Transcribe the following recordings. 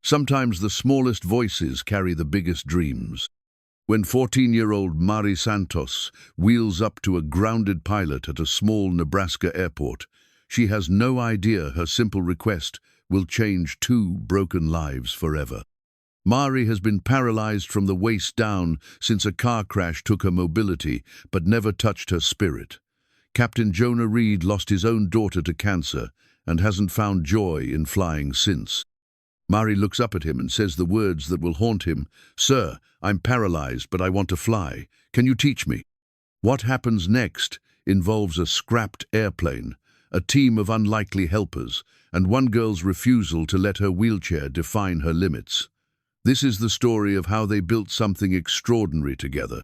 Sometimes the smallest voices carry the biggest dreams. When 14-year-old Mari Santos wheels up to a grounded pilot at a small Nebraska airport, she has no idea her simple request will change two broken lives forever. Mari has been paralyzed from the waist down since a car crash took her mobility but never touched her spirit. Captain Jonah Reed lost his own daughter to cancer and hasn't found joy in flying since. Mari looks up at him and says the words that will haunt him. "Sir, I'm paralyzed, but I want to fly. Can you teach me?" What happens next involves a scrapped airplane, a team of unlikely helpers, and one girl's refusal to let her wheelchair define her limits. This is the story of how they built something extraordinary together.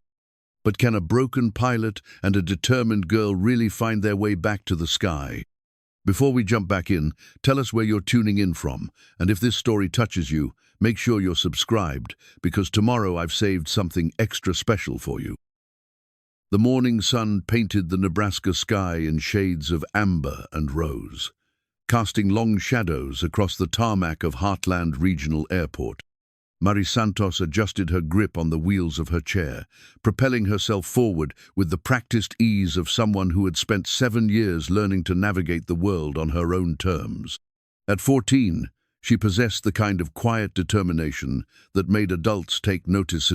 But can a broken pilot and a determined girl really find their way back to the sky? Before we jump back in, tell us where you're tuning in from, and if this story touches you, make sure you're subscribed, because tomorrow I've saved something extra special for you. The morning sun painted the Nebraska sky in shades of amber and rose, casting long shadows across the tarmac of Heartland Regional Airport. Mari Santos adjusted her grip on the wheels of her chair, propelling herself forward with the practiced ease of someone who had spent 7 years learning to navigate the world on her own terms. At 14, she possessed the kind of quiet determination that made adults take notice,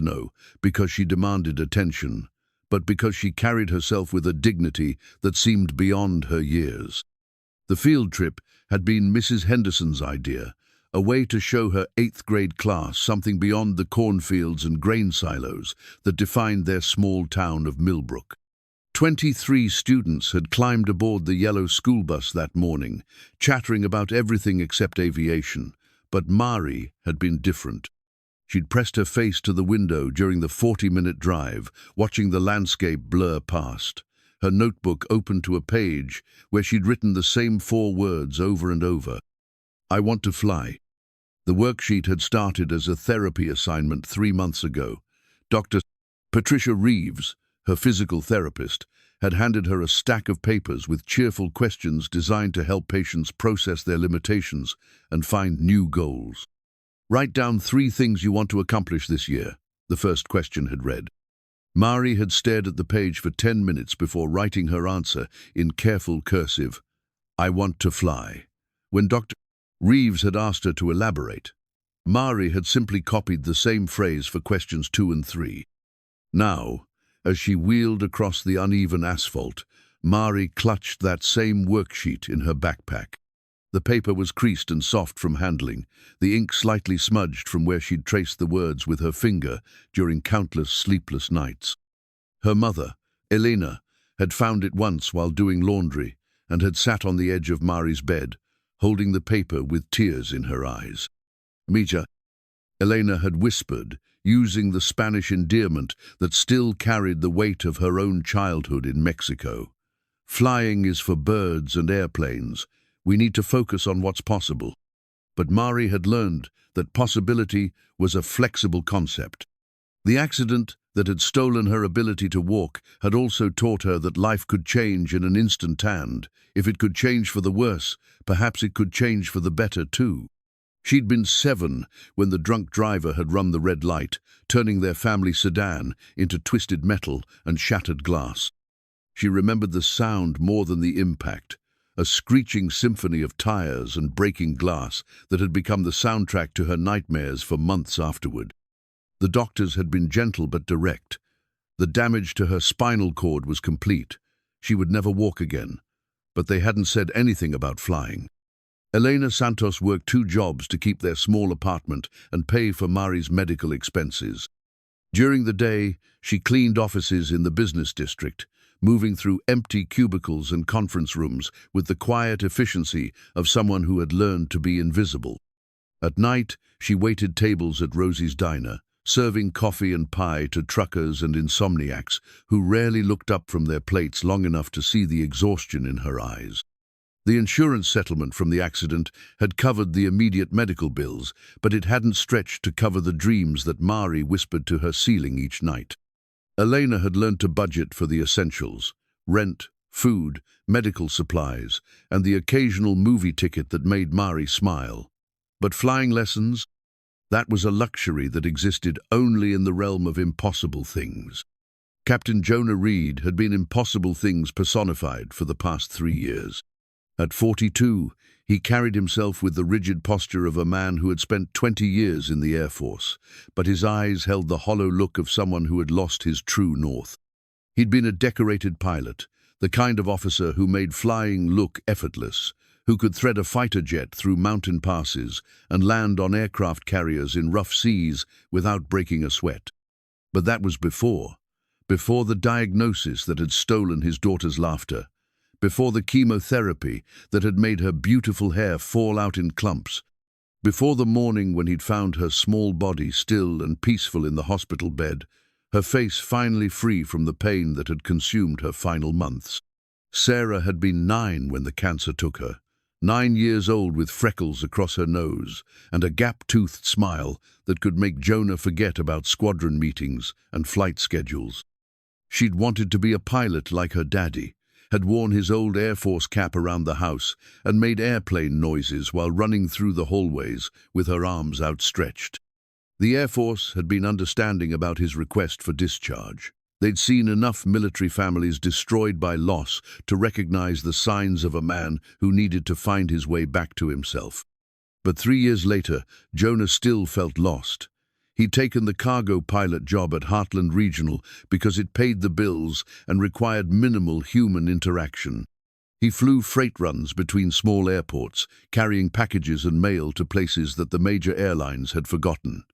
because she demanded attention, but because she carried herself with a dignity that seemed beyond her years. The field trip had been Mrs. Henderson's idea, a way to show her 8th grade class something beyond the cornfields and grain silos that defined their small town of Millbrook. 23 students had climbed aboard the yellow school bus that morning, chattering about everything except aviation, but Mari had been different. She'd pressed her face to the window during the 40-minute drive, watching the landscape blur past, her notebook open to a page where she'd written the same 4 words over and over. "I want to fly." The worksheet had started as a therapy assignment 3 months ago. Dr. Patricia Reeves, her physical therapist, had handed her a stack of papers with cheerful questions designed to help patients process their limitations and find new goals. "Write down 3 things you want to accomplish this year," the first question had read. Mari had stared at the page for 10 minutes before writing her answer in careful cursive. "I want to fly." When Dr. Reeves had asked her to elaborate, Mari had simply copied the same phrase for questions 2 and 3. Now, as she wheeled across the uneven asphalt, Mari clutched that same worksheet in her backpack. The paper was creased and soft from handling, the ink slightly smudged from where she'd traced the words with her finger during countless sleepless nights. Her mother, Elena, had found it once while doing laundry and had sat on the edge of Mari's bed, holding the paper with tears in her eyes. "Mija," Elena had whispered, using the Spanish endearment that still carried the weight of her own childhood in Mexico. "Flying is for birds and airplanes. We need to focus on what's possible." But Mari had learned that possibility was a flexible concept. The accident that had stolen her ability to walk had also taught her that life could change in an instant, and, if it could change for the worse, perhaps it could change for the better too. She'd been 7 when the drunk driver had run the red light, turning their family sedan into twisted metal and shattered glass. She remembered the sound more than the impact, a screeching symphony of tires and breaking glass that had become the soundtrack to her nightmares for months afterward. The doctors had been gentle but direct. The damage to her spinal cord was complete. She would never walk again. But they hadn't said anything about flying. Elena Santos worked 2 jobs to keep their small apartment and pay for Mari's medical expenses. During the day, she cleaned offices in the business district, moving through empty cubicles and conference rooms with the quiet efficiency of someone who had learned to be invisible. At night, she waited tables at Rosie's Diner, serving coffee and pie to truckers and insomniacs who rarely looked up from their plates long enough to see the exhaustion in her eyes. The insurance settlement from the accident had covered the immediate medical bills, but it hadn't stretched to cover the dreams that Mari whispered to her ceiling each night. Elena had learned to budget for the essentials: rent, food, medical supplies, and the occasional movie ticket that made Mari smile. But flying lessons? That was a luxury that existed only in the realm of impossible things. Captain Jonah Reed had been impossible things personified for the past 3 years. At 42, he carried himself with the rigid posture of a man who had spent 20 years in the Air Force, but his eyes held the hollow look of someone who had lost his true north. He'd been a decorated pilot, the kind of officer who made flying look effortless, who could thread a fighter jet through mountain passes and land on aircraft carriers in rough seas without breaking a sweat. But that was before the diagnosis that had stolen his daughter's laughter, before the chemotherapy that had made her beautiful hair fall out in clumps, before the morning when he'd found her small body still and peaceful in the hospital bed, her face finally free from the pain that had consumed her final months. Sarah had been 9 when the cancer took her, 9 years old with freckles across her nose and a gap-toothed smile that could make Jonah forget about squadron meetings and flight schedules. She'd wanted to be a pilot like her daddy, had worn his old Air Force cap around the house and made airplane noises while running through the hallways with her arms outstretched. The Air Force had been understanding about his request for discharge. They'd seen enough military families destroyed by loss to recognize the signs of a man who needed to find his way back to himself. But 3 years later, Jonah still felt lost. He'd taken the cargo pilot job at Heartland Regional because it paid the bills and required minimal human interaction. He flew freight runs between small airports, carrying packages and mail to places that the major airlines had forgotten.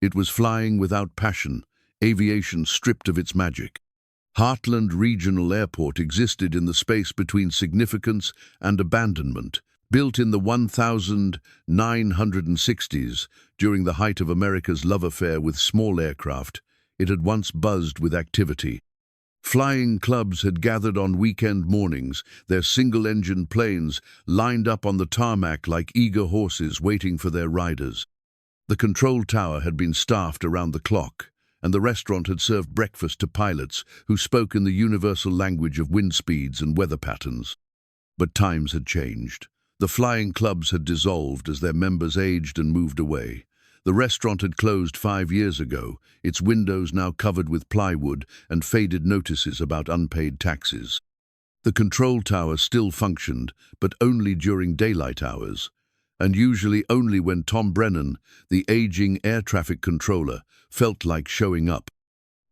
It was flying without passion, aviation stripped of its magic. Heartland Regional Airport existed in the space between significance and abandonment. Built in the 1960s, during the height of America's love affair with small aircraft, it had once buzzed with activity. Flying clubs had gathered on weekend mornings, their single-engine planes lined up on the tarmac like eager horses waiting for their riders. The control tower had been staffed around the clock, and the restaurant had served breakfast to pilots who spoke in the universal language of wind speeds and weather patterns. But times had changed. The flying clubs had dissolved as their members aged and moved away. The restaurant had closed 5 years ago, its windows now covered with plywood and faded notices about unpaid taxes. The control tower still functioned, but only during daylight hours, and usually only when Tom Brennan, the aging air traffic controller, felt like showing up.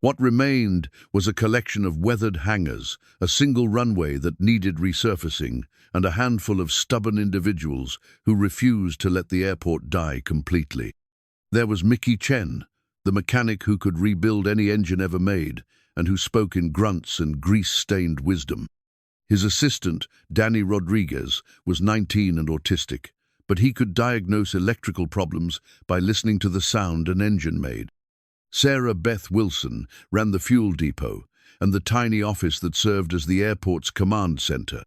What remained was a collection of weathered hangars, a single runway that needed resurfacing, and a handful of stubborn individuals who refused to let the airport die completely. There was Mickey Chen, the mechanic who could rebuild any engine ever made, and who spoke in grunts and grease-stained wisdom. His assistant, Danny Rodriguez, was 19 and autistic, but he could diagnose electrical problems by listening to the sound an engine made. Sarah Beth Wilson ran the fuel depot and the tiny office that served as the airport's command center.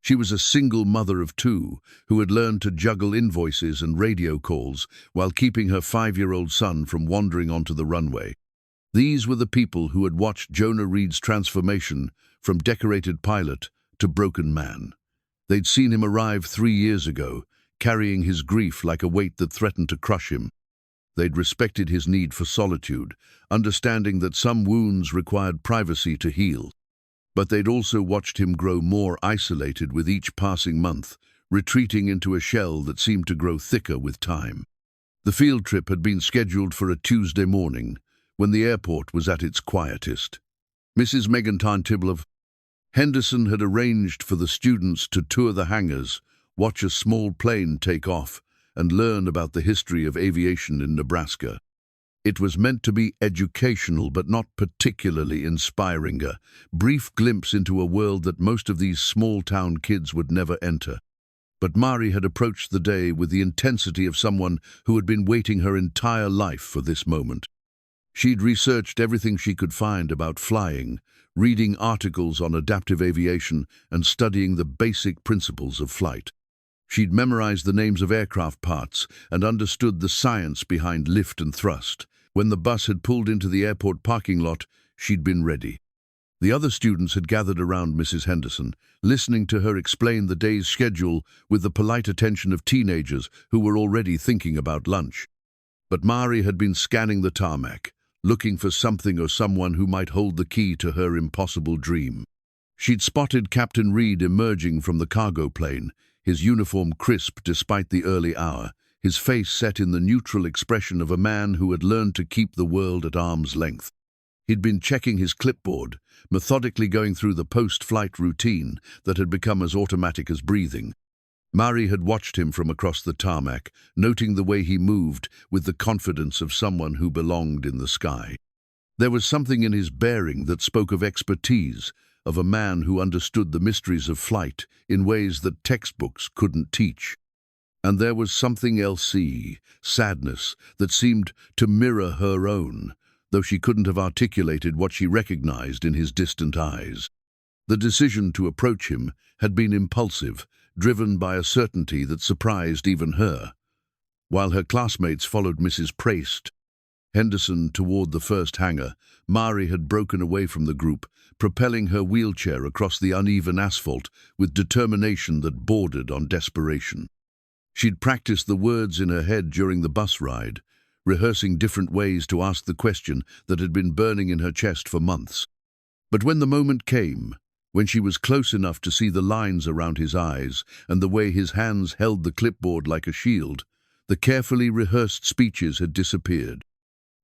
She was a single mother of 2 who had learned to juggle invoices and radio calls while keeping her 5-year-old son from wandering onto the runway. These were the people who had watched Jonah Reed's transformation from decorated pilot to broken man. They'd seen him arrive 3 years ago, carrying his grief like a weight that threatened to crush him. They'd respected his need for solitude, understanding that some wounds required privacy to heal. But they'd also watched him grow more isolated with each passing month, retreating into a shell that seemed to grow thicker with time. The field trip had been scheduled for a Tuesday morning, when the airport was at its quietest. Mrs. Megantan Tibble Henderson had arranged for the students to tour the hangars, watch a small plane take off, and learn about the history of aviation in Nebraska. It was meant to be educational but not particularly inspiring, a brief glimpse into a world that most of these small-town kids would never enter. But Mari had approached the day with the intensity of someone who had been waiting her entire life for this moment. She'd researched everything she could find about flying, reading articles on adaptive aviation and studying the basic principles of flight. She'd memorized the names of aircraft parts and understood the science behind lift and thrust. When the bus had pulled into the airport parking lot, she'd been ready. The other students had gathered around Mrs. Henderson, listening to her explain the day's schedule with the polite attention of teenagers who were already thinking about lunch. But Mari had been scanning the tarmac, looking for something or someone who might hold the key to her impossible dream. She'd spotted Captain Reed emerging from the cargo plane, his uniform crisp despite the early hour, his face set in the neutral expression of a man who had learned to keep the world at arm's length. He'd been checking his clipboard, methodically going through the post-flight routine that had become as automatic as breathing. Mari had watched him from across the tarmac, noting the way he moved with the confidence of someone who belonged in the sky. There was something in his bearing that spoke of expertise, of a man who understood the mysteries of flight in ways that textbooks couldn't teach. And there was something else, sadness, that seemed to mirror her own, though she couldn't have articulated what she recognized in his distant eyes. The decision to approach him had been impulsive, driven by a certainty that surprised even her. While her classmates followed Mrs. Henderson toward the first hangar, Mari had broken away from the group, propelling her wheelchair across the uneven asphalt with determination that bordered on desperation. She'd practiced the words in her head during the bus ride, rehearsing different ways to ask the question that had been burning in her chest for months. But when the moment came, when she was close enough to see the lines around his eyes and the way his hands held the clipboard like a shield, the carefully rehearsed speeches had disappeared.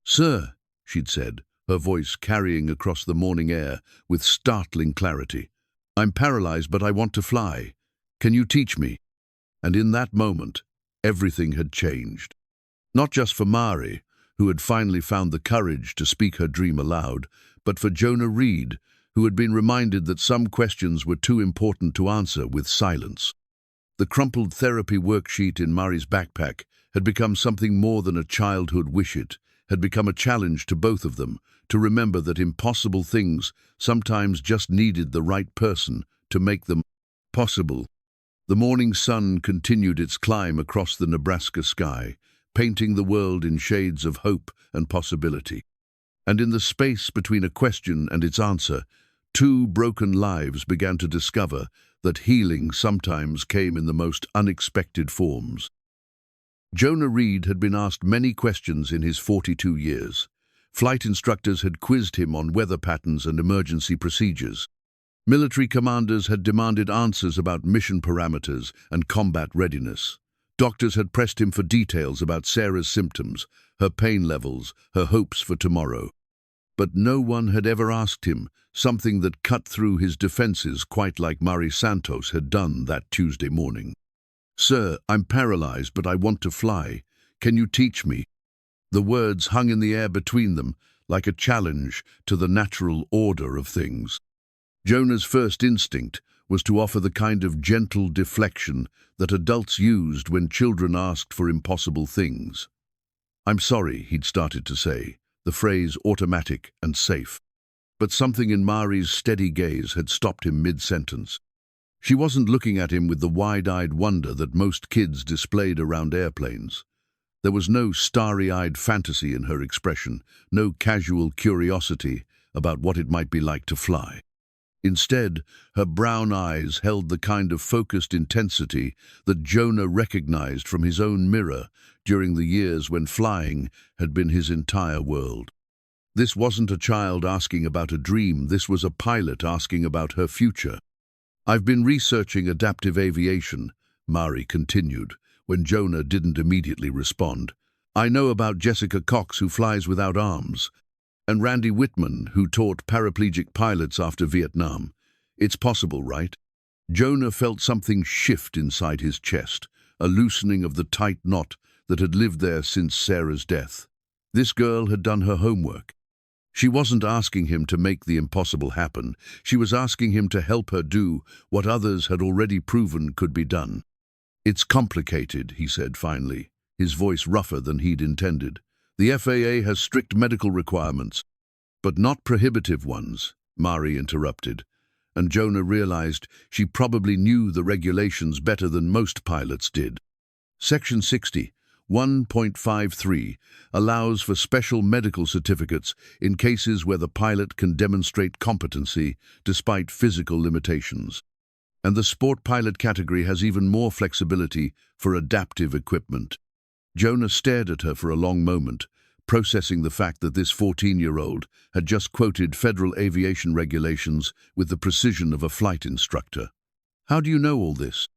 "Sir," she'd said, her voice carrying across the morning air with startling clarity, "I'm paralyzed, but I want to fly. Can you teach me?" And in that moment, everything had changed. Not just for Mari, who had finally found the courage to speak her dream aloud, but for Jonah Reed, who had been reminded that some questions were too important to answer with silence. The crumpled therapy worksheet in Mari's backpack had become something more than a childhood wish. It had become a challenge to both of them, to remember that impossible things sometimes just needed the right person to make them possible. The morning sun continued its climb across the Nebraska sky, painting the world in shades of hope and possibility. And in the space between a question and its answer, two broken lives began to discover that healing sometimes came in the most unexpected forms. Jonah Reed had been asked many questions in his 42 years. Flight instructors had quizzed him on weather patterns and emergency procedures. Military commanders had demanded answers about mission parameters and combat readiness. Doctors had pressed him for details about Sarah's symptoms, her pain levels, her hopes for tomorrow. But no one had ever asked him something that cut through his defenses quite like Mari Santos had done that Tuesday morning. "Sir, I'm paralyzed, but I want to fly. Can you teach me?" The words hung in the air between them like a challenge to the natural order of things. Jonah's first instinct was to offer the kind of gentle deflection that adults used when children asked for impossible things. "I'm sorry," he'd started to say, the phrase automatic and safe. But something in Mari's steady gaze had stopped him mid-sentence. She wasn't looking at him with the wide-eyed wonder that most kids displayed around airplanes. There was no starry-eyed fantasy in her expression, no casual curiosity about what it might be like to fly. Instead, her brown eyes held the kind of focused intensity that Jonah recognized from his own mirror during the years when flying had been his entire world. This wasn't a child asking about a dream, this was a pilot asking about her future. "I've been researching adaptive aviation," Mari continued, when Jonah didn't immediately respond. "I know about Jessica Cox, who flies without arms, and Randy Whitman, who taught paraplegic pilots after Vietnam. It's possible, right?" Jonah felt something shift inside his chest, a loosening of the tight knot that had lived there since Sarah's death. This girl had done her homework. She wasn't asking him to make the impossible happen. She was asking him to help her do what others had already proven could be done. "It's complicated," he said finally, his voice rougher than he'd intended. "The FAA has strict medical requirements, but not prohibitive ones," Mari interrupted, and Jonah realized she probably knew the regulations better than most pilots did. Section 60(1.53) allows for special medical certificates in cases where the pilot can demonstrate competency despite physical limitations. And the sport pilot category has even more flexibility for adaptive equipment. Jonah stared at her for a long moment, processing the fact that this 14-year-old had just quoted federal aviation regulations with the precision of a flight instructor. "How do you know all this?"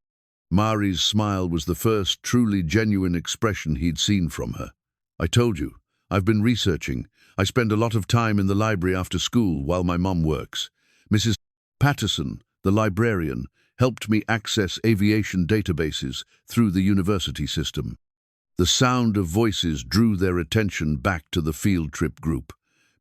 Mari's smile was the first truly genuine expression he'd seen from her. "I told you, I've been researching. I spend a lot of time in the library after school while my mom works. Mrs. Patterson, the librarian, helped me access aviation databases through the university system." The sound of voices drew their attention back to the field trip group.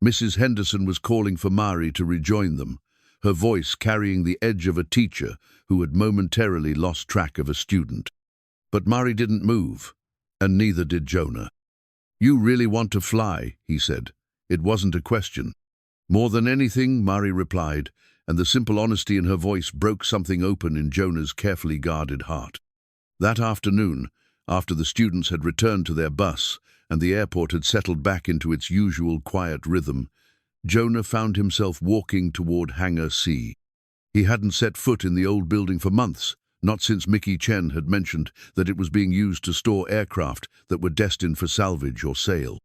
Mrs. Henderson was calling for Mari to rejoin them, her voice carrying the edge of a teacher who had momentarily lost track of a student. But Mari didn't move, and neither did Jonah. "You really want to fly," he said. It wasn't a question. "More than anything," Mari replied, and the simple honesty in her voice broke something open in Jonah's carefully guarded heart. That afternoon, after the students had returned to their bus and the airport had settled back into its usual quiet rhythm, Jonah found himself walking toward Hangar C. He hadn't set foot in the old building for months, not since Mickey Chen had mentioned that it was being used to store aircraft that were destined for salvage or sale.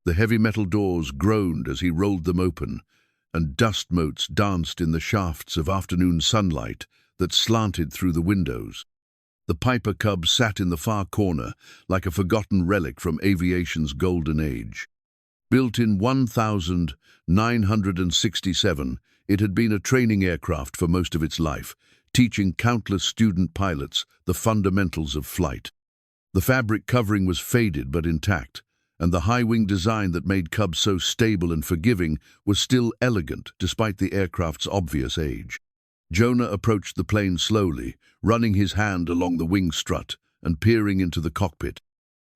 The heavy metal doors groaned as he rolled them open, and dust motes danced in the shafts of afternoon sunlight that slanted through the windows. The Piper Cub sat in the far corner like a forgotten relic from aviation's golden age. Built in 1967, it had been a training aircraft for most of its life, teaching countless student pilots the fundamentals of flight. The fabric covering was faded but intact, and the high-wing design that made Cub so stable and forgiving was still elegant despite the aircraft's obvious age. Jonah approached the plane slowly, running his hand along the wing strut and peering into the cockpit.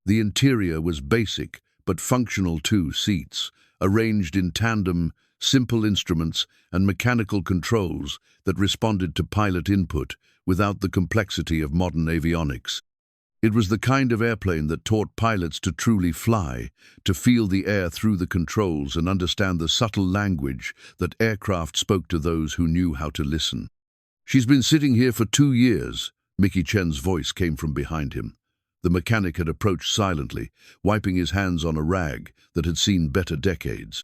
The interior was basic but functional too: seats, arranged in tandem, simple instruments and mechanical controls that responded to pilot input without the complexity of modern avionics. It was the kind of airplane that taught pilots to truly fly, to feel the air through the controls and understand the subtle language that aircraft spoke to those who knew how to listen. "She's been sitting here for 2 years, Mickey Chen's voice came from behind him. The mechanic had approached silently, wiping his hands on a rag that had seen better decades.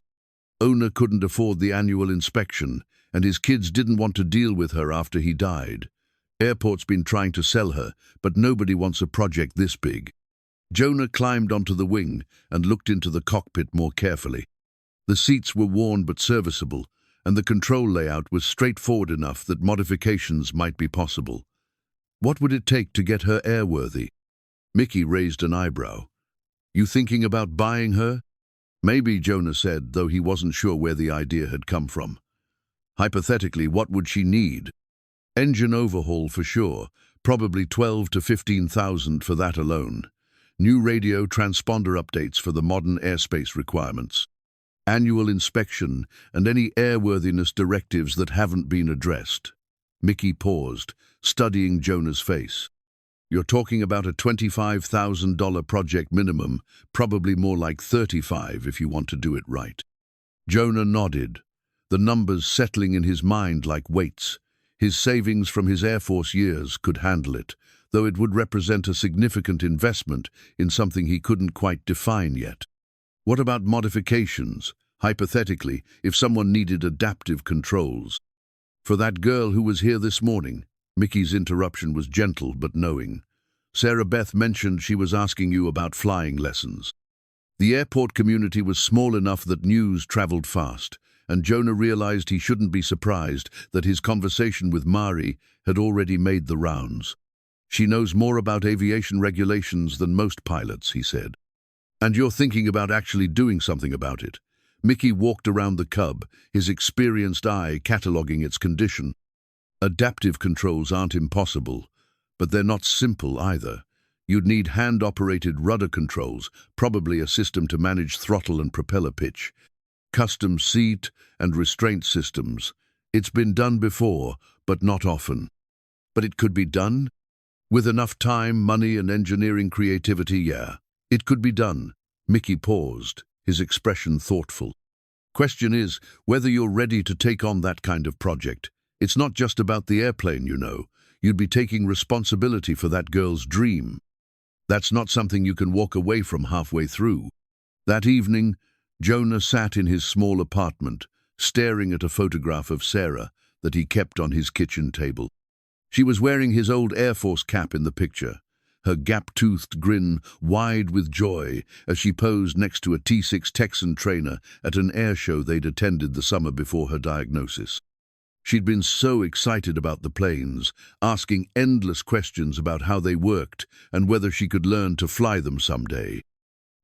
Owner couldn't afford the annual inspection, and his kids didn't want to deal with her after he died. Airport's been trying to sell her, but nobody wants a project this big." Jonah climbed onto the wing and looked into the cockpit more carefully. The seats were worn but serviceable, and the control layout was straightforward enough that modifications might be possible. What would it take to get her airworthy? Mickey raised an eyebrow. "You thinking about buying her?" "Maybe," Jonah said, though he wasn't sure where the idea had come from. "Hypothetically, what would she need?" "Engine overhaul for sure, probably 12 to 15,000 for that alone. New radio transponder updates for the modern airspace requirements. Annual inspection and any airworthiness directives that haven't been addressed." Mickey paused, studying Jonah's face. "You're talking about a $25,000 project minimum, probably more like 35 if you want to do it right." Jonah nodded, the numbers settling in his mind like weights. His savings from his Air Force years could handle it, though it would represent a significant investment in something he couldn't quite define yet. "What about modifications? Hypothetically, if someone needed adaptive controls." "For that girl who was here this morning?" Mickey's interruption was gentle but knowing. "Sarah Beth mentioned she was asking you about flying lessons." The airport community was small enough that news traveled fast, and Jonah realized he shouldn't be surprised that his conversation with Mari had already made the rounds. "She knows more about aviation regulations than most pilots," he said. "And you're thinking about actually doing something about it?" Mickey walked around the Cub, his experienced eye cataloging its condition. "Adaptive controls aren't impossible, but they're not simple either. You'd need hand-operated rudder controls, probably a system to manage throttle and propeller pitch. Custom seat and restraint systems. It's been done before, but not often." "But it could be done?" "With enough time, money, and engineering creativity, yeah. It could be done." Mickey paused, his expression thoughtful. "Question is whether you're ready to take on that kind of project. It's not just about the airplane, you know. You'd be taking responsibility for that girl's dream." That's not something you can walk away from halfway through. That evening, Jonah sat in his small apartment, staring at a photograph of Sarah that he kept on his kitchen table. She was wearing his old Air Force cap in the picture, her gap-toothed grin wide with joy as she posed next to a T-6 Texan trainer at an air show they'd attended the summer before her diagnosis. She'd been so excited about the planes, asking endless questions about how they worked and whether she could learn to fly them someday.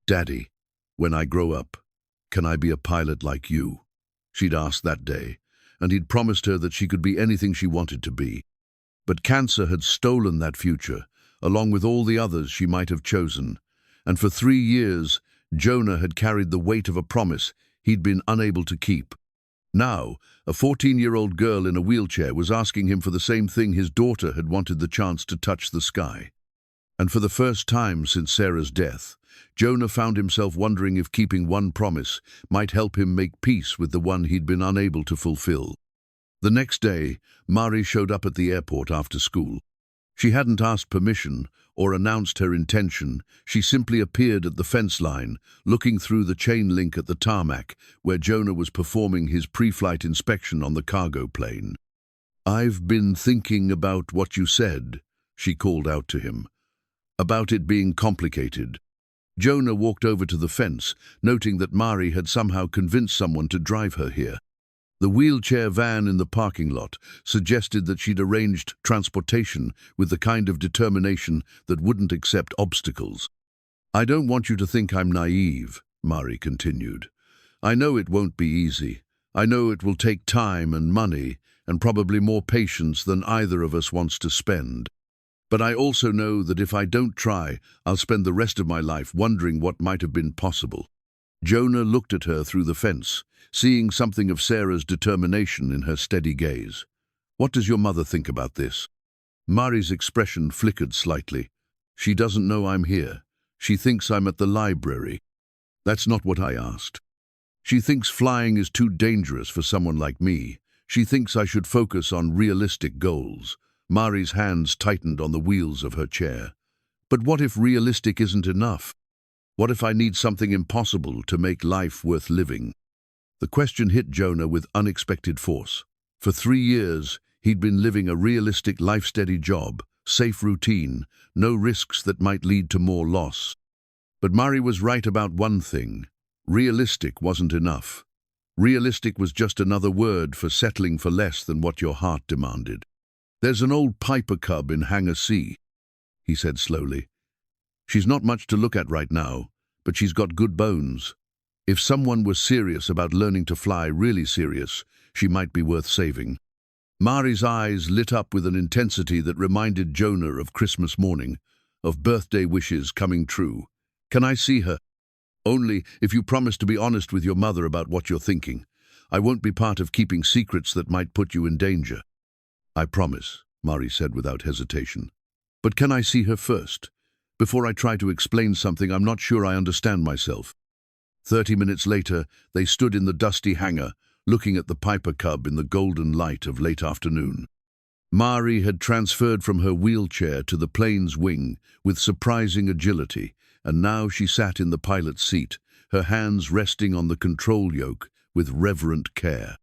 "Daddy, when I grow up, can I be a pilot like you?" she'd asked that day, and he'd promised her that she could be anything she wanted to be. But cancer had stolen that future, along with all the others she might have chosen, and for 3 years, Jonah had carried the weight of a promise he'd been unable to keep. Now, a 14-year-old girl in a wheelchair was asking him for the same thing his daughter had wanted, the chance to touch the sky. And for the first time since Sarah's death, Jonah found himself wondering if keeping one promise might help him make peace with the one he'd been unable to fulfill. The next day, Mari showed up at the airport after school. She hadn't asked permission or announced her intention. She simply appeared at the fence line, looking through the chain link at the tarmac, where Jonah was performing his pre-flight inspection on the cargo plane. "I've been thinking about what you said," she called out to him, "about it being complicated." Jonah walked over to the fence, noting that Mari had somehow convinced someone to drive her here. The wheelchair van in the parking lot suggested that she'd arranged transportation with the kind of determination that wouldn't accept obstacles. "I don't want you to think I'm naive," Mari continued. "I know it won't be easy. I know it will take time and money, and probably more patience than either of us wants to spend. But I also know that if I don't try, I'll spend the rest of my life wondering what might have been possible." Jonah looked at her through the fence, seeing something of Sarah's determination in her steady gaze. "What does your mother think about this?" Mari's expression flickered slightly. "She doesn't know I'm here. She thinks I'm at the library." "That's not what I asked. She thinks flying is too dangerous for someone like me. She thinks I should focus on realistic goals." Mari's hands tightened on the wheels of her chair. "But what if realistic isn't enough? What if I need something impossible to make life worth living?" The question hit Jonah with unexpected force. For 3 years, he'd been living a realistic, life-steady job, safe routine, no risks that might lead to more loss. But Mari was right about one thing. Realistic wasn't enough. Realistic was just another word for settling for less than what your heart demanded. "There's an old Piper Cub in Hangar C," he said slowly. "She's not much to look at right now, but she's got good bones. If someone was serious about learning to fly, really serious, she might be worth saving." Mari's eyes lit up with an intensity that reminded Jonah of Christmas morning, of birthday wishes coming true. "Can I see her?" "Only if you promise to be honest with your mother about what you're thinking. I won't be part of keeping secrets that might put you in danger." "I promise," Mari said without hesitation. "But can I see her first? Before I try to explain something I'm not sure I understand myself." 30 minutes later, they stood in the dusty hangar, looking at the Piper Cub in the golden light of late afternoon. Mari had transferred from her wheelchair to the plane's wing with surprising agility, and now she sat in the pilot's seat, her hands resting on the control yoke with reverent care.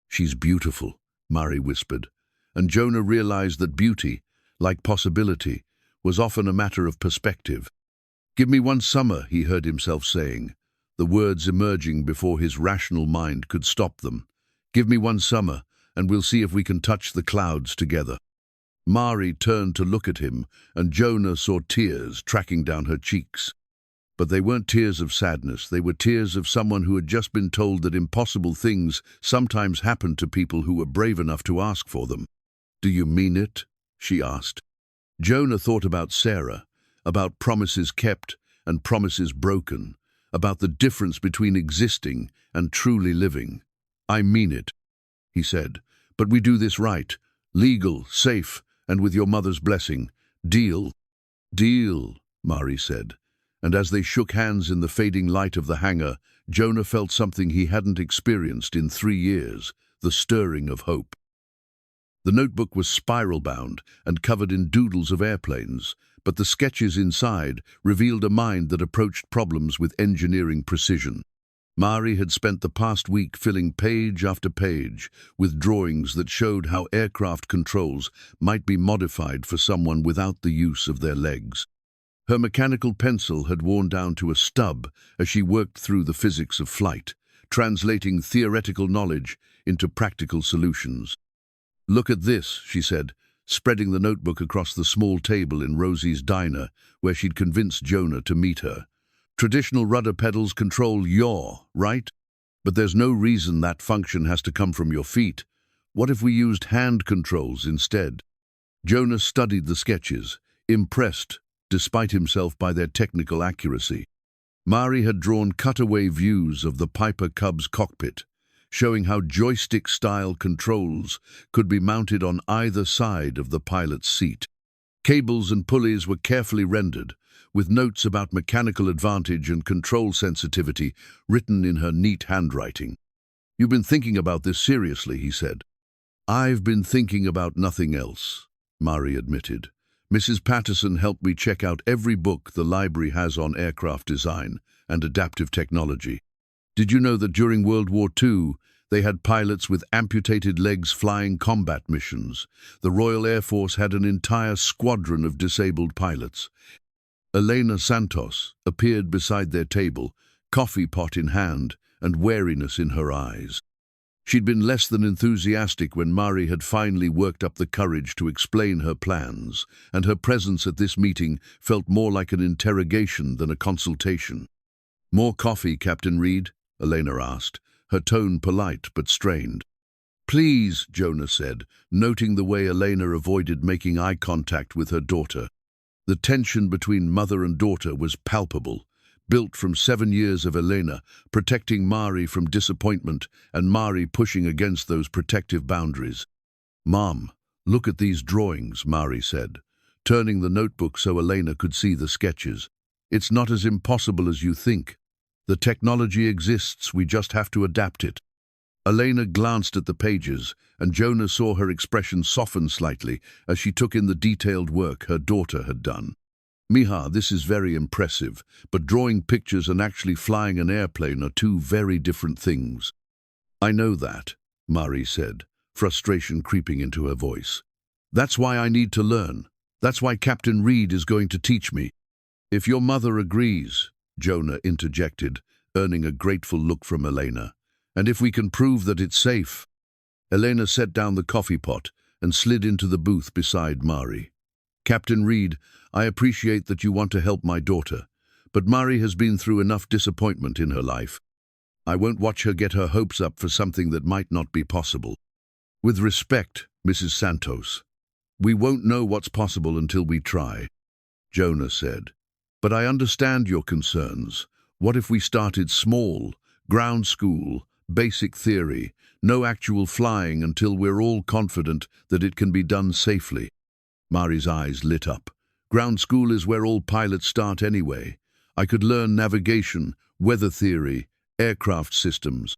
"She's beautiful," Mari whispered, and Jonah realized that beauty, like possibility, was often a matter of perspective. "Give me one summer," he heard himself saying, the words emerging before his rational mind could stop them. "Give me one summer, and we'll see if we can touch the clouds together." Mari turned to look at him, and Jonah saw tears tracking down her cheeks. But they weren't tears of sadness, they were tears of someone who had just been told that impossible things sometimes happened to people who were brave enough to ask for them. "Do you mean it?" she asked. Jonah thought about Sarah, about promises kept and promises broken, about the difference between existing and truly living. "I mean it," he said, "but we do this right, legal, safe, and with your mother's blessing. Deal?" "Deal," Mari said, and as they shook hands in the fading light of the hangar, Jonah felt something he hadn't experienced in 3 years, the stirring of hope. The notebook was spiral-bound and covered in doodles of airplanes, but the sketches inside revealed a mind that approached problems with engineering precision. Mari had spent the past week filling page after page with drawings that showed how aircraft controls might be modified for someone without the use of their legs. Her mechanical pencil had worn down to a stub as she worked through the physics of flight, translating theoretical knowledge into practical solutions. "Look at this," she said, spreading the notebook across the small table in Rosie's diner where she'd convinced Jonah to meet her. "Traditional rudder pedals control yaw, right? But there's no reason that function has to come from your feet. What if we used hand controls instead?" Jonah studied the sketches, impressed despite himself by their technical accuracy. Mari had drawn cutaway views of the Piper Cub's cockpit, showing how joystick-style controls could be mounted on either side of the pilot's seat. Cables and pulleys were carefully rendered, with notes about mechanical advantage and control sensitivity written in her neat handwriting. "You've been thinking about this seriously," he said. "I've been thinking about nothing else," Mari admitted. "Mrs. Patterson helped me check out every book the library has on aircraft design and adaptive technology. Did you know that during World War II, they had pilots with amputated legs flying combat missions? The Royal Air Force had an entire squadron of disabled pilots. Mari Santos appeared beside their table, coffee pot in hand and wariness in her eyes. She'd been less than enthusiastic when Mari had finally worked up the courage to explain her plans, and her presence at this meeting felt more like an interrogation than a consultation. "More coffee, Captain Reed?" Elena asked, her tone polite but strained. "Please," Jonah said, noting the way Elena avoided making eye contact with her daughter. The tension between mother and daughter was palpable, built from 7 years of Elena protecting Mari from disappointment and Mari pushing against those protective boundaries. "Mom, look at these drawings," Mari said, turning the notebook so Elena could see the sketches. "It's not as impossible as you think. The technology exists, we just have to adapt it." Elena glanced at the pages, and Jonah saw her expression soften slightly as she took in the detailed work her daughter had done. "Mija, this is very impressive, but drawing pictures and actually flying an airplane are two very different things." "I know that," Mari said, frustration creeping into her voice. "That's why I need to learn. That's why Captain Reed is going to teach me." "If your mother agrees," Jonah interjected, earning a grateful look from Elena. "And if we can prove that it's safe." Elena set down the coffee pot and slid into the booth beside Mari. "Captain Reed, I appreciate that you want to help my daughter, but Mari has been through enough disappointment in her life. I won't watch her get her hopes up for something that might not be possible. With respect, Mrs. Santos, we won't know what's possible until we try," Jonah said. "But I understand your concerns. What if we started small, ground school, basic theory, no actual flying until we're all confident that it can be done safely?" Mari's eyes lit up. "Ground school is where all pilots start anyway. I could learn navigation, weather theory, aircraft systems.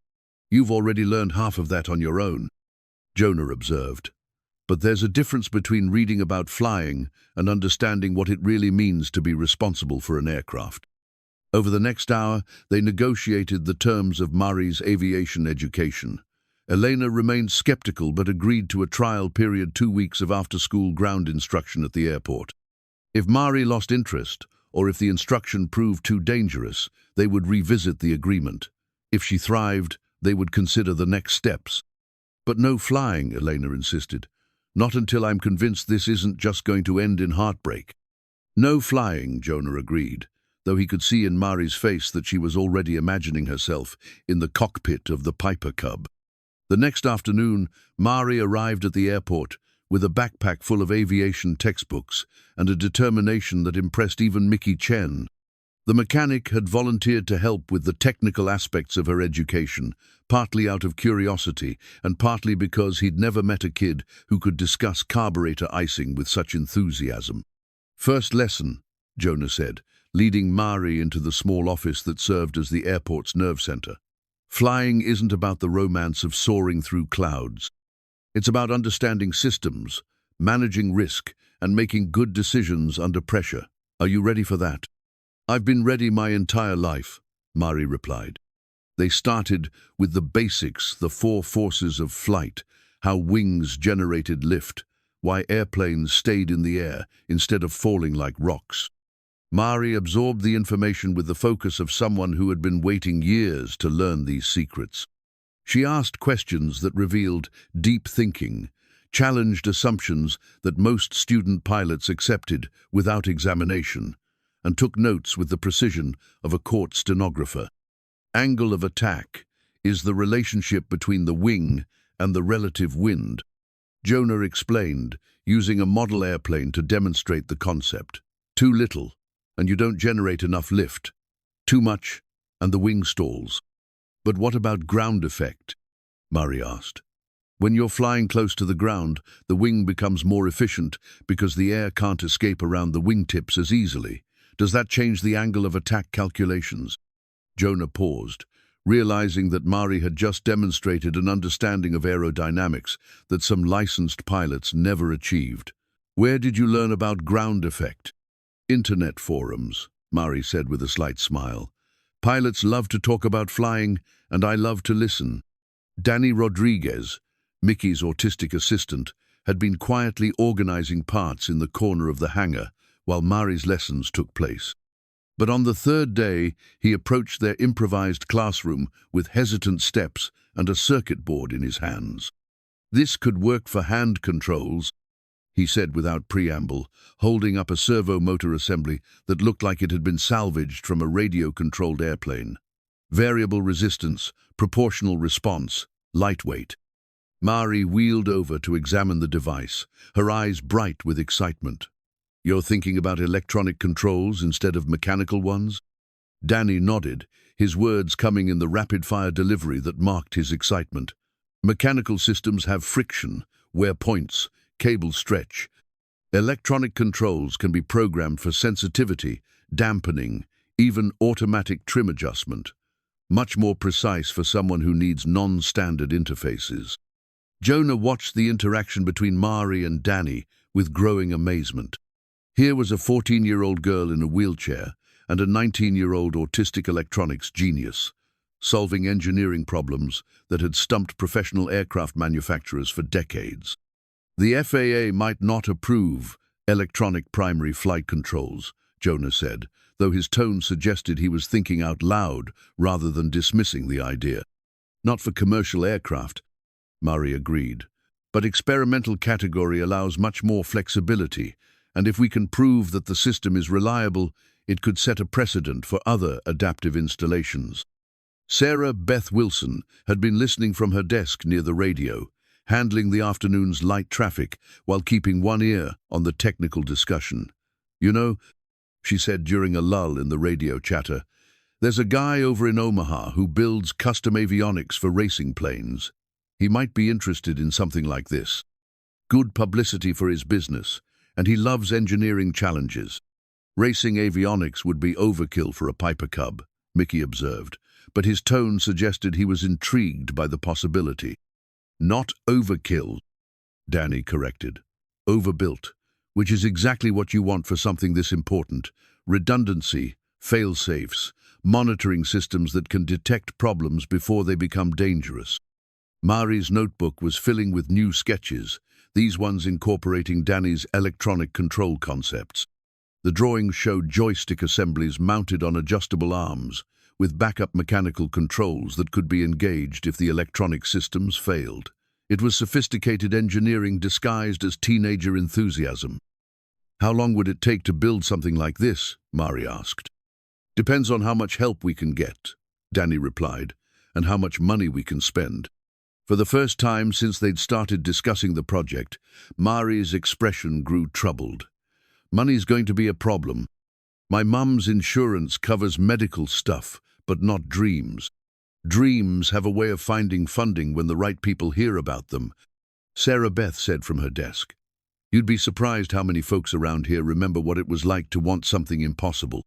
You've already learned half of that on your own," Jonah observed. "But there's a difference between reading about flying and understanding what it really means to be responsible for an aircraft." Over the next hour, they negotiated the terms of Mari's aviation education. Elena remained skeptical but agreed to a trial period 2 weeks of after-school ground instruction at the airport. If Mari lost interest, or if the instruction proved too dangerous, they would revisit the agreement. If she thrived, they would consider the next steps. "But no flying," Elena insisted. "Not until I'm convinced this isn't just going to end in heartbreak." "No flying," Jonah agreed, though he could see in Mari's face that she was already imagining herself in the cockpit of the Piper Cub. The next afternoon, Mari arrived at the airport with a backpack full of aviation textbooks and a determination that impressed even Mickey Chen. The mechanic had volunteered to help with the technical aspects of her education, partly out of curiosity and partly because he'd never met a kid who could discuss carburetor icing with such enthusiasm. "First lesson," Jonah said, leading Mari into the small office that served as the airport's nerve center. "Flying isn't about the romance of soaring through clouds. It's about understanding systems, managing risk, and making good decisions under pressure. Are you ready for that? I've been ready my entire life, Mari replied. They started with the basics, the four forces of flight, how wings generated lift, why airplanes stayed in the air instead of falling like rocks. Mari absorbed the information with the focus of someone who had been waiting years to learn these secrets. She asked questions that revealed deep thinking, challenged assumptions that most student pilots accepted without examination, and took notes with the precision of a court stenographer. Angle of attack is the relationship between the wing and the relative wind. Jonah explained, using a model airplane to demonstrate the concept. Too little, and you don't generate enough lift. Too much, and the wing stalls. But what about ground effect? Mari asked. When you're flying close to the ground, the wing becomes more efficient because the air can't escape around the wingtips as easily. Does that change the angle of attack calculations? Jonah paused, realizing that Mari had just demonstrated an understanding of aerodynamics that some licensed pilots never achieved. Where did you learn about ground effect? Internet forums, Mari said with a slight smile. Pilots love to talk about flying, and I love to listen. Danny Rodriguez, Mickey's autistic assistant, had been quietly organizing parts in the corner of the hangar while Mari's lessons took place. But on the third day, he approached their improvised classroom with hesitant steps and a circuit board in his hands. This could work for hand controls, he said without preamble, holding up a servo motor assembly that looked like it had been salvaged from a radio-controlled airplane. Variable resistance, proportional response, lightweight. Mari wheeled over to examine the device, her eyes bright with excitement. You're thinking about electronic controls instead of mechanical ones? Danny nodded, his words coming in the rapid-fire delivery that marked his excitement. Mechanical systems have friction, wear points, cable stretch. Electronic controls can be programmed for sensitivity, dampening, even automatic trim adjustment. Much more precise for someone who needs non-standard interfaces. Jonah watched the interaction between Mari and Danny with growing amazement. Here was a 14-year-old girl in a wheelchair and a 19-year-old autistic electronics genius, solving engineering problems that had stumped professional aircraft manufacturers for decades. The FAA might not approve electronic primary flight controls, Jonah said, though his tone suggested he was thinking out loud rather than dismissing the idea. Not for commercial aircraft, Mari agreed, but experimental category allows much more flexibility, and if we can prove that the system is reliable, it could set a precedent for other adaptive installations. Sarah Beth Wilson had been listening from her desk near the radio, handling the afternoon's light traffic while keeping one ear on the technical discussion. You know, she said during a lull in the radio chatter, there's a guy over in Omaha who builds custom avionics for racing planes. He might be interested in something like this. Good publicity for his business, and he loves engineering challenges. Racing avionics would be overkill for a Piper Cub, Mickey observed, but his tone suggested he was intrigued by the possibility. Not overkill, Danny corrected. Overbuilt, which is exactly what you want for something this important. Redundancy, fail-safes, monitoring systems that can detect problems before they become dangerous. Mari's notebook was filling with new sketches, these ones incorporating Danny's electronic control concepts. The drawings showed joystick assemblies mounted on adjustable arms, with backup mechanical controls that could be engaged if the electronic systems failed. It was sophisticated engineering disguised as teenager enthusiasm. How long would it take to build something like this? Mari asked. Depends on how much help we can get, Danny replied, and how much money we can spend. For the first time since they'd started discussing the project, Mari's expression grew troubled. Money's going to be a problem. My mum's insurance covers medical stuff, but not dreams. Dreams have a way of finding funding when the right people hear about them, Sarah Beth said from her desk. You'd be surprised how many folks around here remember what it was like to want something impossible.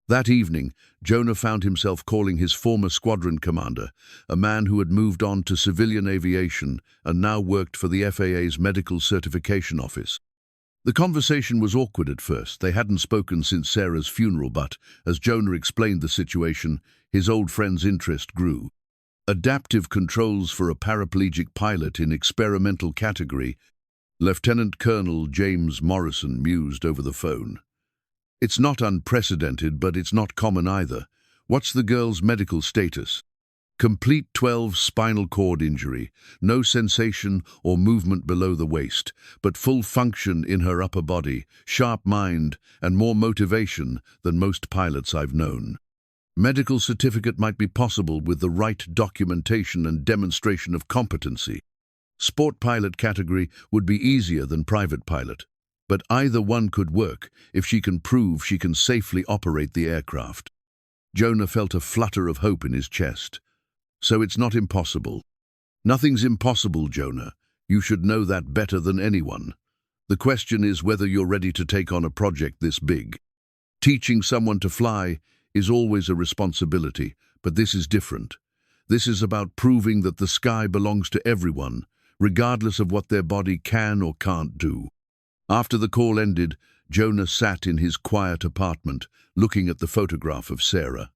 That evening, Jonah found himself calling his former squadron commander, a man who had moved on to civilian aviation and now worked for the FAA's Medical Certification Office. The conversation was awkward at first. They hadn't spoken since Sarah's funeral, but, as Jonah explained the situation, his old friend's interest grew. Adaptive controls for a paraplegic pilot in experimental category, Lieutenant Colonel James Morrison mused over the phone. It's not unprecedented, but it's not common either. What's the girl's medical status? Complete 12 spinal cord injury, no sensation or movement below the waist, but full function in her upper body, sharp mind, and more motivation than most pilots I've known. Medical certificate might be possible with the right documentation and demonstration of competency. Sport pilot category would be easier than private pilot, but either one could work if she can prove she can safely operate the aircraft. Jonah felt a flutter of hope in his chest. So it's not impossible. Nothing's impossible, Jonah. You should know that better than anyone. The question is whether you're ready to take on a project this big. Teaching someone to fly is always a responsibility, but this is different. This is about proving that the sky belongs to everyone, regardless of what their body can or can't do. After the call ended, Jonah sat in his quiet apartment, looking at the photograph of Sarah.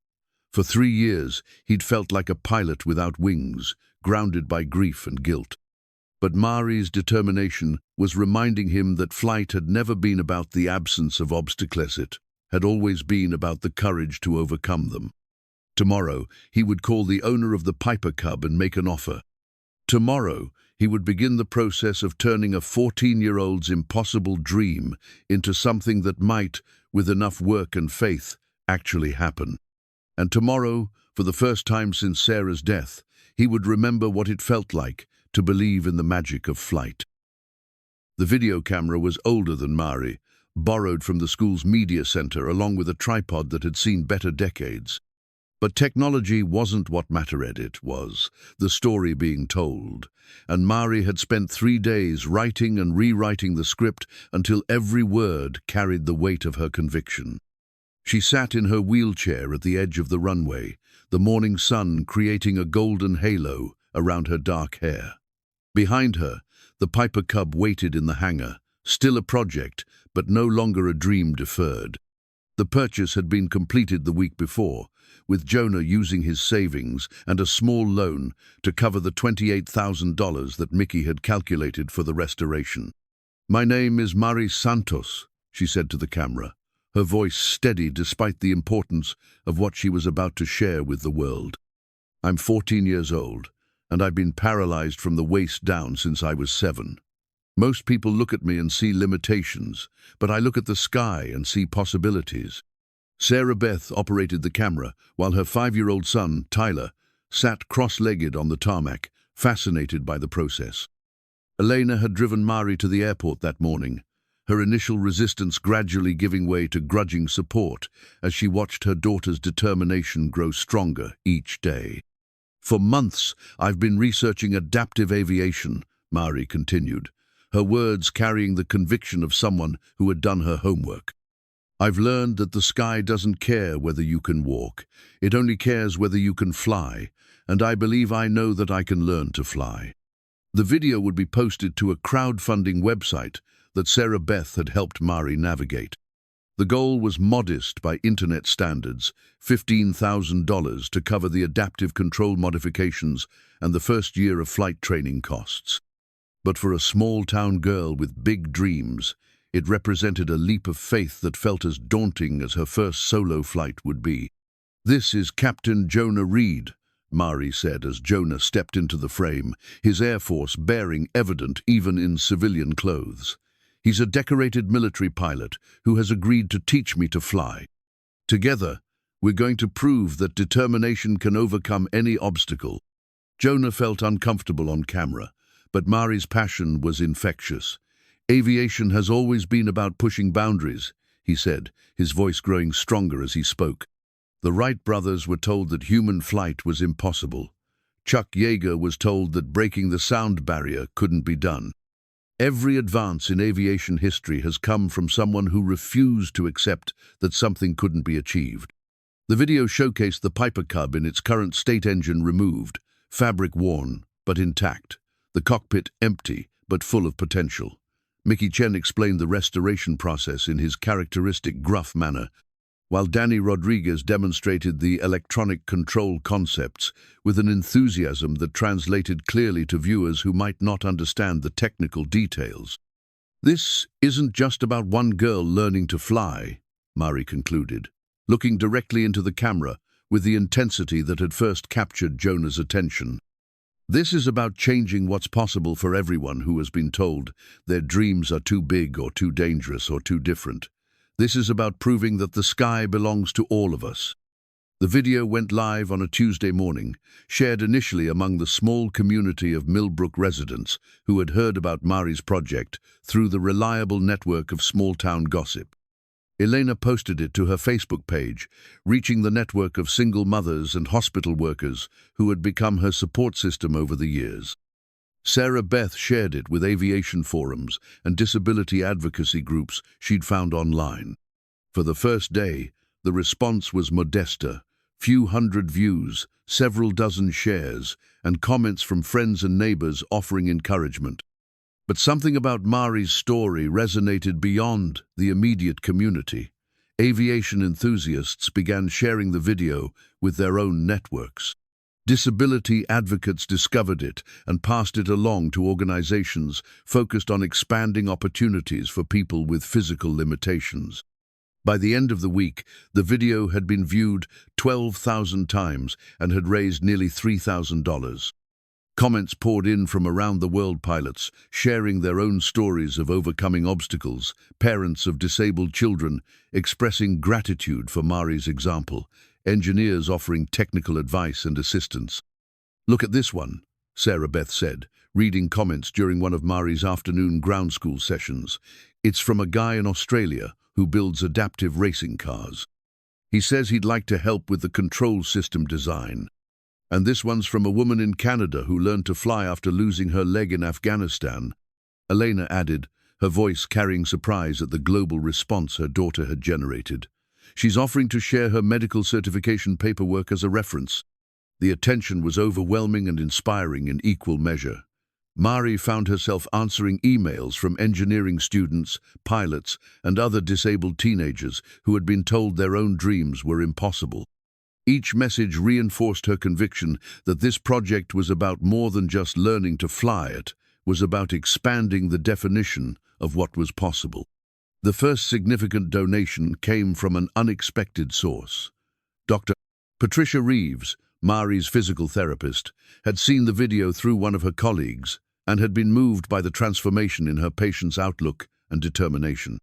For 3 years, he'd felt like a pilot without wings, grounded by grief and guilt. But Mari's determination was reminding him that flight had never been about the absence of obstacles. It had always been about the courage to overcome them. Tomorrow, he would call the owner of the Piper Cub and make an offer. Tomorrow, he would begin the process of turning a 14-year-old's impossible dream into something that might, with enough work and faith, actually happen. And tomorrow, for the first time since Sarah's death, he would remember what it felt like to believe in the magic of flight. The video camera was older than Mari, borrowed from the school's media center along with a tripod that had seen better decades. But technology wasn't what mattered, it was the story being told. And Mari had spent 3 days writing and rewriting the script until every word carried the weight of her conviction. She sat in her wheelchair at the edge of the runway, the morning sun creating a golden halo around her dark hair. Behind her, the Piper Cub waited in the hangar, still a project, but no longer a dream deferred. The purchase had been completed the week before, with Jonah using his savings and a small loan to cover the $28,000 that Mickey had calculated for the restoration. "My name is Mari Santos," she said to the camera, her voice steady despite the importance of what she was about to share with the world. "I'm 14 years old, and I've been paralyzed from the waist down since I was 7. Most people look at me and see limitations, but I look at the sky and see possibilities." Sarah Beth operated the camera, while her 5-year-old son, Tyler, sat cross-legged on the tarmac, fascinated by the process. Elena had driven Mari to the airport that morning, her initial resistance gradually giving way to grudging support as she watched her daughter's determination grow stronger each day. "For months, I've been researching adaptive aviation," Mari continued, her words carrying the conviction of someone who had done her homework. "I've learned that the sky doesn't care whether you can walk, it only cares whether you can fly, and I believe I know that I can learn to fly." The video would be posted to a crowdfunding website that Sarah Beth had helped Mari navigate. The goal was modest by internet standards, $15,000 to cover the adaptive control modifications and the first year of flight training costs. But for a small-town girl with big dreams, it represented a leap of faith that felt as daunting as her first solo flight would be. "This is Captain Jonah Reed," Mari said as Jonah stepped into the frame, his Air Force bearing evident even in civilian clothes. "He's a decorated military pilot who has agreed to teach me to fly. Together, we're going to prove that determination can overcome any obstacle." Jonah felt uncomfortable on camera, but Mari's passion was infectious. "Aviation has always been about pushing boundaries," he said, his voice growing stronger as he spoke. The Wright brothers were told that human flight was impossible. Chuck Yeager was told that breaking the sound barrier couldn't be done. Every advance in aviation history has come from someone who refused to accept that something couldn't be achieved. The video showcased the Piper Cub in its current state, engine removed, fabric worn but intact, the cockpit empty but full of potential. Mickey Chen explained the restoration process in his characteristic gruff manner, while Danny Rodriguez demonstrated the electronic control concepts with an enthusiasm that translated clearly to viewers who might not understand the technical details. "This isn't just about one girl learning to fly," Mari concluded, looking directly into the camera with the intensity that had first captured Jonah's attention. "This is about changing what's possible for everyone who has been told their dreams are too big or too dangerous or too different. This is about proving that the sky belongs to all of us." The video went live on a Tuesday morning, shared initially among the small community of Millbrook residents who had heard about Mari's project through the reliable network of small-town gossip. Elena posted it to her Facebook page, reaching the network of single mothers and hospital workers who had become her support system over the years. Sarah Beth shared it with aviation forums and disability advocacy groups she'd found online. For the first day, the response was modesta: few hundred views, several dozen shares, and comments from friends and neighbors offering encouragement. But something about Mari's story resonated beyond the immediate community. Aviation enthusiasts began sharing the video with their own networks. Disability advocates discovered it and passed it along to organizations focused on expanding opportunities for people with physical limitations. By the end of the week, the video had been viewed 12,000 times and had raised nearly $3,000. Comments poured in from around the world, pilots sharing their own stories of overcoming obstacles, parents of disabled children expressing gratitude for Mari's example, engineers offering technical advice and assistance. "Look at this one," Sarah Beth said, reading comments during one of Mari's afternoon ground school sessions. "It's from a guy in Australia who builds adaptive racing cars. He says he'd like to help with the control system design." And this one's from a woman in Canada who learned to fly after losing her leg in Afghanistan. Elena added, her voice carrying surprise at the global response her daughter had generated. "She's offering to share her medical certification paperwork as a reference." The attention was overwhelming and inspiring in equal measure. Mari found herself answering emails from engineering students, pilots, and other disabled teenagers who had been told their own dreams were impossible. Each message reinforced her conviction that this project was about more than just learning to fly. It was about expanding the definition of what was possible. The first significant donation came from an unexpected source. Dr. Patricia Reeves, Mari's physical therapist, had seen the video through one of her colleagues and had been moved by the transformation in her patient's outlook and determination.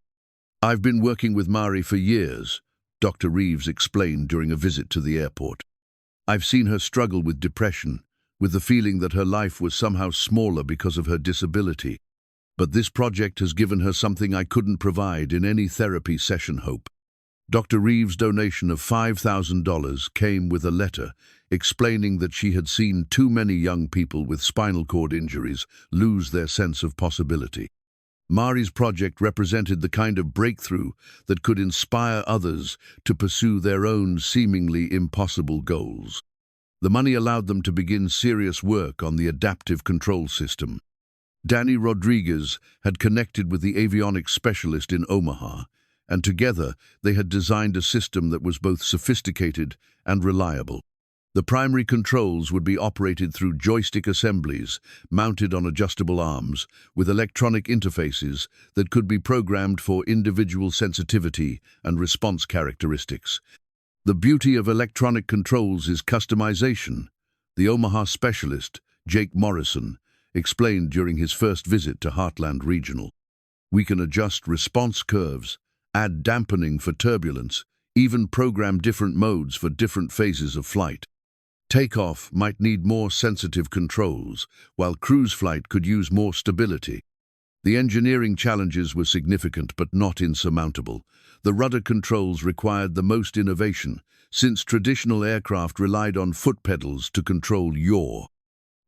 "I've been working with Mari for years," Dr. Reeves explained during a visit to the airport. "I've seen her struggle with depression, with the feeling that her life was somehow smaller because of her disability. But this project has given her something I couldn't provide in any therapy session: hope." Dr. Reeves' donation of $5,000 came with a letter explaining that she had seen too many young people with spinal cord injuries lose their sense of possibility. Mari's project represented the kind of breakthrough that could inspire others to pursue their own seemingly impossible goals. The money allowed them to begin serious work on the adaptive control system. Danny Rodriguez had connected with the avionics specialist in Omaha, and together they had designed a system that was both sophisticated and reliable. The primary controls would be operated through joystick assemblies mounted on adjustable arms with electronic interfaces that could be programmed for individual sensitivity and response characteristics. "The beauty of electronic controls is customization," the Omaha specialist, Jake Morrison, explained during his first visit to Heartland Regional. "We can adjust response curves, add dampening for turbulence, even program different modes for different phases of flight. Takeoff might need more sensitive controls, while cruise flight could use more stability." The engineering challenges were significant but not insurmountable. The rudder controls required the most innovation, since traditional aircraft relied on foot pedals to control yaw.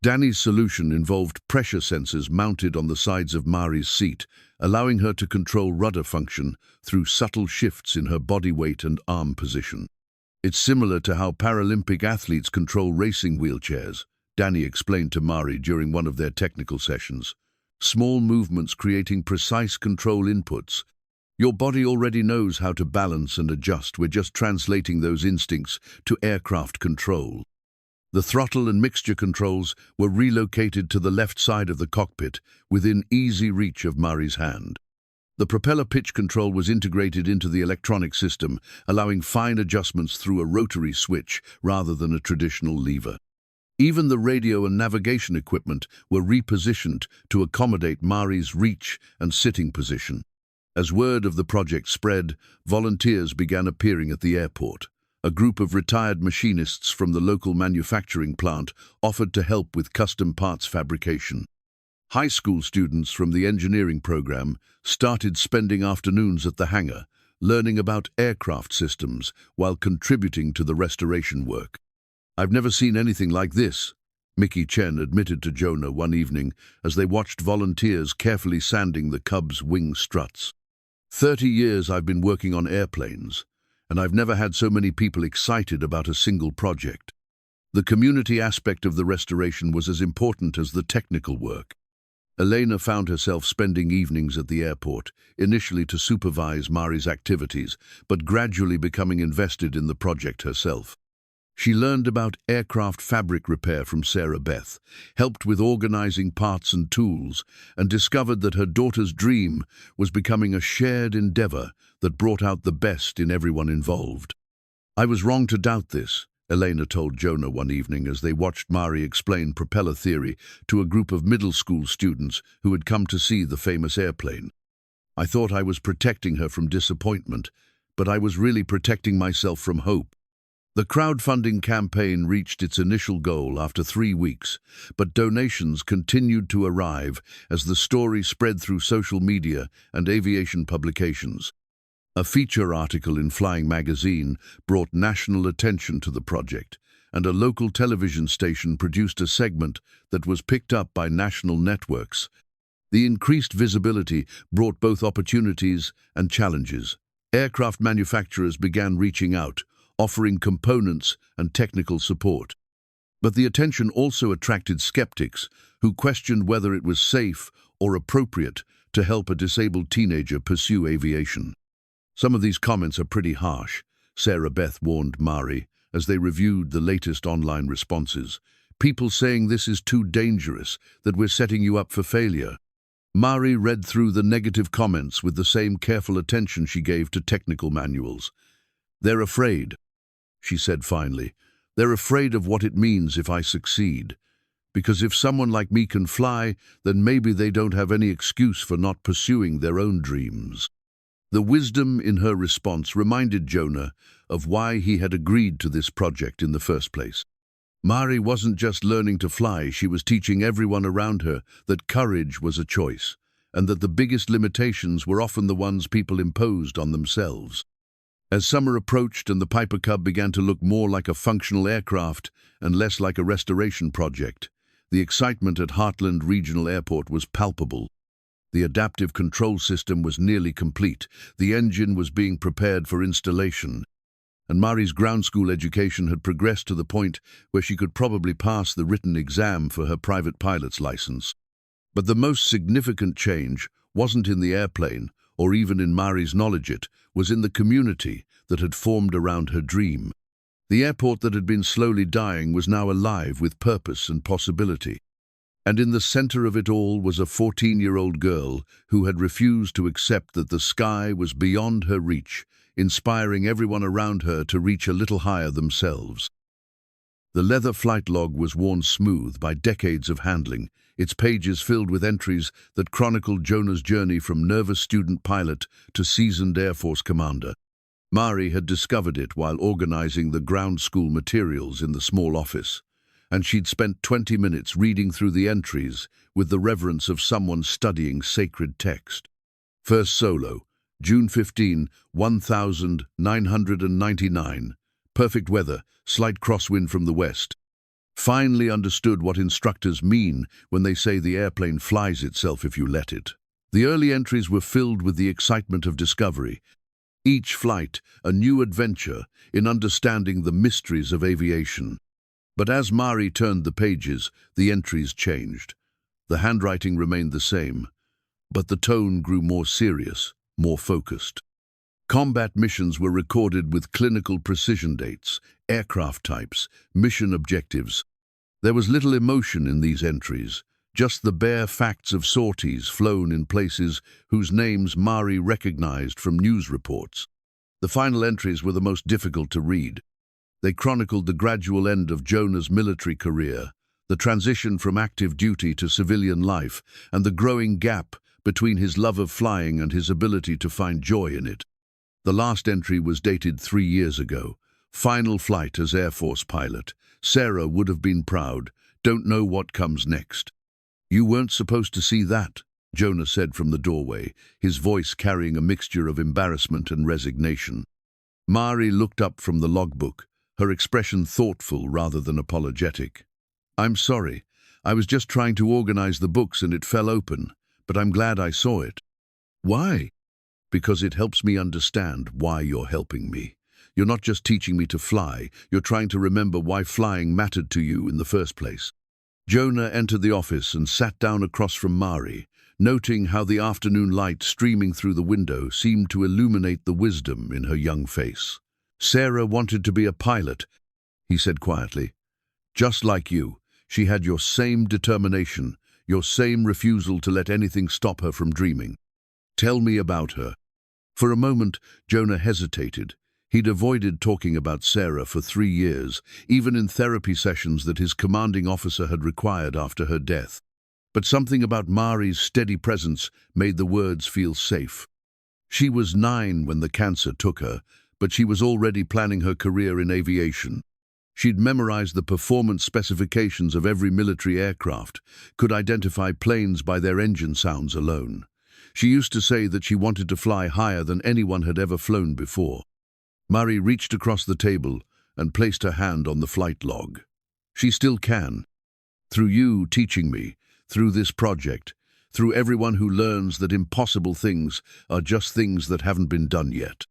Danny's solution involved pressure sensors mounted on the sides of Mari's seat, allowing her to control rudder function through subtle shifts in her body weight and arm position. "It's similar to how Paralympic athletes control racing wheelchairs," Danny explained to Mari during one of their technical sessions. small movements creating precise control inputs. Your body already knows how to balance and adjust. We're just translating those instincts to aircraft control. The throttle and mixture controls were relocated to the left side of the cockpit, within easy reach of Mari's hand. The propeller pitch control was integrated into the electronic system, allowing fine adjustments through a rotary switch rather than a traditional lever. Even the radio and navigation equipment were repositioned to accommodate Mari's reach and sitting position. As word of the project spread, volunteers began appearing at the airport. A group of retired machinists from the local manufacturing plant offered to help with custom parts fabrication. High school students from the engineering program started spending afternoons at the hangar, learning about aircraft systems while contributing to the restoration work. "I've never seen anything like this," Mickey Chen admitted to Jonah one evening as they watched volunteers carefully sanding the Cub's wing struts. 30 years I've been working on airplanes, and I've never had so many people excited about a single project." The community aspect of the restoration was as important as the technical work. Elena found herself spending evenings at the airport, initially to supervise Mari's activities, but gradually becoming invested in the project herself. She learned about aircraft fabric repair from Sarah Beth, helped with organizing parts and tools, and discovered that her daughter's dream was becoming a shared endeavor that brought out the best in everyone involved. "I was wrong to doubt this," Elena told Jonah one evening as they watched Mari explain propeller theory to a group of middle school students who had come to see the famous airplane. "I thought I was protecting her from disappointment, but I was really protecting myself from hope." The crowdfunding campaign reached its initial goal after 3 weeks, but donations continued to arrive as the story spread through social media and aviation publications. A feature article in Flying Magazine brought national attention to the project, and a local television station produced a segment that was picked up by national networks. The increased visibility brought both opportunities and challenges. Aircraft manufacturers began reaching out, offering components and technical support. But the attention also attracted skeptics who questioned whether it was safe or appropriate to help a disabled teenager pursue aviation. "Some of these comments are pretty harsh," Sarah Beth warned Mari as they reviewed the latest online responses. "People saying this is too dangerous, that we're setting you up for failure." Mari read through the negative comments with the same careful attention she gave to technical manuals. "They're afraid," she said finally. "They're afraid of what it means if I succeed. Because if someone like me can fly, then maybe they don't have any excuse for not pursuing their own dreams." The wisdom in her response reminded Jonah of why he had agreed to this project in the first place. Mari wasn't just learning to fly, she was teaching everyone around her that courage was a choice, and that the biggest limitations were often the ones people imposed on themselves. As summer approached and the Piper Cub began to look more like a functional aircraft and less like a restoration project, the excitement at Heartland Regional Airport was palpable. The adaptive control system was nearly complete, the engine was being prepared for installation, and Mari's ground school education had progressed to the point where she could probably pass the written exam for her private pilot's license. But the most significant change wasn't in the airplane, or even in Mari's knowledge, it was in the community that had formed around her dream. The airport that had been slowly dying was now alive with purpose and possibility. And in the center of it all was a 14-year-old girl who had refused to accept that the sky was beyond her reach, inspiring everyone around her to reach a little higher themselves. The leather flight log was worn smooth by decades of handling, its pages filled with entries that chronicled Jonah's journey from nervous student pilot to seasoned Air Force commander. Mari had discovered it while organizing the ground school materials in the small office, and she'd spent 20 minutes reading through the entries with the reverence of someone studying sacred text. First solo, June 15, 1999. Perfect weather, slight crosswind from the west. Finally understood what instructors mean when they say the airplane flies itself if you let it. The early entries were filled with the excitement of discovery. Each flight, a new adventure in understanding the mysteries of aviation. But as Mari turned the pages, the entries changed. The handwriting remained the same, but the tone grew more serious, more focused. Combat missions were recorded with clinical precision dates, aircraft types, mission objectives. There was little emotion in these entries, just the bare facts of sorties flown in places whose names Mari recognized from news reports. The final entries were the most difficult to read. They chronicled the gradual end of Jonah's military career, the transition from active duty to civilian life, and the growing gap between his love of flying and his ability to find joy in it. The last entry was dated 3 years ago. Final flight as Air Force pilot. Sarah would have been proud. Don't know what comes next. You weren't supposed to see that, Jonah said from the doorway, his voice carrying a mixture of embarrassment and resignation. Mari looked up from the logbook, her expression thoughtful rather than apologetic. I'm sorry. I was just trying to organize the books and it fell open, but I'm glad I saw it. Why? Because it helps me understand why you're helping me. You're not just teaching me to fly, you're trying to remember why flying mattered to you in the first place. Jonah entered the office and sat down across from Mari, noting how the afternoon light streaming through the window seemed to illuminate the wisdom in her young face. Sarah wanted to be a pilot, he said quietly. Just like you, she had your same determination, your same refusal to let anything stop her from dreaming. Tell me about her. For a moment, Jonah hesitated. He'd avoided talking about Sarah for 3 years, even in therapy sessions that his commanding officer had required after her death. But something about Mari's steady presence made the words feel safe. She was 9 when the cancer took her, but she was already planning her career in aviation. She'd memorized the performance specifications of every military aircraft, could identify planes by their engine sounds alone. She used to say that she wanted to fly higher than anyone had ever flown before. Mari reached across the table and placed her hand on the flight log. She still can. Through you teaching me, through this project, through everyone who learns that impossible things are just things that haven't been done yet.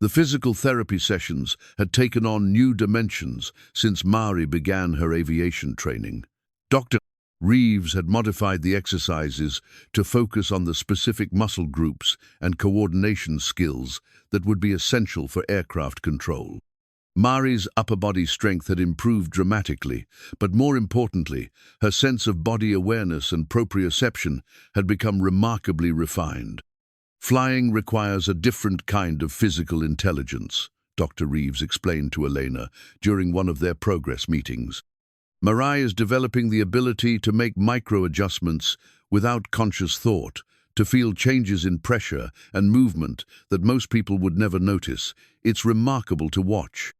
The physical therapy sessions had taken on new dimensions since Mari began her aviation training. Dr. Reeves had modified the exercises to focus on the specific muscle groups and coordination skills that would be essential for aircraft control. Mari's upper body strength had improved dramatically, but more importantly, her sense of body awareness and proprioception had become remarkably refined. Flying requires a different kind of physical intelligence, Dr. Reeves explained to Elena during one of their progress meetings. Mari is developing the ability to make micro-adjustments without conscious thought, to feel changes in pressure and movement that most people would never notice. It's remarkable to watch.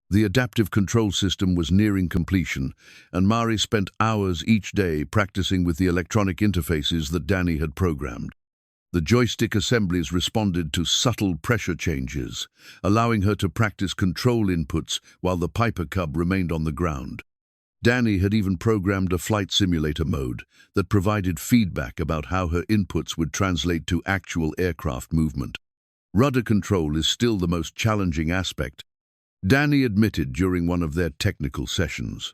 The adaptive control system was nearing completion, and Mari spent hours each day practicing with the electronic interfaces that Danny had programmed. The joystick assemblies responded to subtle pressure changes, allowing her to practice control inputs while the Piper Cub remained on the ground. Danny had even programmed a flight simulator mode that provided feedback about how her inputs would translate to actual aircraft movement. Rudder control is still the most challenging aspect, Danny admitted during one of their technical sessions.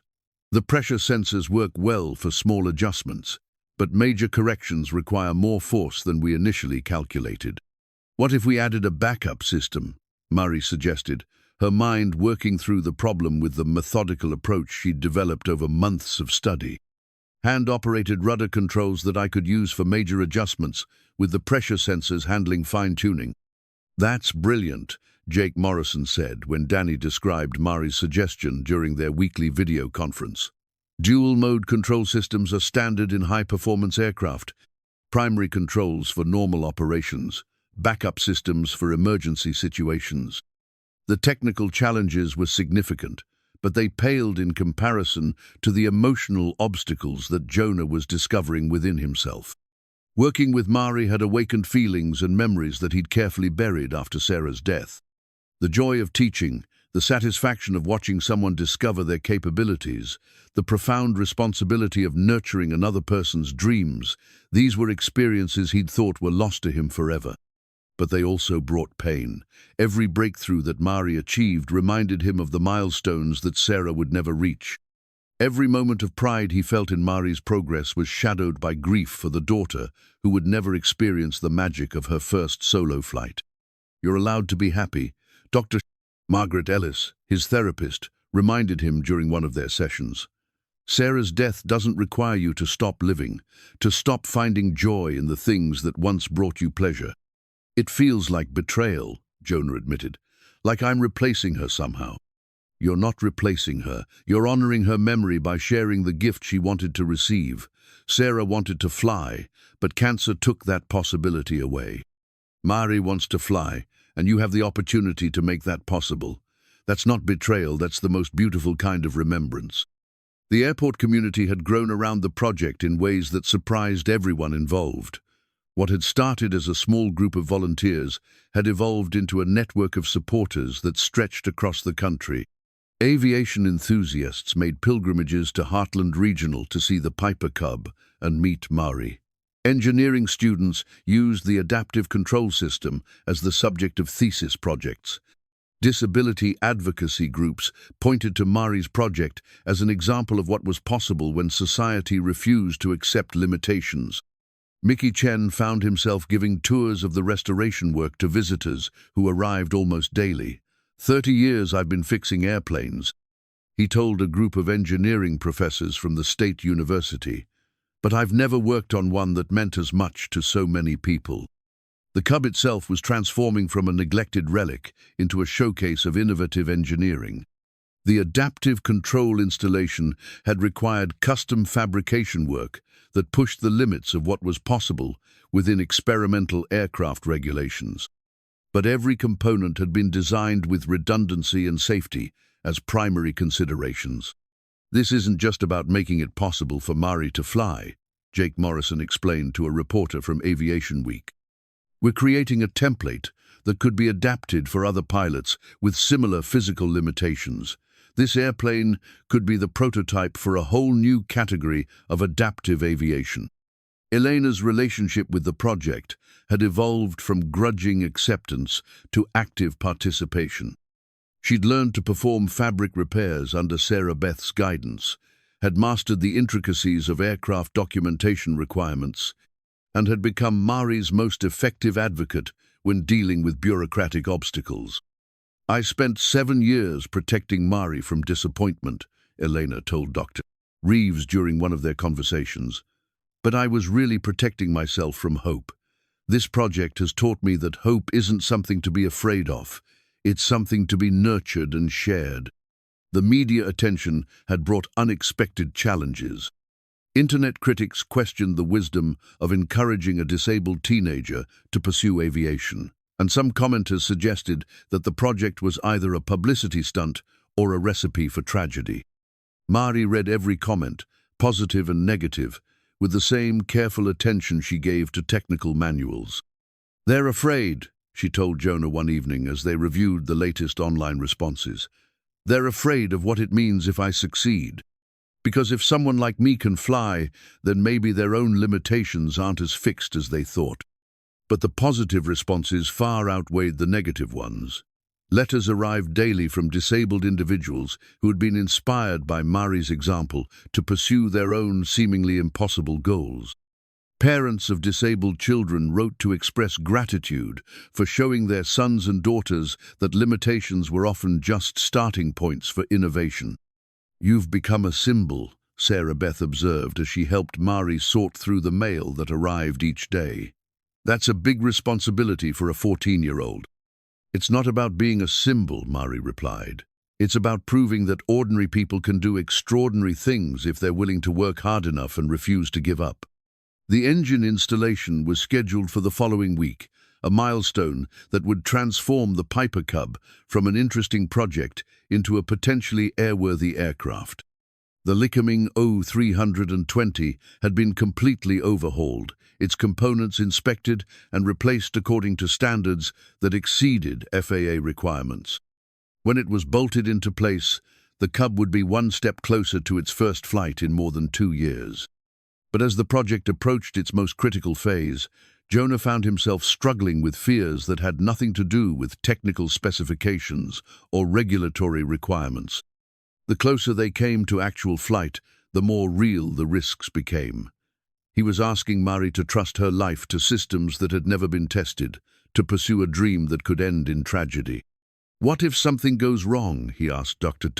The pressure sensors work well for small adjustments, but major corrections require more force than we initially calculated. What if we added a backup system? Mari suggested, her mind working through the problem with the methodical approach she'd developed over months of study. Hand-operated rudder controls that I could use for major adjustments, with the pressure sensors handling fine-tuning. That's brilliant, Jake Morrison said when Danny described Mari's suggestion during their weekly video conference. Dual-mode control systems are standard in high-performance aircraft. Primary controls for normal operations, backup systems for emergency situations. The technical challenges were significant, but they paled in comparison to the emotional obstacles that Jonah was discovering within himself. Working with Mari had awakened feelings and memories that he'd carefully buried after Sarah's death. The joy of teaching, the satisfaction of watching someone discover their capabilities, the profound responsibility of nurturing another person's dreams, these were experiences he'd thought were lost to him forever. But they also brought pain. Every breakthrough that Mari achieved reminded him of the milestones that Sarah would never reach. Every moment of pride he felt in Mari's progress was shadowed by grief for the daughter who would never experience the magic of her first solo flight. "You're allowed to be happy," Dr. Margaret Ellis, his therapist, reminded him during one of their sessions. "Sarah's death doesn't require you to stop living, to stop finding joy in the things that once brought you pleasure." "It feels like betrayal," Jonah admitted, "like I'm replacing her somehow." "You're not replacing her. You're honoring her memory by sharing the gift she wanted to receive. Sarah wanted to fly, but cancer took that possibility away. Mari wants to fly, and you have the opportunity to make that possible. That's not betrayal, that's the most beautiful kind of remembrance." The airport community had grown around the project in ways that surprised everyone involved. What had started as a small group of volunteers had evolved into a network of supporters that stretched across the country. Aviation enthusiasts made pilgrimages to Heartland Regional to see the Piper Cub and meet Mari. Engineering students used the adaptive control system as the subject of thesis projects. Disability advocacy groups pointed to Mari's project as an example of what was possible when society refused to accept limitations. Mickey Chen found himself giving tours of the restoration work to visitors who arrived almost daily. "30 years I've been fixing airplanes," he told a group of engineering professors from the state university, "but I've never worked on one that meant as much to so many people." The Cub itself was transforming from a neglected relic into a showcase of innovative engineering. The adaptive control installation had required custom fabrication work that pushed the limits of what was possible within experimental aircraft regulations. But every component had been designed with redundancy and safety as primary considerations. "This isn't just about making it possible for Mari to fly," Jake Morrison explained to a reporter from Aviation Week. "We're creating a template that could be adapted for other pilots with similar physical limitations. This airplane could be the prototype for a whole new category of adaptive aviation." Elena's relationship with the project had evolved from grudging acceptance to active participation. She'd learned to perform fabric repairs under Sarah Beth's guidance, had mastered the intricacies of aircraft documentation requirements, and had become Mari's most effective advocate when dealing with bureaucratic obstacles. "I spent 7 years protecting Mari from disappointment," Elena told Dr. Reeves during one of their conversations. "But I was really protecting myself from hope. This project has taught me that hope isn't something to be afraid of. It's something to be nurtured and shared." The media attention had brought unexpected challenges. Internet critics questioned the wisdom of encouraging a disabled teenager to pursue aviation, and some commenters suggested that the project was either a publicity stunt or a recipe for tragedy. Mari read every comment, positive and negative, with the same careful attention she gave to technical manuals. "They're afraid," she told Jonah one evening as they reviewed the latest online responses. "They're afraid of what it means if I succeed. Because if someone like me can fly, then maybe their own limitations aren't as fixed as they thought." But the positive responses far outweighed the negative ones. Letters arrived daily from disabled individuals who had been inspired by Mari's example to pursue their own seemingly impossible goals. Parents of disabled children wrote to express gratitude for showing their sons and daughters that limitations were often just starting points for innovation. "You've become a symbol," Sarah Beth observed as she helped Mari sort through the mail that arrived each day. "That's a big responsibility for a 14-year-old. "It's not about being a symbol," Mari replied. "It's about proving that ordinary people can do extraordinary things if they're willing to work hard enough and refuse to give up." The engine installation was scheduled for the following week, a milestone that would transform the Piper Cub from an interesting project into a potentially airworthy aircraft. The Lycoming O320 had been completely overhauled, its components inspected and replaced according to standards that exceeded FAA requirements. When it was bolted into place, the Cub would be one step closer to its first flight in more than 2 years. But as the project approached its most critical phase, Jonah found himself struggling with fears that had nothing to do with technical specifications or regulatory requirements. The closer they came to actual flight, the more real the risks became. He was asking Mari to trust her life to systems that had never been tested, to pursue a dream that could end in tragedy. "What if something goes wrong?" he asked Dr.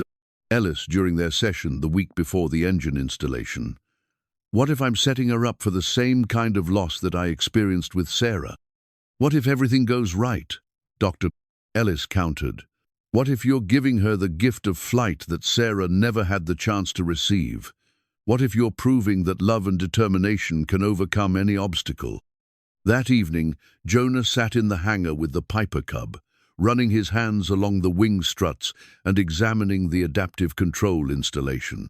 Ellis during their session the week before the engine installation. "What if I'm setting her up for the same kind of loss that I experienced with Sarah? What if everything goes right?" Dr. Ellis countered. "What if you're giving her the gift of flight that Sarah never had the chance to receive? What if you're proving that love and determination can overcome any obstacle?" That evening, Jonah sat in the hangar with the Piper Cub, running his hands along the wing struts and examining the adaptive control installation.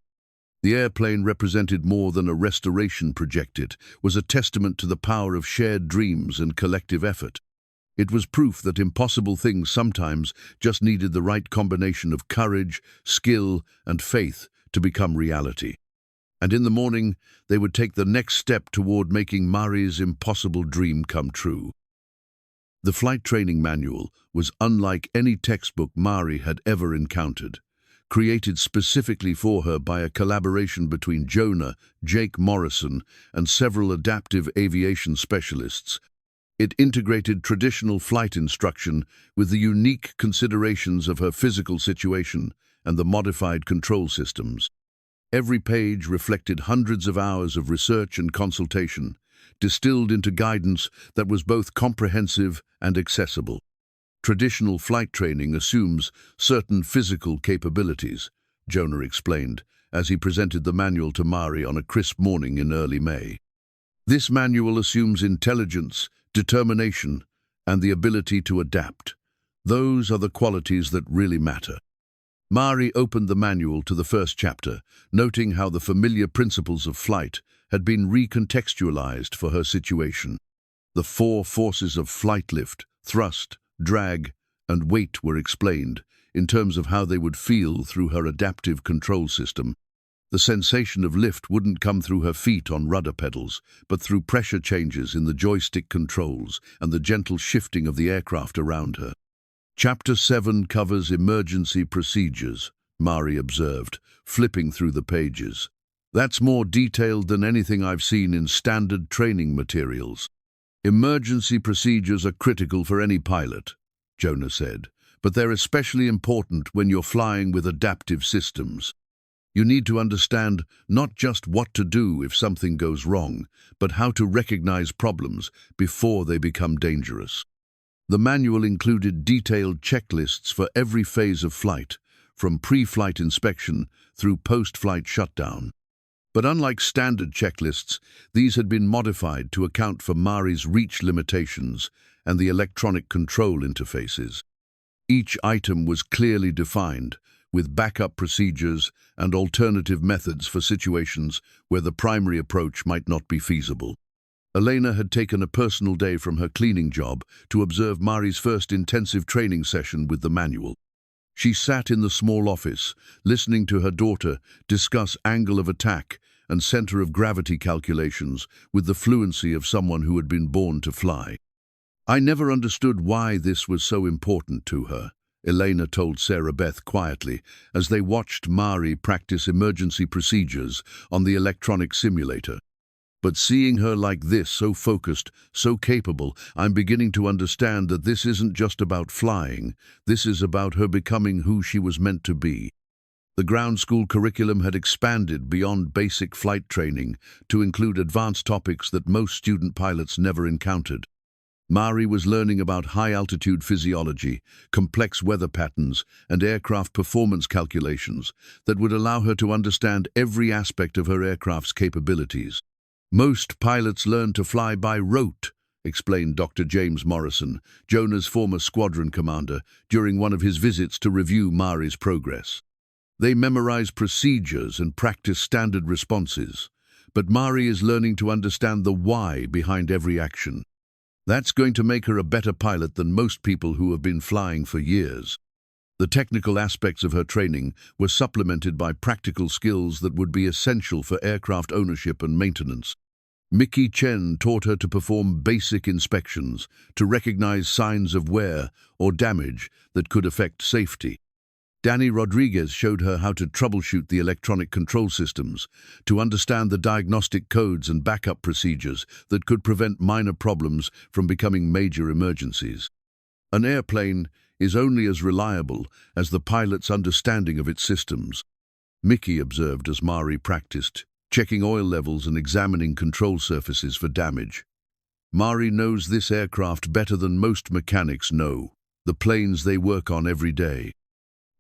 The airplane represented more than a restoration project. It was a testament to the power of shared dreams and collective effort. It was proof that impossible things sometimes just needed the right combination of courage, skill, and faith to become reality. And in the morning, they would take the next step toward making Mari's impossible dream come true. The flight training manual was unlike any textbook Mari had ever encountered. Created specifically for her by a collaboration between Jonah, Jake Morrison, and several adaptive aviation specialists, it integrated traditional flight instruction with the unique considerations of her physical situation and the modified control systems. Every page reflected hundreds of hours of research and consultation, distilled into guidance that was both comprehensive and accessible. Traditional flight training assumes certain physical capabilities, Jonah explained, as he presented the manual to Mari on a crisp morning in early May. This manual assumes intelligence, determination, and the ability to adapt. Those are the qualities that really matter. Mari opened the manual to the first chapter, noting how the familiar principles of flight had been recontextualized for her situation. The 4 forces of flight: lift, thrust, drag, and weight were explained in terms of how they would feel through her adaptive control system. The sensation of lift wouldn't come through her feet on rudder pedals, but through pressure changes in the joystick controls and the gentle shifting of the aircraft around her. Chapter 7 covers emergency procedures, Mari observed, flipping through the pages. "That's more detailed than anything I've seen in standard training materials." "Emergency procedures are critical for any pilot," Jonah said, "but they're especially important when you're flying with adaptive systems. You need to understand not just what to do if something goes wrong, but how to recognize problems before they become dangerous." The manual included detailed checklists for every phase of flight, from pre-flight inspection through post-flight shutdown. But unlike standard checklists, these had been modified to account for Mari's reach limitations and the electronic control interfaces. Each item was clearly defined, with backup procedures and alternative methods for situations where the primary approach might not be feasible. Elena had taken a personal day from her cleaning job to observe Mari's first intensive training session with the manual. She sat in the small office, listening to her daughter discuss angle of attack and center of gravity calculations with the fluency of someone who had been born to fly. "I never understood why this was so important to her," Elena told Sarah Beth quietly as they watched Mari practice emergency procedures on the electronic simulator. "But seeing her like this, so focused, so capable, I'm beginning to understand that this isn't just about flying. This is about her becoming who she was meant to be." The ground school curriculum had expanded beyond basic flight training to include advanced topics that most student pilots never encountered. Mari was learning about high-altitude physiology, complex weather patterns, and aircraft performance calculations that would allow her to understand every aspect of her aircraft's capabilities. "Most pilots learn to fly by rote," explained Dr. James Morrison, Jonah's former squadron commander, during one of his visits to review Mari's progress. "They memorize procedures and practice standard responses, but Mari is learning to understand the why behind every action. That's going to make her a better pilot than most people who have been flying for years." The technical aspects of her training were supplemented by practical skills that would be essential for aircraft ownership and maintenance. Mickey Chen taught her to perform basic inspections, to recognize signs of wear or damage that could affect safety. Danny Rodriguez showed her how to troubleshoot the electronic control systems, to understand the diagnostic codes and backup procedures that could prevent minor problems from becoming major emergencies. An airplane is only as reliable as the pilot's understanding of its systems. Mickey observed as Mari practiced, checking oil levels and examining control surfaces for damage. Mari knows this aircraft better than most mechanics know, the planes they work on every day.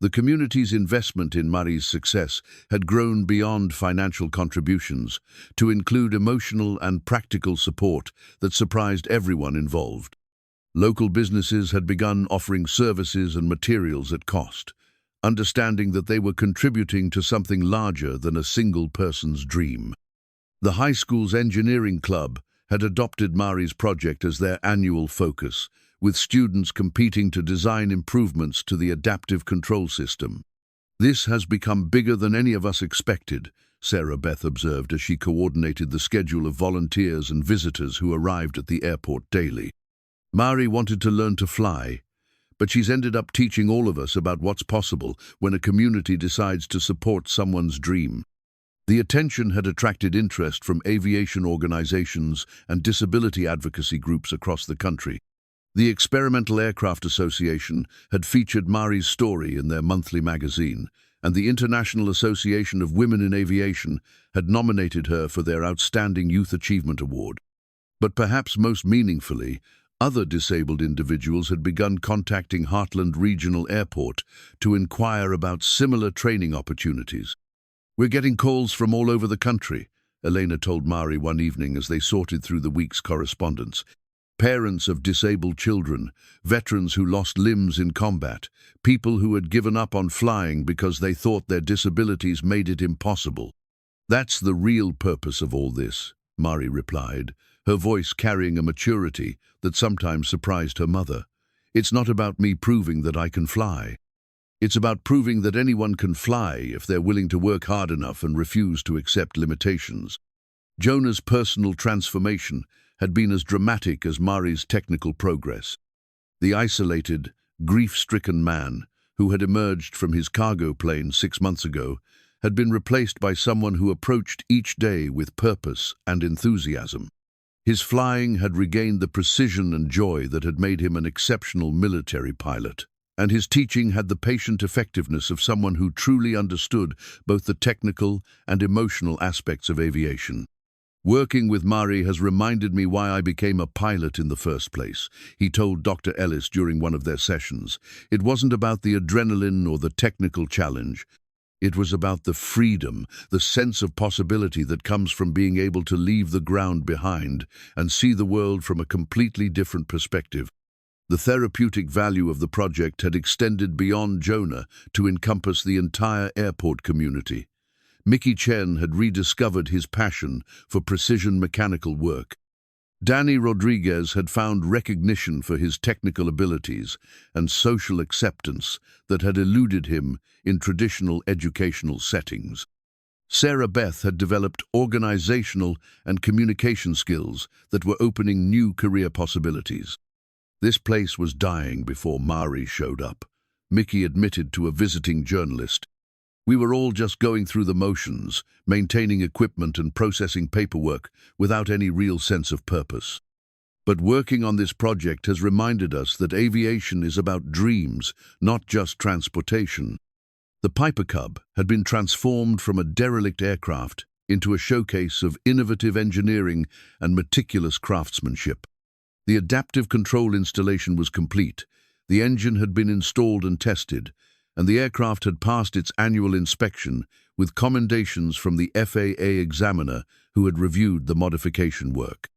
The community's investment in Mari's success had grown beyond financial contributions to include emotional and practical support that surprised everyone involved. Local businesses had begun offering services and materials at cost, understanding that they were contributing to something larger than a single person's dream. The high school's engineering club had adopted Mari's project as their annual focus, with students competing to design improvements to the adaptive control system. "This has become bigger than any of us expected," Sarah Beth observed as she coordinated the schedule of volunteers and visitors who arrived at the airport daily. "Mari wanted to learn to fly, but she's ended up teaching all of us about what's possible when a community decides to support someone's dream." The attention had attracted interest from aviation organizations and disability advocacy groups across the country. The Experimental Aircraft Association had featured Mari's story in their monthly magazine, and the International Association of Women in Aviation had nominated her for their Outstanding Youth Achievement Award. But perhaps most meaningfully, other disabled individuals had begun contacting Heartland Regional Airport to inquire about similar training opportunities. "We're getting calls from all over the country," Elena told Mari one evening as they sorted through the week's correspondence. "Parents of disabled children, veterans who lost limbs in combat, people who had given up on flying because they thought their disabilities made it impossible." "That's the real purpose of all this," Mari replied, her voice carrying a maturity that sometimes surprised her mother. "It's not about me proving that I can fly. It's about proving that anyone can fly if they're willing to work hard enough and refuse to accept limitations." Jonah's personal transformation had been as dramatic as Mari's technical progress. The isolated, grief-stricken man, who had emerged from his cargo plane 6 months ago, had been replaced by someone who approached each day with purpose and enthusiasm. His flying had regained the precision and joy that had made him an exceptional military pilot, and his teaching had the patient effectiveness of someone who truly understood both the technical and emotional aspects of aviation. "Working with Mari has reminded me why I became a pilot in the first place," he told Dr. Ellis during one of their sessions. "It wasn't about the adrenaline or the technical challenge. It was about the freedom, the sense of possibility that comes from being able to leave the ground behind and see the world from a completely different perspective." The therapeutic value of the project had extended beyond Jonah to encompass the entire airport community. Mickey Chen had rediscovered his passion for precision mechanical work. Danny Rodriguez had found recognition for his technical abilities and social acceptance that had eluded him in traditional educational settings. Sarah Beth had developed organizational and communication skills that were opening new career possibilities. This place was dying before Mari showed up, Mickey admitted to a visiting journalist. "We were all just going through the motions, maintaining equipment and processing paperwork without any real sense of purpose. But working on this project has reminded us that aviation is about dreams, not just transportation." The Piper Cub had been transformed from a derelict aircraft into a showcase of innovative engineering and meticulous craftsmanship. The adaptive control installation was complete, the engine had been installed and tested, and the aircraft had passed its annual inspection with commendations from the FAA examiner who had reviewed the modification work.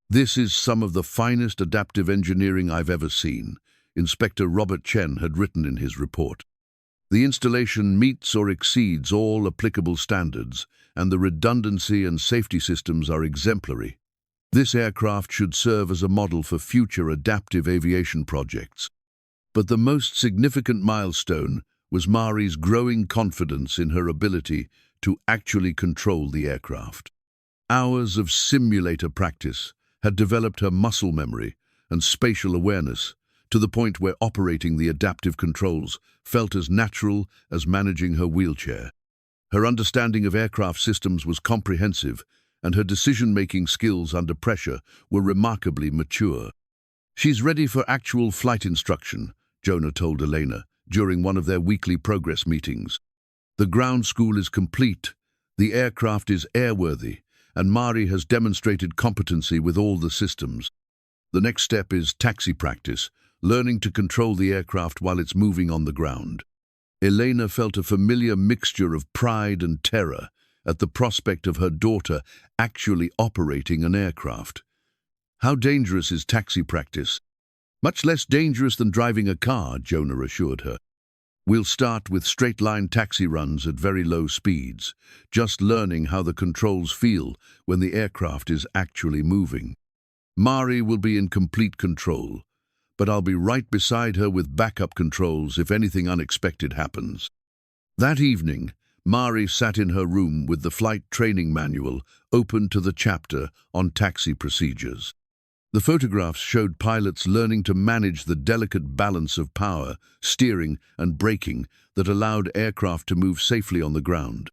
"This is some of the finest adaptive engineering I've ever seen," Inspector Robert Chen had written in his report. "The installation meets or exceeds all applicable standards, and the redundancy and safety systems are exemplary. This aircraft should serve as a model for future adaptive aviation projects." But the most significant milestone was Mari's growing confidence in her ability to actually control the aircraft. Hours of simulator practice had developed her muscle memory and spatial awareness to the point where operating the adaptive controls felt as natural as managing her wheelchair. Her understanding of aircraft systems was comprehensive, and her decision-making skills under pressure were remarkably mature. "She's ready for actual flight instruction," Jonah told Elena during one of their weekly progress meetings. "The ground school is complete, the aircraft is airworthy, and Mari has demonstrated competency with all the systems. The next step is taxi practice, learning to control the aircraft while it's moving on the ground." Elena felt a familiar mixture of pride and terror at the prospect of her daughter actually operating an aircraft. "How dangerous is taxi practice?" "Much less dangerous than driving a car," Jonah assured her. "We'll start with straight-line taxi runs at very low speeds, just learning how the controls feel when the aircraft is actually moving. Mari will be in complete control, but I'll be right beside her with backup controls if anything unexpected happens." That evening, Mari sat in her room with the flight training manual open to the chapter on taxi procedures. The photographs showed pilots learning to manage the delicate balance of power, steering, and braking that allowed aircraft to move safely on the ground.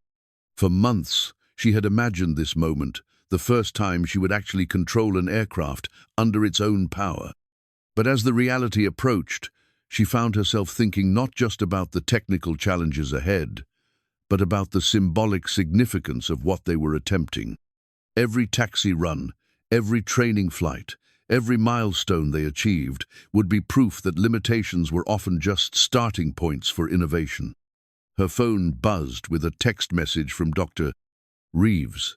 For months, she had imagined this moment, the first time she would actually control an aircraft under its own power. But as the reality approached, she found herself thinking not just about the technical challenges ahead, but about the symbolic significance of what they were attempting. Every taxi run, every training flight, every milestone they achieved would be proof that limitations were often just starting points for innovation. Her phone buzzed with a text message from Dr. Reeves.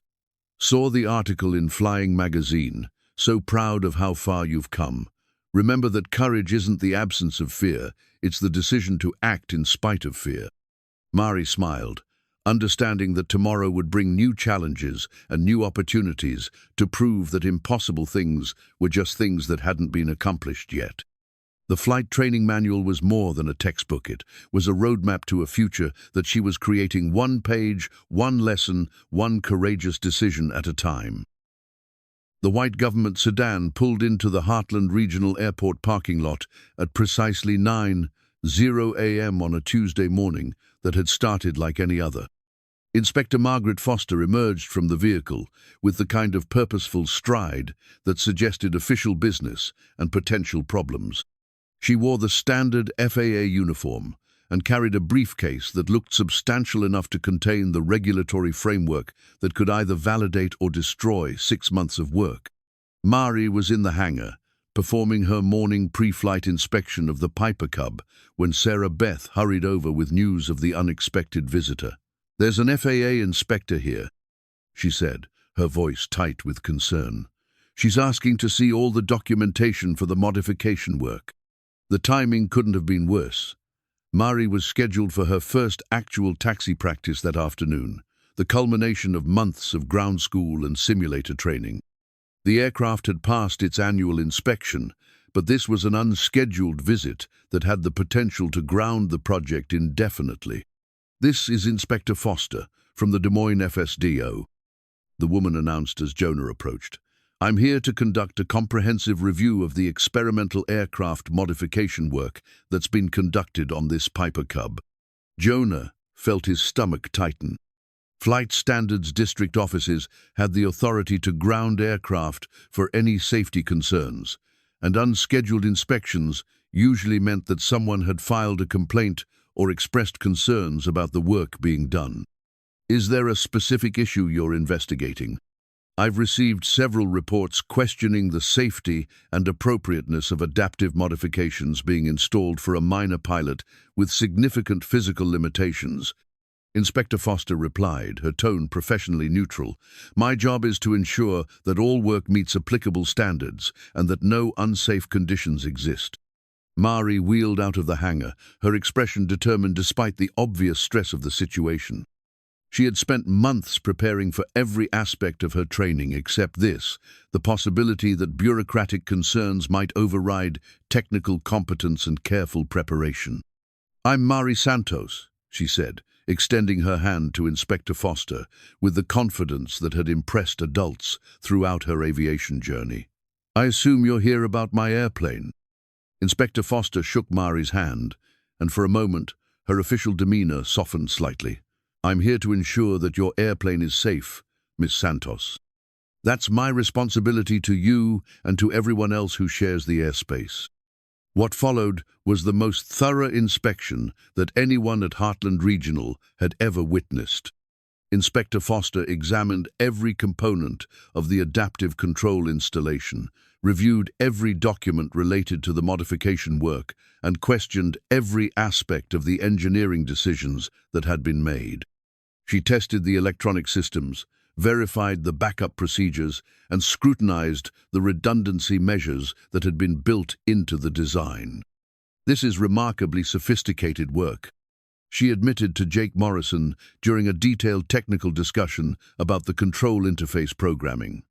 "Saw the article in Flying Magazine. So proud of how far you've come. Remember that courage isn't the absence of fear, it's the decision to act in spite of fear." Mari smiled, understanding that tomorrow would bring new challenges and new opportunities to prove that impossible things were just things that hadn't been accomplished yet. The flight training manual was more than a textbook. It was a roadmap to a future that she was creating, one page, one lesson, one courageous decision at a time. The white government sedan pulled into the Heartland Regional Airport parking lot at precisely 9:00 a.m. on a Tuesday morning that had started like any other. Inspector Margaret Foster emerged from the vehicle with the kind of purposeful stride that suggested official business and potential problems. She wore the standard FAA uniform and carried a briefcase that looked substantial enough to contain the regulatory framework that could either validate or destroy 6 months of work. Mari was in the hangar, performing her morning pre-flight inspection of the Piper Cub when Sarah Beth hurried over with news of the unexpected visitor. "There's an FAA inspector here," she said, her voice tight with concern. "She's asking to see all the documentation for the modification work." The timing couldn't have been worse. Mari was scheduled for her first actual taxi practice that afternoon, the culmination of months of ground school and simulator training. The aircraft had passed its annual inspection, but this was an unscheduled visit that had the potential to ground the project indefinitely. "This is Inspector Foster from the Des Moines FSDO," the woman announced as Jonah approached. "I'm here to conduct a comprehensive review of the experimental aircraft modification work that's been conducted on this Piper Cub." Jonah felt his stomach tighten. Flight Standards District offices had the authority to ground aircraft for any safety concerns, and unscheduled inspections usually meant that someone had filed a complaint or expressed concerns about the work being done. "Is there a specific issue you're investigating?" "I've received several reports questioning the safety and appropriateness of adaptive modifications being installed for a minor pilot with significant physical limitations," Inspector Foster replied, her tone professionally neutral. "My job is to ensure that all work meets applicable standards and that no unsafe conditions exist." Mari wheeled out of the hangar, her expression determined despite the obvious stress of the situation. She had spent months preparing for every aspect of her training except this, the possibility that bureaucratic concerns might override technical competence and careful preparation. "I'm Mari Santos," she said, extending her hand to Inspector Foster with the confidence that had impressed adults throughout her aviation journey. "I assume you're here about my airplane." Inspector Foster shook Mari's hand, and for a moment, her official demeanor softened slightly. "I'm here to ensure that your airplane is safe, Miss Santos. That's my responsibility to you and to everyone else who shares the airspace." What followed was the most thorough inspection that anyone at Heartland Regional had ever witnessed. Inspector Foster examined every component of the adaptive control installation, reviewed every document related to the modification work, and questioned every aspect of the engineering decisions that had been made. She tested the electronic systems, verified the backup procedures, and scrutinized the redundancy measures that had been built into the design. "This is remarkably sophisticated work," she admitted to Jake Morrison during a detailed technical discussion about the control interface programming.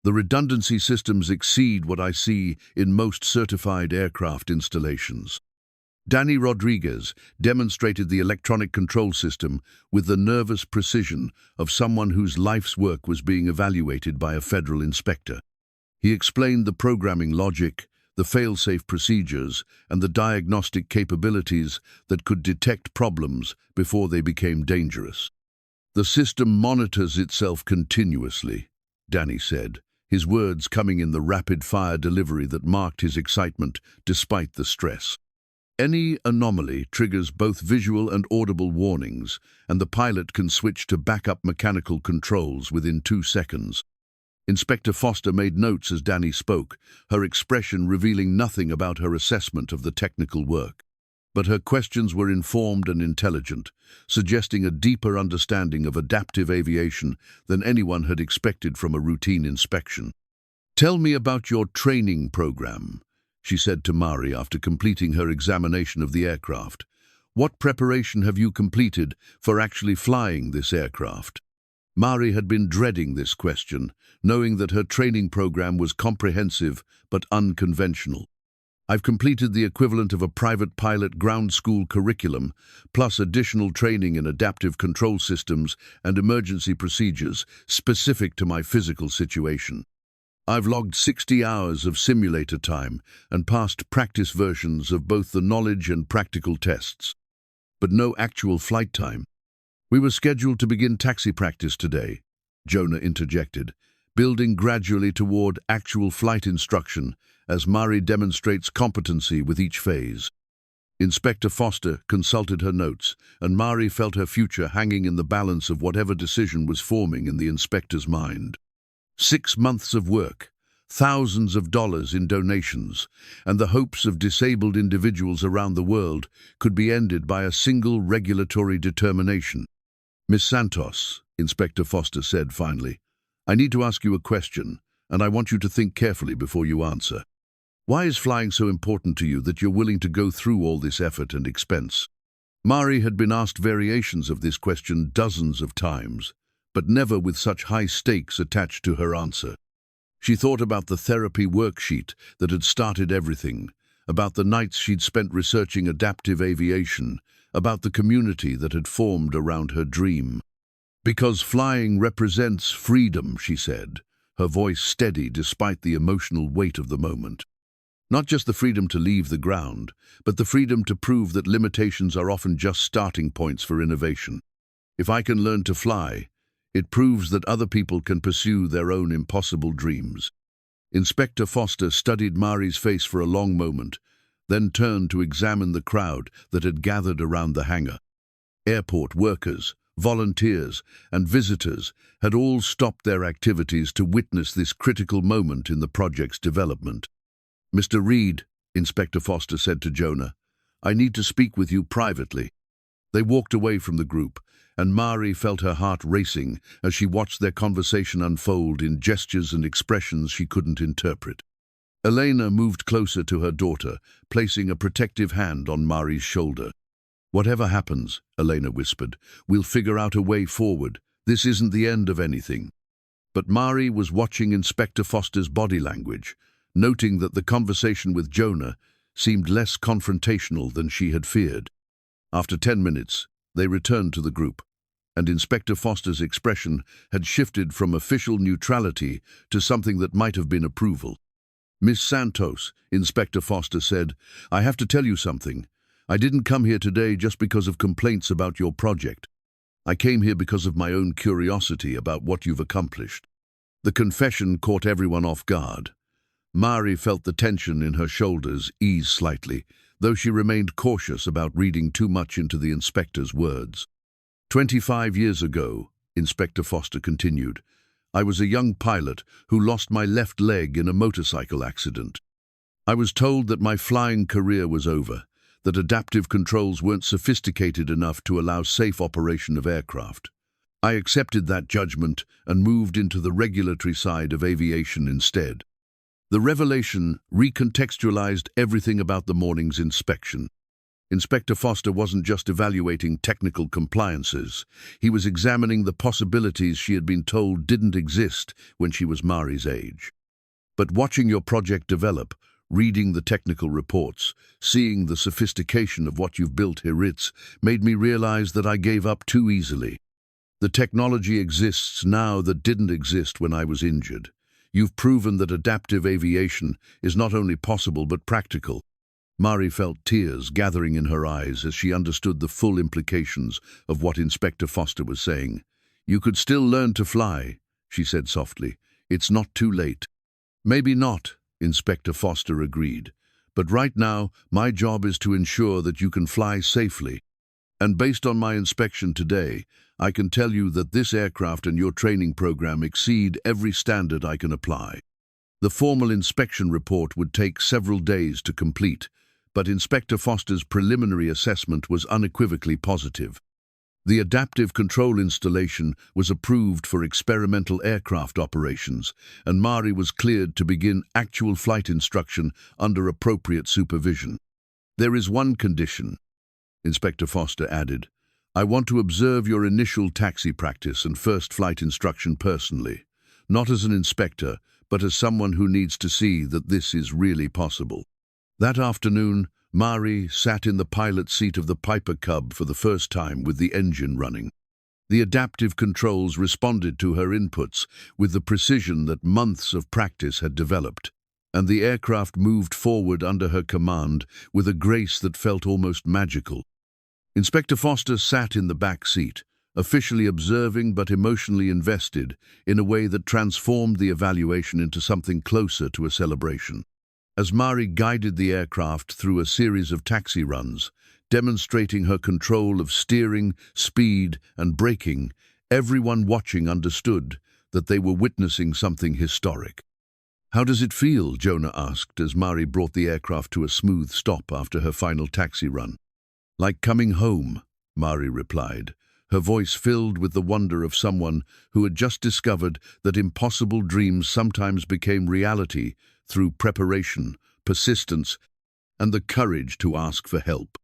"The redundancy systems exceed what I see in most certified aircraft installations." Danny Rodriguez demonstrated the electronic control system with the nervous precision of someone whose life's work was being evaluated by a federal inspector. He explained the programming logic, the fail-safe procedures, and the diagnostic capabilities that could detect problems before they became dangerous. "The system monitors itself continuously," Danny said, his words coming in the rapid-fire delivery that marked his excitement despite the stress. "Any anomaly triggers both visual and audible warnings, and the pilot can switch to backup mechanical controls within 2 seconds. Inspector Foster made notes as Danny spoke, her expression revealing nothing about her assessment of the technical work. But her questions were informed and intelligent, suggesting a deeper understanding of adaptive aviation than anyone had expected from a routine inspection. "Tell me about your training program," she said to Mari after completing her examination of the aircraft. "What preparation have you completed for actually flying this aircraft?" Mari had been dreading this question, knowing that her training program was comprehensive but unconventional. "I've completed the equivalent of a private pilot ground school curriculum, plus additional training in adaptive control systems and emergency procedures specific to my physical situation. I've logged 60 hours of simulator time and passed practice versions of both the knowledge and practical tests. But no actual flight time." "We were scheduled to begin taxi practice today," Jonah interjected, building gradually toward actual flight instruction as Mari demonstrates competency with each phase. Inspector Foster consulted her notes, and Mari felt her future hanging in the balance of whatever decision was forming in the inspector's mind. 6 months of work, thousands of dollars in donations, and the hopes of disabled individuals around the world could be ended by a single regulatory determination. "Miss Santos," Inspector Foster said finally, "I need to ask you a question, and I want you to think carefully before you answer. Why is flying so important to you that you're willing to go through all this effort and expense?" Mari had been asked variations of this question dozens of times, but never with such high stakes attached to her answer. She thought about the therapy worksheet that had started everything, about the nights she'd spent researching adaptive aviation, about the community that had formed around her dream. "Because flying represents freedom," she said, her voice steady despite the emotional weight of the moment. "Not just the freedom to leave the ground, but the freedom to prove that limitations are often just starting points for innovation. If I can learn to fly, it proves that other people can pursue their own impossible dreams." Inspector Foster studied Mari's face for a long moment, then turned to examine the crowd that had gathered around the hangar. Airport workers, volunteers, and visitors had all stopped their activities to witness this critical moment in the project's development. "Mr. Reed," Inspector Foster said to Jonah, "I need to speak with you privately." They walked away from the group, and Mari felt her heart racing as she watched their conversation unfold in gestures and expressions she couldn't interpret. Elena moved closer to her daughter, placing a protective hand on Mari's shoulder. "Whatever happens," Elena whispered, "we'll figure out a way forward. This isn't the end of anything." But Mari was watching Inspector Foster's body language, noting that the conversation with Jonah seemed less confrontational than she had feared. After 10 minutes, they returned to the group, and Inspector Foster's expression had shifted from official neutrality to something that might have been approval. Miss Santos, Inspector Foster said, I have to tell you something. I didn't come here today just because of complaints about your project. I came here because of my own curiosity about what you've accomplished. The confession caught everyone off guard. Mari felt the tension in her shoulders ease slightly, though she remained cautious about reading too much into the inspector's words. 25 years ago, Inspector Foster continued, I was a young pilot who lost my left leg in a motorcycle accident. I was told that my flying career was over, that adaptive controls weren't sophisticated enough to allow safe operation of aircraft. I accepted that judgment and moved into the regulatory side of aviation instead. The revelation recontextualized everything about the morning's inspection. Inspector Foster wasn't just evaluating technical compliances. He was examining the possibilities she had been told didn't exist when she was Mari's age. But watching your project develop, reading the technical reports, seeing the sophistication of what you've built here, it's made me realize that I gave up too easily. The technology exists now that didn't exist when I was injured. You've proven that adaptive aviation is not only possible but practical. Mari felt tears gathering in her eyes as she understood the full implications of what Inspector Foster was saying. You could still learn to fly, she said softly. It's not too late. Maybe not, Inspector Foster agreed. But right now, my job is to ensure that you can fly safely. And based on my inspection today, I can tell you that this aircraft and your training program exceed every standard I can apply. The formal inspection report would take several days to complete, but Inspector Foster's preliminary assessment was unequivocally positive. The adaptive control installation was approved for experimental aircraft operations, and Mari was cleared to begin actual flight instruction under appropriate supervision. There is one condition, Inspector Foster added. I want to observe your initial taxi practice and first flight instruction personally, not as an inspector, but as someone who needs to see that this is really possible. That afternoon, Mari sat in the pilot's seat of the Piper Cub for the first time with the engine running. The adaptive controls responded to her inputs with the precision that months of practice had developed, and the aircraft moved forward under her command with a grace that felt almost magical. Inspector Foster sat in the back seat, officially observing but emotionally invested in a way that transformed the evaluation into something closer to a celebration. As Mari guided the aircraft through a series of taxi runs, demonstrating her control of steering, speed, and braking, everyone watching understood that they were witnessing something historic. How does it feel? Jonah asked as Mari brought the aircraft to a smooth stop after her final taxi run. Like coming home, Mari replied, her voice filled with the wonder of someone who had just discovered that impossible dreams sometimes became reality through preparation, persistence, and the courage to ask for help.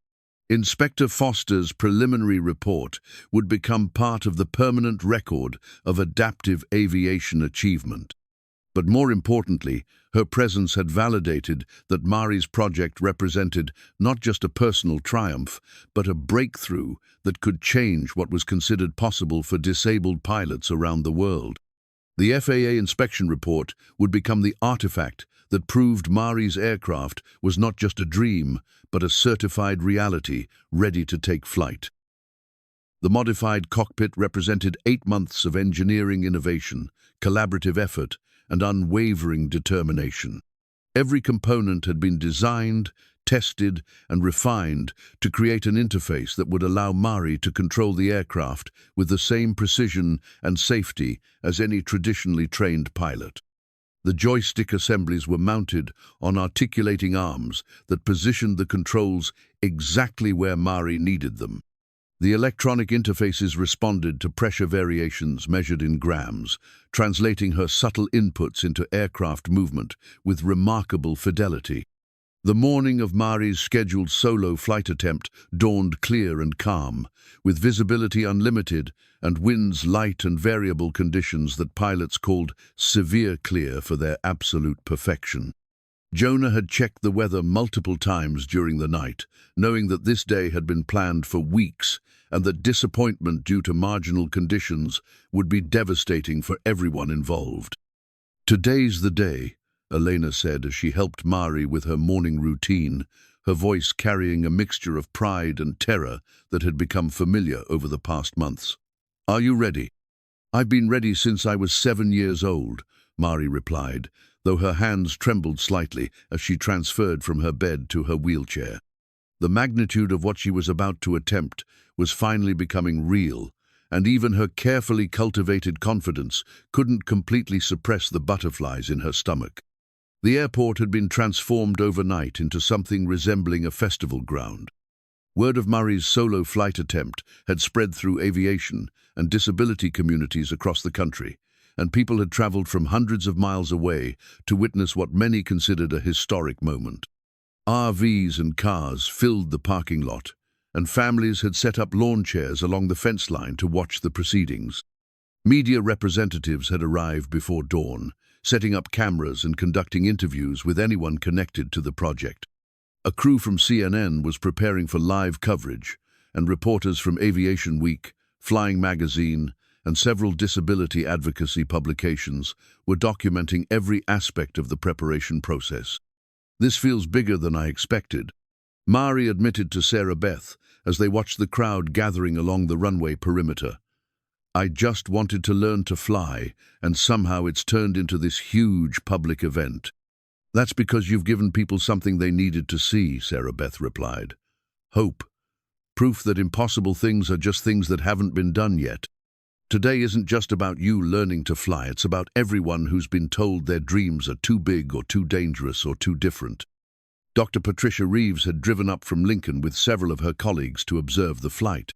Inspector Foster's preliminary report would become part of the permanent record of adaptive aviation achievement. But more importantly, her presence had validated that Mari's project represented not just a personal triumph, but a breakthrough that could change what was considered possible for disabled pilots around the world. The FAA inspection report would become the artifact that proved Mari's aircraft was not just a dream, but a certified reality ready to take flight. The modified cockpit represented 8 months of engineering innovation, collaborative effort, and unwavering determination. Every component had been designed, tested, and refined to create an interface that would allow Mari to control the aircraft with the same precision and safety as any traditionally trained pilot. The joystick assemblies were mounted on articulating arms that positioned the controls exactly where Mari needed them. The electronic interfaces responded to pressure variations measured in grams, translating her subtle inputs into aircraft movement with remarkable fidelity. The morning of Mari's scheduled solo flight attempt dawned clear and calm, with visibility unlimited and winds light and variable conditions that pilots called severe clear for their absolute perfection. Jonah had checked the weather multiple times during the night, knowing that this day had been planned for weeks and that disappointment due to marginal conditions would be devastating for everyone involved. Today's the day, Elena said as she helped Mari with her morning routine, her voice carrying a mixture of pride and terror that had become familiar over the past months. "Are you ready?" "I've been ready since I was 7 years old," Mari replied, though her hands trembled slightly as she transferred from her bed to her wheelchair. The magnitude of what she was about to attempt was finally becoming real, and even her carefully cultivated confidence couldn't completely suppress the butterflies in her stomach. The airport had been transformed overnight into something resembling a festival ground. Word of Mari's solo flight attempt had spread through aviation and disability communities across the country, and people had traveled from hundreds of miles away to witness what many considered a historic moment. RVs and cars filled the parking lot, and families had set up lawn chairs along the fence line to watch the proceedings. Media representatives had arrived before dawn, setting up cameras and conducting interviews with anyone connected to the project. A crew from CNN was preparing for live coverage, and reporters from Aviation Week, Flying Magazine, and several disability advocacy publications were documenting every aspect of the preparation process. "This feels bigger than I expected," Mari admitted to Sarah Beth as they watched the crowd gathering along the runway perimeter. "I just wanted to learn to fly, and somehow it's turned into this huge public event." "That's because you've given people something they needed to see," Sarah Beth replied. "Hope. Proof that impossible things are just things that haven't been done yet. Today isn't just about you learning to fly, it's about everyone who's been told their dreams are too big or too dangerous or too different." Dr. Patricia Reeves had driven up from Lincoln with several of her colleagues to observe the flight.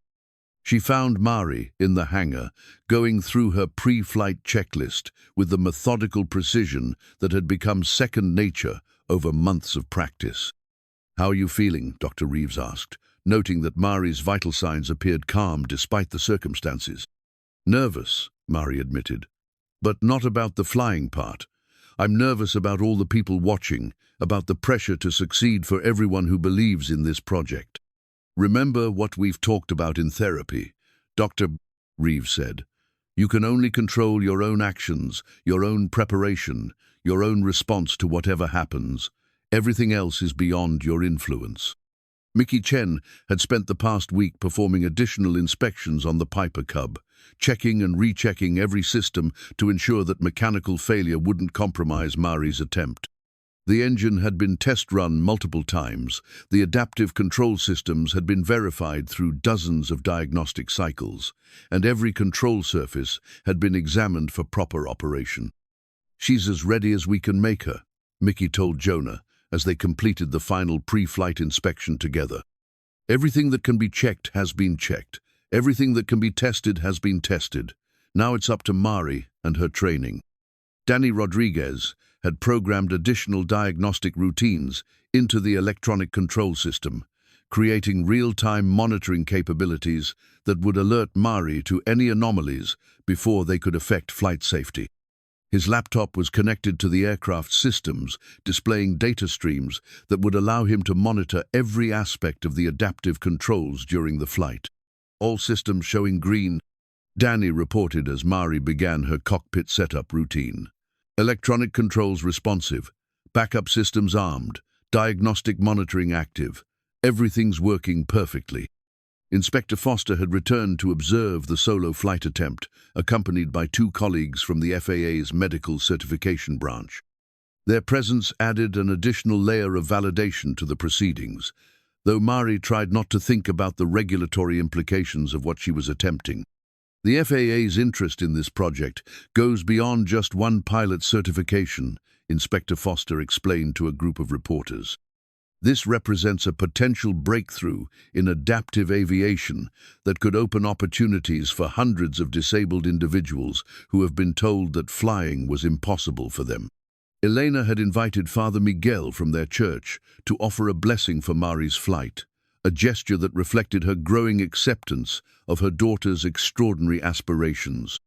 She found Mari in the hangar, going through her pre-flight checklist with the methodical precision that had become second nature over months of practice. "How are you feeling?" Dr. Reeves asked, noting that Mari's vital signs appeared calm despite the circumstances. "Nervous," Mari admitted, "but not about the flying part. I'm nervous about all the people watching, about the pressure to succeed for everyone who believes in this project." "Remember what we've talked about in therapy," Dr. Reeves said. "You can only control your own actions, your own preparation, your own response to whatever happens. Everything else is beyond your influence." Mickey Chen had spent the past week performing additional inspections on the Piper Cub, checking and rechecking every system to ensure that mechanical failure wouldn't compromise Mari's attempt. The engine had been test-run multiple times, the adaptive control systems had been verified through dozens of diagnostic cycles, and every control surface had been examined for proper operation. "She's as ready as we can make her," Mickey told Jonah as they completed the final pre-flight inspection together. "Everything that can be checked has been checked. Everything that can be tested has been tested. Now it's up to Mari and her training." Danny Rodriguez had programmed additional diagnostic routines into the electronic control system, creating real-time monitoring capabilities that would alert Mari to any anomalies before they could affect flight safety. His laptop was connected to the aircraft systems, displaying data streams that would allow him to monitor every aspect of the adaptive controls during the flight. "All systems showing green," Danny reported as Mari began her cockpit setup routine. "Electronic controls responsive, backup systems armed, diagnostic monitoring active. Everything's working perfectly." Inspector Foster had returned to observe the solo flight attempt, accompanied by 2 colleagues from the FAA's medical certification branch. Their presence added an additional layer of validation to the proceedings, though Mari tried not to think about the regulatory implications of what she was attempting. The FAA's interest in this project goes beyond just one pilot certification, Inspector Foster explained to a group of reporters. This represents a potential breakthrough in adaptive aviation that could open opportunities for hundreds of disabled individuals who have been told that flying was impossible for them. Elena had invited Father Miguel from their church to offer a blessing for Mari's flight, a gesture that reflected her growing acceptance of her daughter's extraordinary aspirations.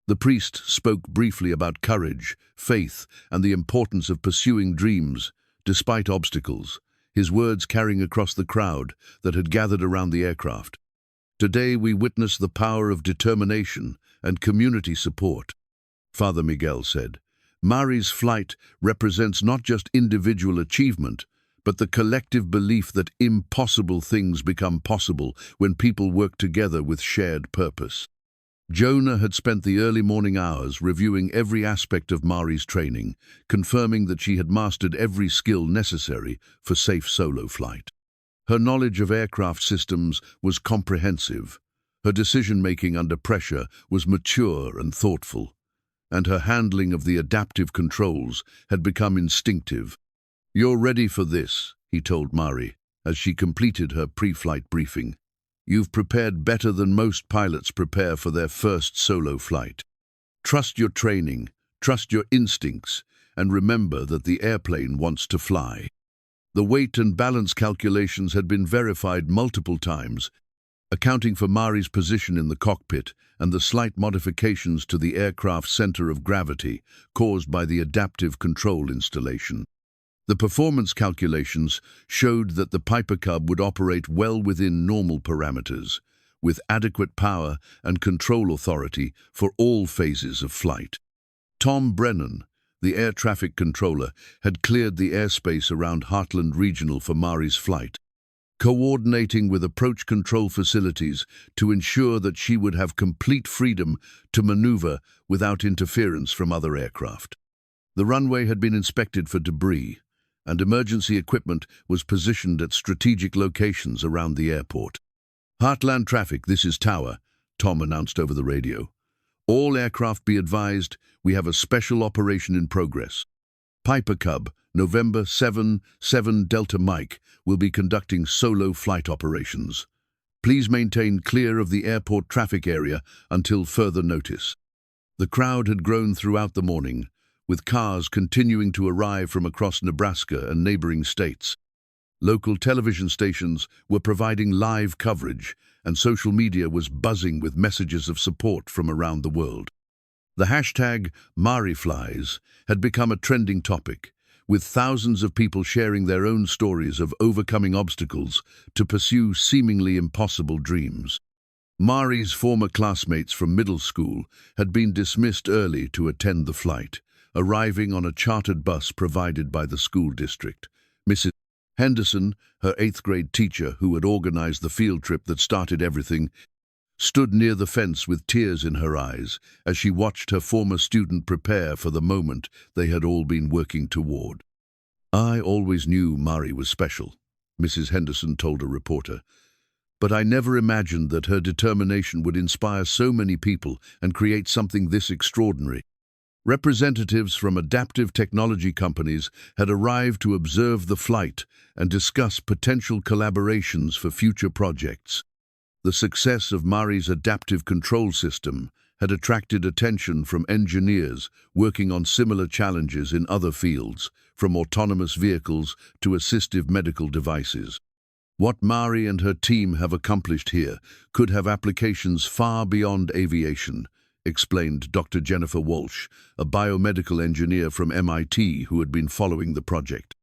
The priest spoke briefly about courage, faith, and the importance of pursuing dreams, despite obstacles, his words carrying across the crowd that had gathered around the aircraft. "Today we witness the power of determination and community support," Father Miguel said, Mari's flight represents not just individual achievement, but the collective belief that impossible things become possible when people work together with shared purpose. Jonah had spent the early morning hours reviewing every aspect of Mari's training, confirming that she had mastered every skill necessary for safe solo flight. Her knowledge of aircraft systems was comprehensive, her decision-making under pressure was mature and thoughtful, and her handling of the adaptive controls had become instinctive. "You're ready for this," he told Mari, as she completed her pre-flight briefing. "You've prepared better than most pilots prepare for their first solo flight. Trust your training, trust your instincts, and remember that the airplane wants to fly." The weight and balance calculations had been verified multiple times, accounting for Mari's position in the cockpit and the slight modifications to the aircraft's center of gravity caused by the adaptive control installation. The performance calculations showed that the Piper Cub would operate well within normal parameters, with adequate power and control authority for all phases of flight. Tom Brennan, the air traffic controller, had cleared the airspace around Heartland Regional for Mari's flight, coordinating with approach control facilities to ensure that she would have complete freedom to maneuver without interference from other aircraft. The runway had been inspected for debris, and emergency equipment was positioned at strategic locations around the airport. "Heartland traffic, this is Tower," Tom announced over the radio. "All aircraft be advised, we have a special operation in progress. Piper Cub, November 7 Delta Mike, will be conducting solo flight operations. Please maintain clear of the airport traffic area until further notice." The crowd had grown throughout the morning, with cars continuing to arrive from across Nebraska and neighboring states. Local television stations were providing live coverage, and social media was buzzing with messages of support from around the world. The hashtag #MariFlies had become a trending topic, with thousands of people sharing their own stories of overcoming obstacles to pursue seemingly impossible dreams. Mari's former classmates from middle school had been dismissed early to attend the flight, arriving on a chartered bus provided by the school district. Mrs. Henderson, her 8th grade teacher who had organized the field trip that started everything, stood near the fence with tears in her eyes as she watched her former student prepare for the moment they had all been working toward. "I always knew Mari was special," Mrs. Henderson told a reporter, "but I never imagined that her determination would inspire so many people and create something this extraordinary." Representatives from adaptive technology companies had arrived to observe the flight and discuss potential collaborations for future projects. The success of Mari's adaptive control system had attracted attention from engineers working on similar challenges in other fields, from autonomous vehicles to assistive medical devices. What Mari and her team have accomplished here could have applications far beyond aviation, explained Dr. Jennifer Walsh, a biomedical engineer from MIT who had been following the project.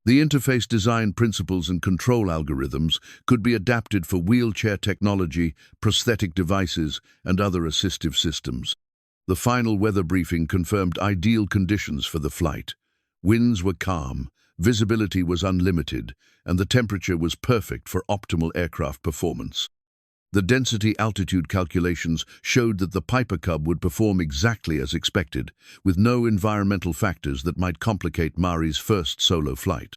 The interface design principles and control algorithms could be adapted for wheelchair technology, prosthetic devices, and other assistive systems. The final weather briefing confirmed ideal conditions for the flight. Winds were calm, visibility was unlimited, and the temperature was perfect for optimal aircraft performance. The density-altitude calculations showed that the Piper Cub would perform exactly as expected, with no environmental factors that might complicate Mari's first solo flight.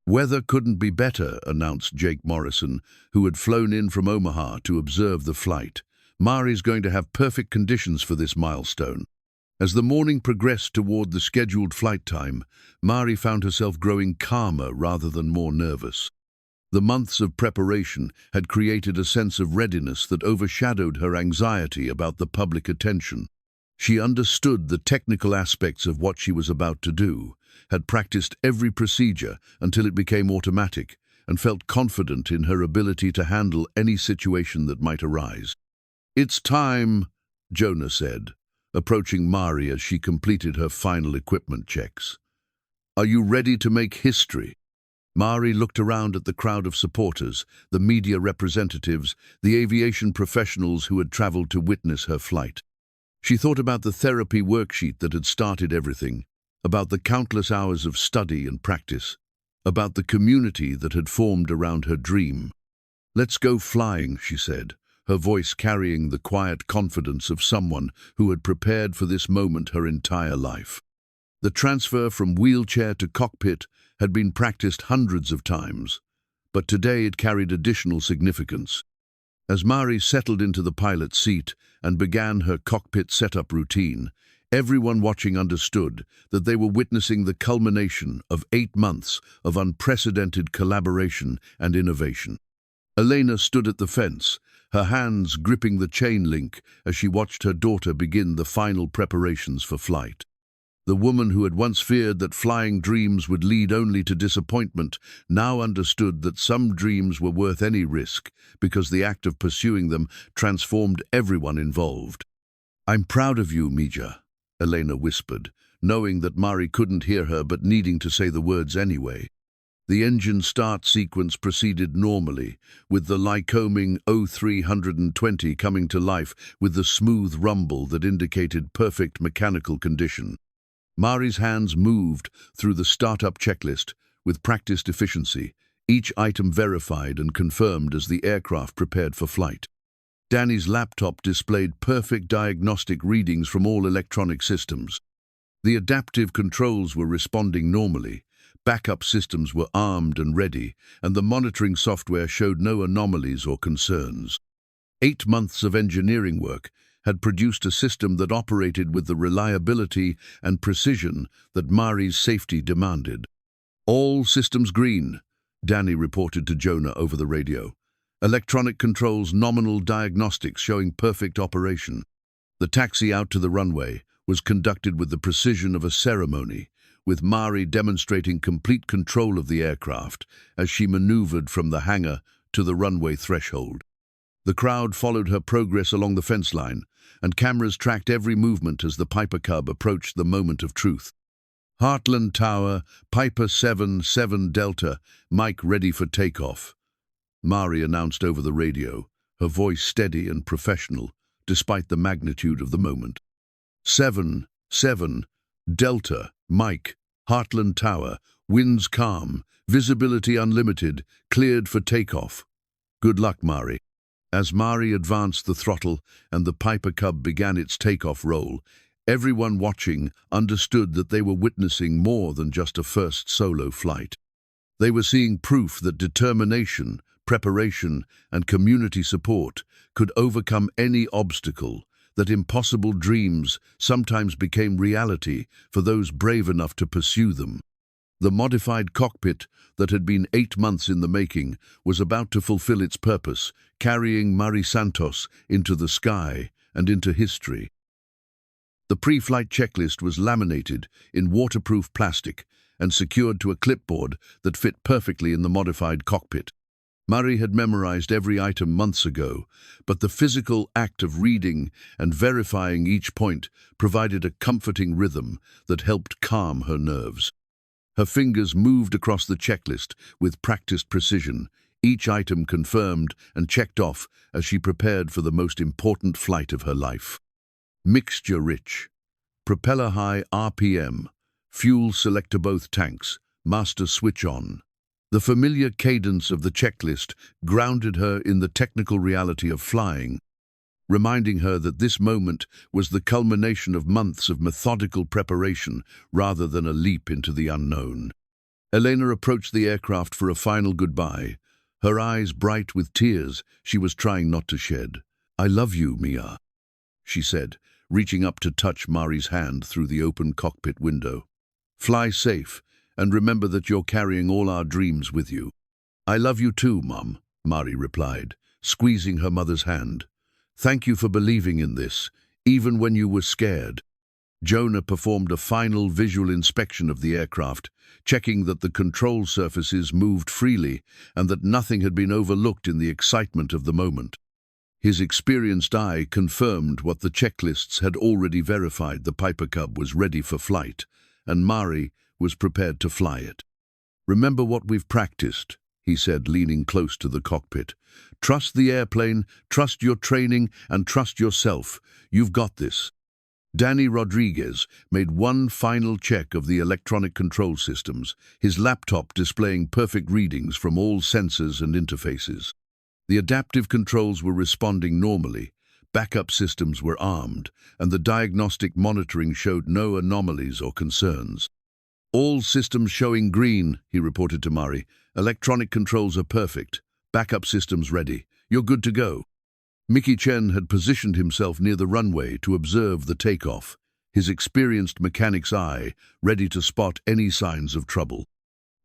"Weather couldn't be better," announced Jake Morrison, who had flown in from Omaha to observe the flight. "Mari's going to have perfect conditions for this milestone." As the morning progressed toward the scheduled flight time, Mari found herself growing calmer rather than more nervous. The months of preparation had created a sense of readiness that overshadowed her anxiety about the public attention. She understood the technical aspects of what she was about to do, had practiced every procedure until it became automatic, and felt confident in her ability to handle any situation that might arise. "It's time," Jonah said, approaching Mari as she completed her final equipment checks. "Are you ready to make history?" Mari looked around at the crowd of supporters, the media representatives, the aviation professionals who had traveled to witness her flight. She thought about the therapy worksheet that had started everything, about the countless hours of study and practice, about the community that had formed around her dream. "Let's go flying," she said, her voice carrying the quiet confidence of someone who had prepared for this moment her entire life. The transfer from wheelchair to cockpit had been practiced hundreds of times, but today it carried additional significance. As Mari settled into the pilot's seat and began her cockpit setup routine, everyone watching understood that they were witnessing the culmination of 8 months of unprecedented collaboration and innovation. Elena stood at the fence, her hands gripping the chain link as she watched her daughter begin the final preparations for flight. The woman who had once feared that flying dreams would lead only to disappointment now understood that some dreams were worth any risk because the act of pursuing them transformed everyone involved. "I'm proud of you, Mija," Elena whispered, knowing that Mari couldn't hear her but needing to say the words anyway. The engine start sequence proceeded normally, with the Lycoming 0320 coming to life with the smooth rumble that indicated perfect mechanical condition. Mari's hands moved through the startup checklist with practiced efficiency, each item verified and confirmed as the aircraft prepared for flight. Danny's laptop displayed perfect diagnostic readings from all electronic systems. The adaptive controls were responding normally, backup systems were armed and ready, and the monitoring software showed no anomalies or concerns. 8 months of engineering work had produced a system that operated with the reliability and precision that Mari's safety demanded. "All systems green," Danny reported to Jonah over the radio. "Electronic controls nominal diagnostics showing perfect operation." The taxi out to the runway was conducted with the precision of a ceremony, with Mari demonstrating complete control of the aircraft as she maneuvered from the hangar to the runway threshold. The crowd followed her progress along the fence line, and cameras tracked every movement as the Piper Cub approached the moment of truth. "Heartland Tower, Piper 7-7 Delta, Mike ready for takeoff," Mari announced over the radio, her voice steady and professional, despite the magnitude of the moment. 7-7 Delta, Mike, Heartland Tower, winds calm, visibility unlimited, cleared for takeoff. "Good luck, Mari." As Mari advanced the throttle and the Piper Cub began its takeoff roll, everyone watching understood that they were witnessing more than just a first solo flight. They were seeing proof that determination, preparation, and community support could overcome any obstacle, that impossible dreams sometimes became reality for those brave enough to pursue them. The modified cockpit that had been 8 months in the making was about to fulfill its purpose, carrying Mari Santos into the sky and into history. The pre-flight checklist was laminated in waterproof plastic and secured to a clipboard that fit perfectly in the modified cockpit. Mari had memorized every item months ago, but the physical act of reading and verifying each point provided a comforting rhythm that helped calm her nerves. Her fingers moved across the checklist with practiced precision, each item confirmed and checked off as she prepared for the most important flight of her life. Mixture rich. Propeller high RPM. Fuel selector both tanks. Master switch on. The familiar cadence of the checklist grounded her in the technical reality of flying, reminding her that this moment was the culmination of months of methodical preparation rather than a leap into the unknown. Elena approached the aircraft for a final goodbye, her eyes bright with tears she was trying not to shed. "I love you, Mia," she said, reaching up to touch Mari's hand through the open cockpit window. "Fly safe, and remember that you're carrying all our dreams with you." "I love you too, Mom," Mari replied, squeezing her mother's hand. "Thank you for believing in this, even when you were scared." Jonah performed a final visual inspection of the aircraft, checking that the control surfaces moved freely and that nothing had been overlooked in the excitement of the moment. His experienced eye confirmed what the checklists had already verified: the Piper Cub was ready for flight, and Mari was prepared to fly it. "Remember what we've practiced," he said, leaning close to the cockpit. "Trust the airplane, trust your training, and trust yourself. You've got this." Danny Rodriguez made one final check of the electronic control systems, his laptop displaying perfect readings from all sensors and interfaces. The adaptive controls were responding normally, backup systems were armed, and the diagnostic monitoring showed no anomalies or concerns. "All systems showing green," he reported to Mari. "Electronic controls are perfect. Backup systems ready. You're good to go." Mickey Chen had positioned himself near the runway to observe the takeoff, his experienced mechanic's eye ready to spot any signs of trouble.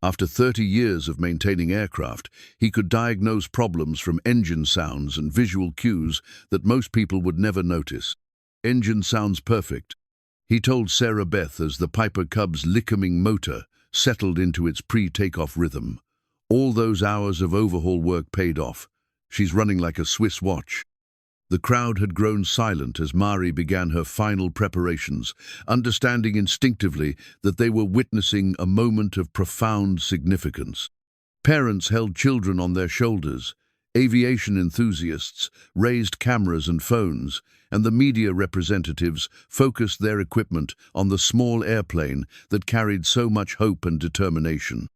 After 30 years of maintaining aircraft, he could diagnose problems from engine sounds and visual cues that most people would never notice. "Engine sounds perfect," he told Sarah Beth as the Piper Cub's Lickaming motor settled into its pre-takeoff rhythm. All those hours of overhaul work paid off. She's running like a Swiss watch. The crowd had grown silent as Mari began her final preparations, understanding instinctively that they were witnessing a moment of profound significance. Parents held children on their shoulders, aviation enthusiasts raised cameras and phones, and the media representatives focused their equipment on the small airplane that carried so much hope and determination.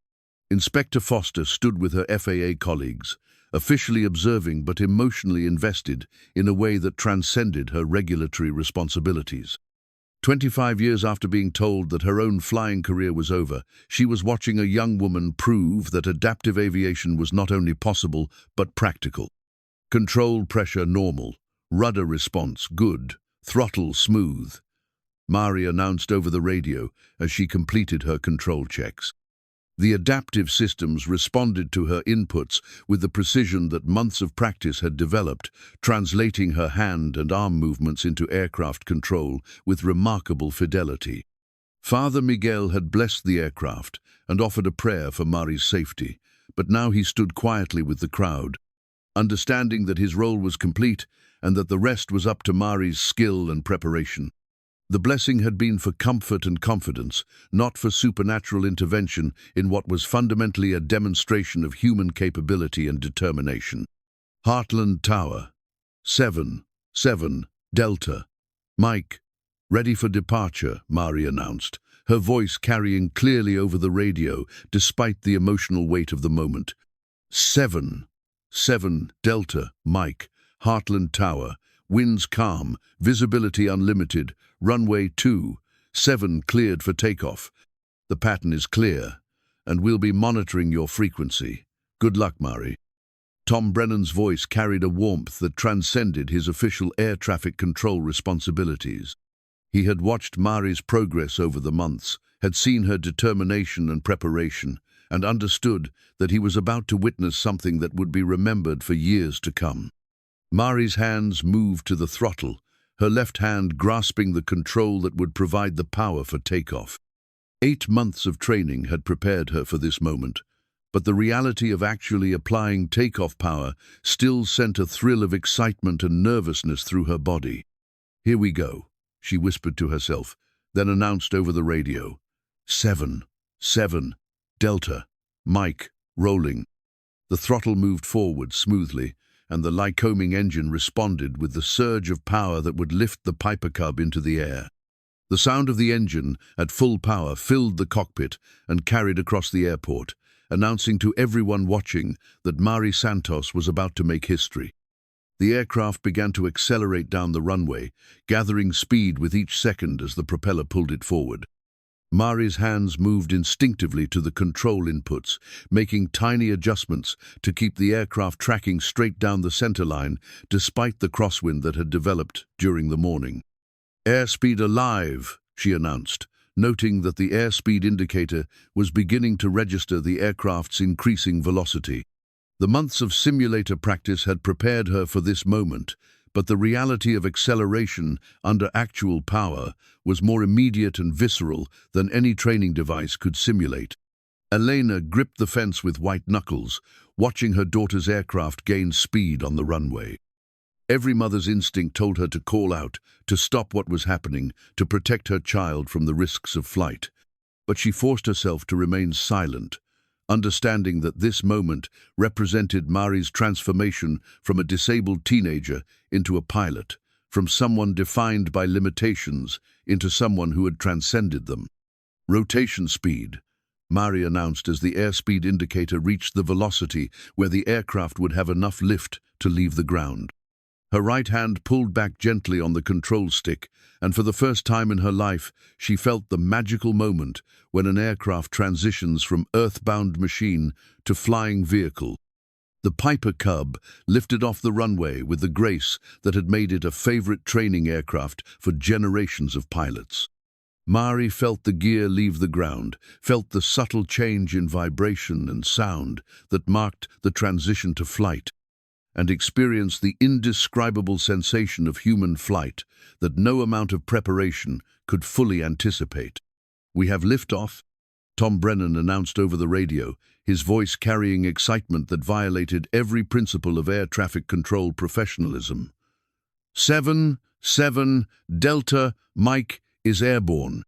Inspector Foster stood with her FAA colleagues, officially observing but emotionally invested in a way that transcended her regulatory responsibilities. 25 years after being told that her own flying career was over, she was watching a young woman prove that adaptive aviation was not only possible but practical. Control pressure normal, rudder response good, throttle smooth, Mari announced over the radio as she completed her control checks. The adaptive systems responded to her inputs with the precision that months of practice had developed, translating her hand and arm movements into aircraft control with remarkable fidelity. Father Miguel had blessed the aircraft and offered a prayer for Mari's safety, but now he stood quietly with the crowd, understanding that his role was complete and that the rest was up to Mari's skill and preparation. The blessing had been for comfort and confidence, not for supernatural intervention in what was fundamentally a demonstration of human capability and determination. Heartland Tower. 7-7, Delta. Mike. Ready for departure, Mari announced, her voice carrying clearly over the radio despite the emotional weight of the moment. 7-7, Delta, Mike. Heartland Tower. Winds calm, visibility unlimited, runway 27 cleared for takeoff. The pattern is clear, and we'll be monitoring your frequency. Good luck, Mari. Tom Brennan's voice carried a warmth that transcended his official air traffic control responsibilities. He had watched Mari's progress over the months, had seen her determination and preparation, and understood that he was about to witness something that would be remembered for years to come. Mari's hands moved to the throttle, her left hand grasping the control that would provide the power for takeoff. 8 months of training had prepared her for this moment, but the reality of actually applying takeoff power still sent a thrill of excitement and nervousness through her body. "Here we go," she whispered to herself, then announced over the radio. 7-7, Delta, Mike, rolling. The throttle moved forward smoothly, and the Lycoming engine responded with the surge of power that would lift the Piper Cub into the air. The sound of the engine at full power filled the cockpit and carried across the airport, announcing to everyone watching that Mari Santos was about to make history. The aircraft began to accelerate down the runway, gathering speed with each second as the propeller pulled it forward. Mari's hands moved instinctively to the control inputs, making tiny adjustments to keep the aircraft tracking straight down the center line despite the crosswind that had developed during the morning. "Airspeed alive," she announced, noting that the airspeed indicator was beginning to register the aircraft's increasing velocity. The months of simulator practice had prepared her for this moment, but the reality of acceleration under actual power was more immediate and visceral than any training device could simulate. Elena gripped the fence with white knuckles, watching her daughter's aircraft gain speed on the runway. Every mother's instinct told her to call out, to stop what was happening, to protect her child from the risks of flight. But she forced herself to remain silent, understanding that this moment represented Mari's transformation from a disabled teenager into a pilot, from someone defined by limitations into someone who had transcended them. Rotation speed, Mari announced as the airspeed indicator reached the velocity where the aircraft would have enough lift to leave the ground. Her right hand pulled back gently on the control stick, and for the first time in her life, she felt the magical moment when an aircraft transitions from earthbound machine to flying vehicle. The Piper Cub lifted off the runway with the grace that had made it a favorite training aircraft for generations of pilots. Mari felt the gear leave the ground, felt the subtle change in vibration and sound that marked the transition to flight, and experienced the indescribable sensation of human flight that no amount of preparation could fully anticipate. "We have liftoff," Tom Brennan announced over the radio, his voice carrying excitement that violated every principle of air traffic control professionalism. 7-7 Delta, Mike is airborne."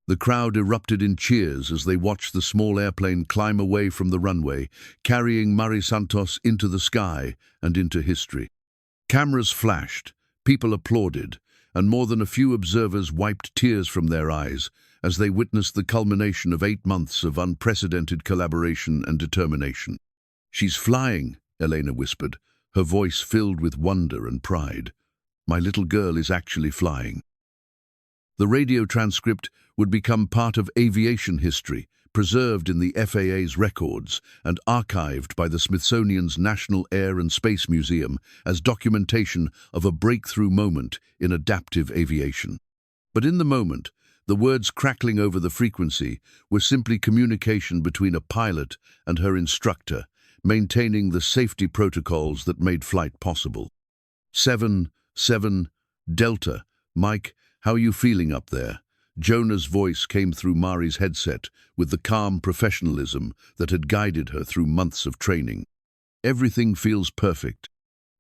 The crowd erupted in cheers as they watched the small airplane climb away from the runway, carrying Mari Santos into the sky and into history. Cameras flashed, people applauded, and more than a few observers wiped tears from their eyes as they witnessed the culmination of 8 months of unprecedented collaboration and determination. "She's flying," Elena whispered, her voice filled with wonder and pride. "My little girl is actually flying." The radio transcript would become part of aviation history, preserved in the FAA's records and archived by the Smithsonian's National Air and Space Museum as documentation of a breakthrough moment in adaptive aviation. But in the moment, the words crackling over the frequency were simply communication between a pilot and her instructor, maintaining the safety protocols that made flight possible. 7-7 Delta, Mike, how are you feeling up there? Jonah's voice came through Mari's headset with the calm professionalism that had guided her through months of training. "Everything feels perfect,"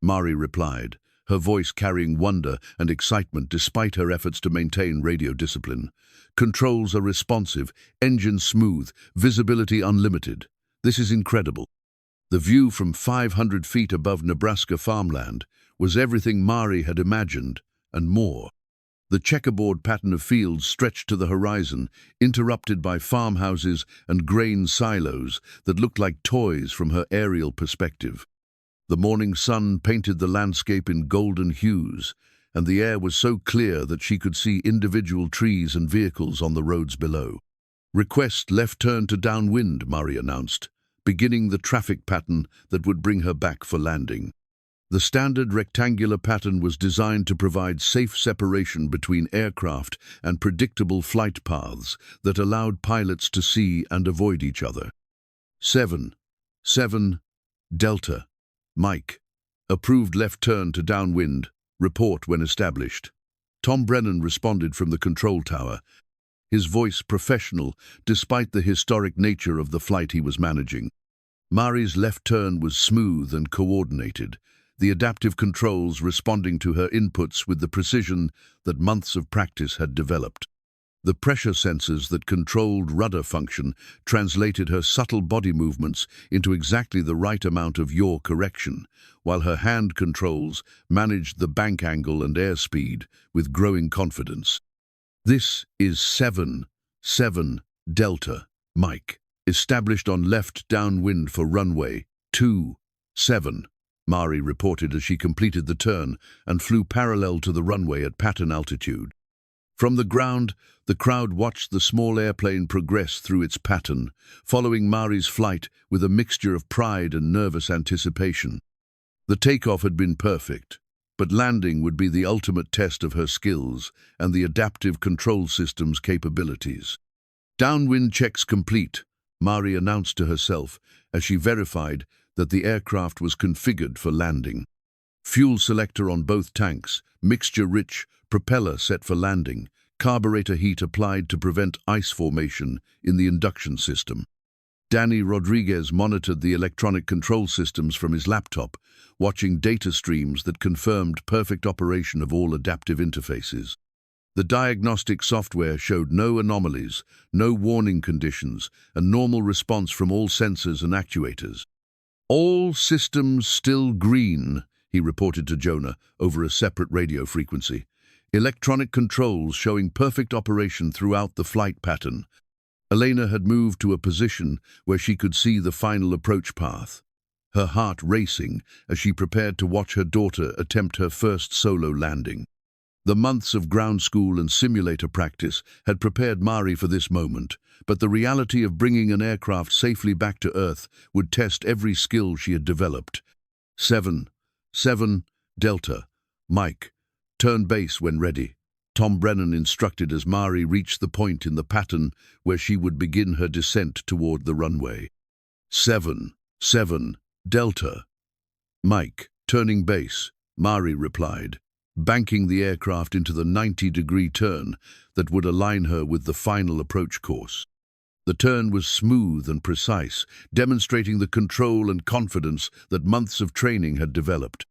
Mari replied, her voice carrying wonder and excitement despite her efforts to maintain radio discipline. "Controls are responsive, engine smooth, visibility unlimited. This is incredible." The view from 500 feet above Nebraska farmland was everything Mari had imagined and more. The checkerboard pattern of fields stretched to the horizon, interrupted by farmhouses and grain silos that looked like toys from her aerial perspective. The morning sun painted the landscape in golden hues, and the air was so clear that she could see individual trees and vehicles on the roads below. "Request left turn to downwind," Mari announced, beginning the traffic pattern that would bring her back for landing. The standard rectangular pattern was designed to provide safe separation between aircraft and predictable flight paths that allowed pilots to see and avoid each other. 7-7 Delta, Mike, approved left turn to downwind, report when established. Tom Brennan responded from the control tower, his voice professional despite the historic nature of the flight he was managing. Mari's left turn was smooth and coordinated, the adaptive controls responding to her inputs with the precision that months of practice had developed. The pressure sensors that controlled rudder function translated her subtle body movements into exactly the right amount of yaw correction, while her hand controls managed the bank angle and airspeed with growing confidence. "This is 7-7 Delta, Mike, established on left downwind for runway 27. Mari reported as she completed the turn and flew parallel to the runway at pattern altitude. From the ground, the crowd watched the small airplane progress through its pattern, following Mari's flight with a mixture of pride and nervous anticipation. The takeoff had been perfect, but landing would be the ultimate test of her skills and the adaptive control system's capabilities. "Downwind checks complete," Mari announced to herself as she verified that the aircraft was configured for landing. Fuel selector on both tanks, mixture rich, propeller set for landing, carburetor heat applied to prevent ice formation in the induction system. Danny Rodriguez monitored the electronic control systems from his laptop, watching data streams that confirmed perfect operation of all adaptive interfaces. The diagnostic software showed no anomalies, no warning conditions, and normal response from all sensors and actuators. "All systems still green," he reported to Jonah over a separate radio frequency. Electronic controls showing perfect operation throughout the flight pattern. Elena had moved to a position where she could see the final approach path, her heart racing as she prepared to watch her daughter attempt her first solo landing. The months of ground school and simulator practice had prepared Mari for this moment, but the reality of bringing an aircraft safely back to Earth would test every skill she had developed. 7 Delta, Mike, turn base when ready, Tom Brennan instructed as Mari reached the point in the pattern where she would begin her descent toward the runway. 7 Delta, Mike, turning base, Mari replied, banking the aircraft into the 90-degree turn that would align her with the final approach course. The turn was smooth and precise, demonstrating the control and confidence that months of training had developed.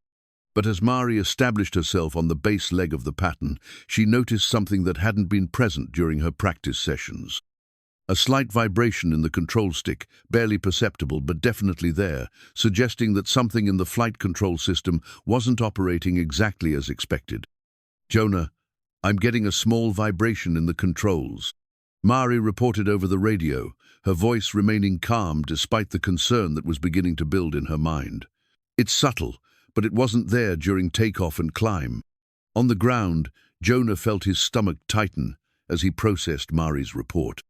But as Mari established herself on the base leg of the pattern, she noticed something that hadn't been present during her practice sessions. A slight vibration in the control stick, barely perceptible but definitely there, suggesting that something in the flight control system wasn't operating exactly as expected. "Jonah, I'm getting a small vibration in the controls," Mari reported over the radio, her voice remaining calm despite the concern that was beginning to build in her mind. "It's subtle, but it wasn't there during takeoff and climb." On the ground, Jonah felt his stomach tighten as he processed Mari's report.